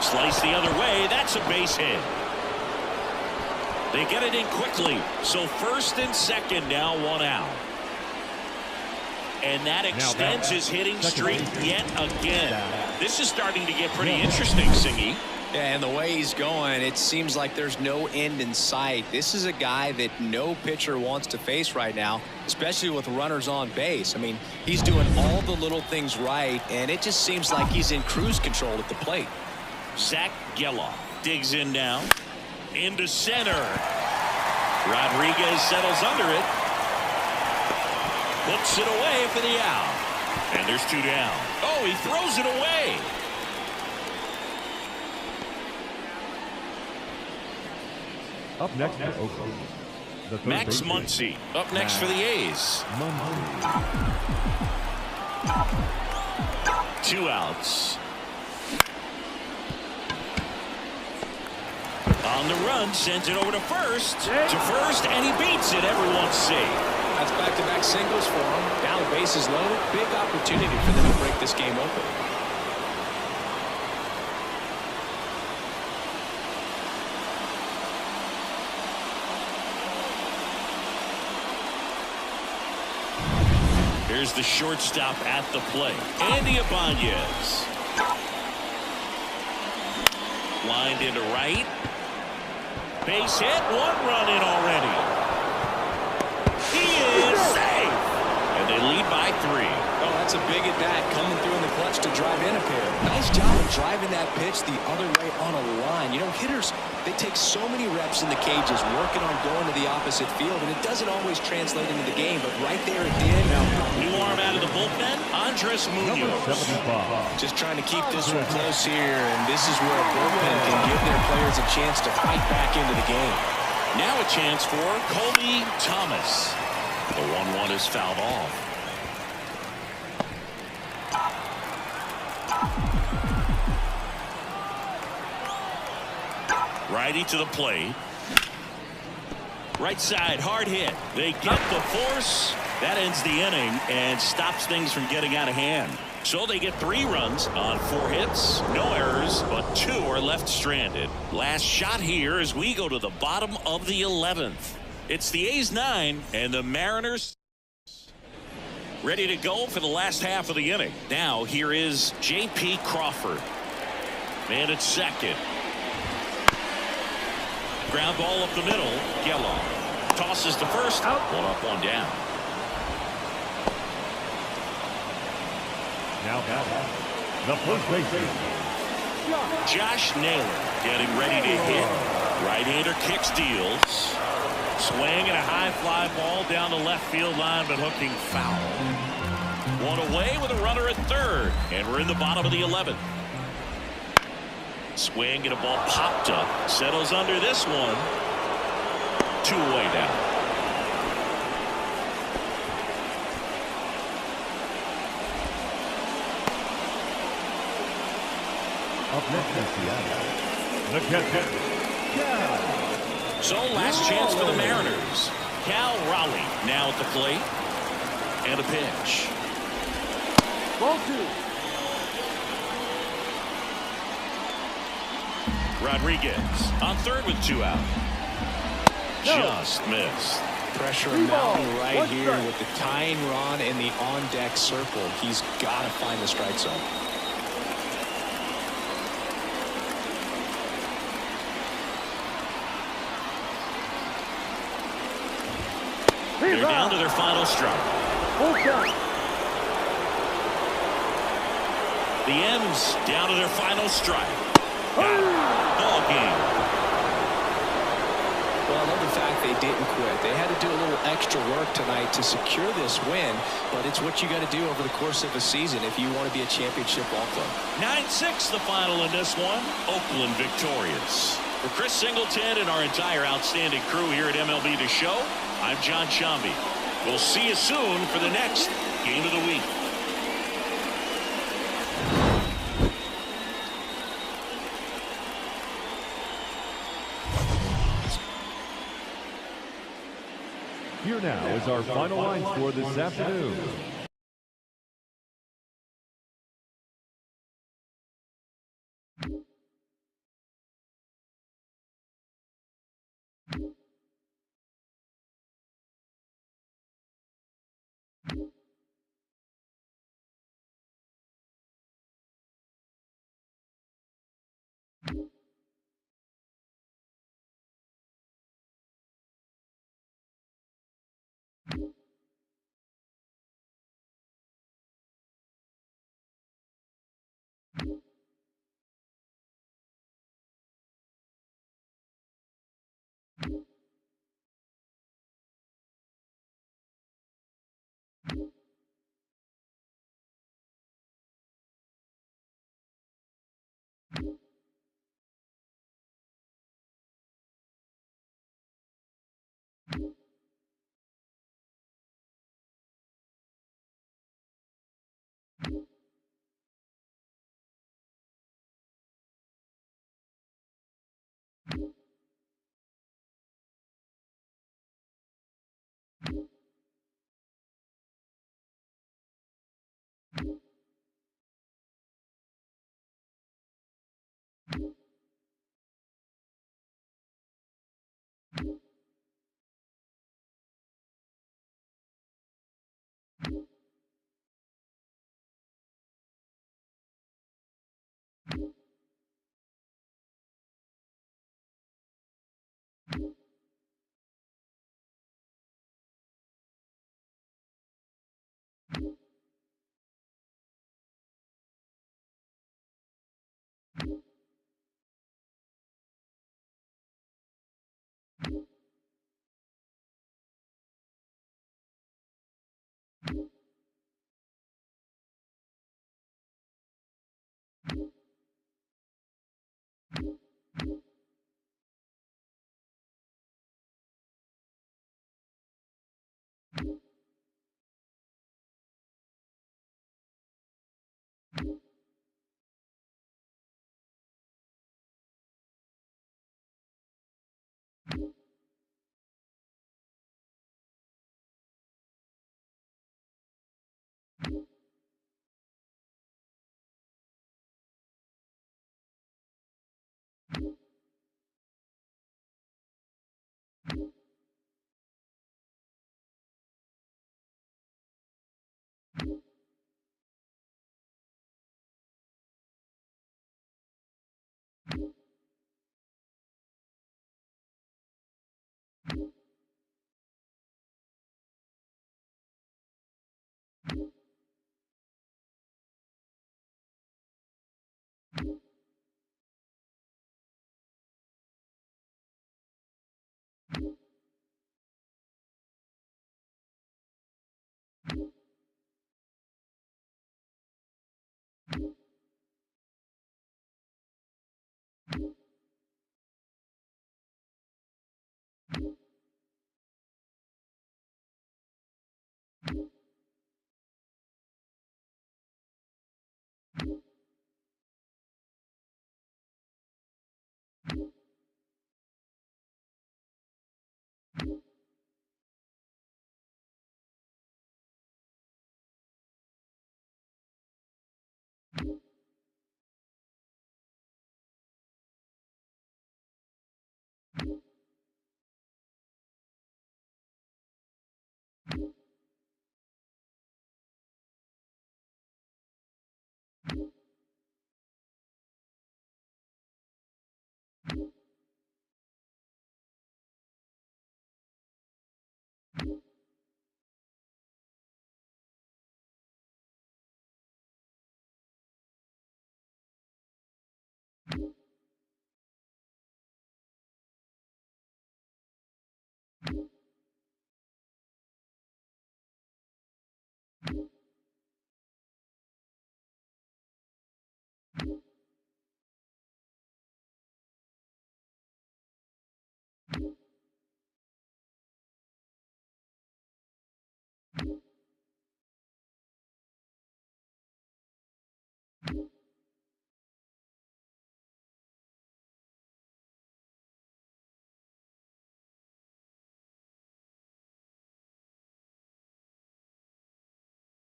Slice the other way. That's a base hit. They get it in quickly. So first and second now, one out. And that extends his hitting streak yet again. This is starting to get pretty interesting, Singy. Yeah, and the way he's going, it seems like there's no end in sight. This is a guy that no pitcher wants to face right now, especially with runners on base. I mean, he's doing all the little things right, and it just seems like he's in cruise control at the plate. Zach Geloff digs in now. Into center. Rodriguez settles under it. Puts it away for the out. And there's two down. Oh, he throws it away. Up next for Oakland, the third Max baseman, Muncy up next for the A's. Two outs. On the run, sends it over to first. To first, and he beats it. Everyone's safe. That's back-to-back singles for him. Now the base is loaded. Big opportunity for them to break this game open. Here's the shortstop at the plate. Andy Ibanez. Lined into right. Base hit. One run in already. He is safe. And they lead by 3. Oh, that's a big at-bat coming through in the clutch to drive in a pair. Nice job of driving that pitch the other way on a line. You know, hitters, they take so many reps in the cages working on going to the opposite field, and it doesn't always translate into the game, but right there it did. New arm out of the bullpen, Andres Munoz. 75. Just trying to keep this one close here, and this is where a bullpen can give their players a chance to fight back into the game. Now a chance for Colby Thomas. The 1-1 is fouled off. Righty to the plate. Right side, hard hit. They get the force. That ends the inning and stops things from getting out of hand. So they get 3 runs on 4 hits, no errors, but 2 are left stranded. Last shot here as we go to the bottom of the 11th. It's the A's 9 and the Mariners ready to go for the last half of the inning. Now here is J.P. Crawford. Man at second. Ground ball up the middle. Geloff tosses to first. Out. 1 up, 1 down. Now the first baseman, Josh Naylor getting ready to hit. Right-hander kicks, deals. Swing and a high fly ball down the left field line, but hooking foul. 1 away with a runner at third, and we're in the bottom of the 11th. Swing and a ball popped up. Settles under this one. 2 away now. up next is Seattle, the catcher. So last chance for the Mariners. Cal Raleigh now at the plate. And a pitch. Ball 2. Rodriguez on third with 2 out. Just missed. Pressure mounting right here with the tying run in the on-deck circle. He's got to find the strike zone. They're down to their final strike. Full count. The M's down to their final strike. Got it. Ball game. Well, I love the fact they didn't quit. They had to do a little extra work tonight to secure this win, but it's what you got to do over the course of a season if you want to be a championship ball club. 9-6 the final in this one. Oakland victorious. For Chris Singleton and our entire outstanding crew here at MLB The Show, I'm John Shambi. We'll see you soon for the next Game of the Week. Here now is our final line score this afternoon.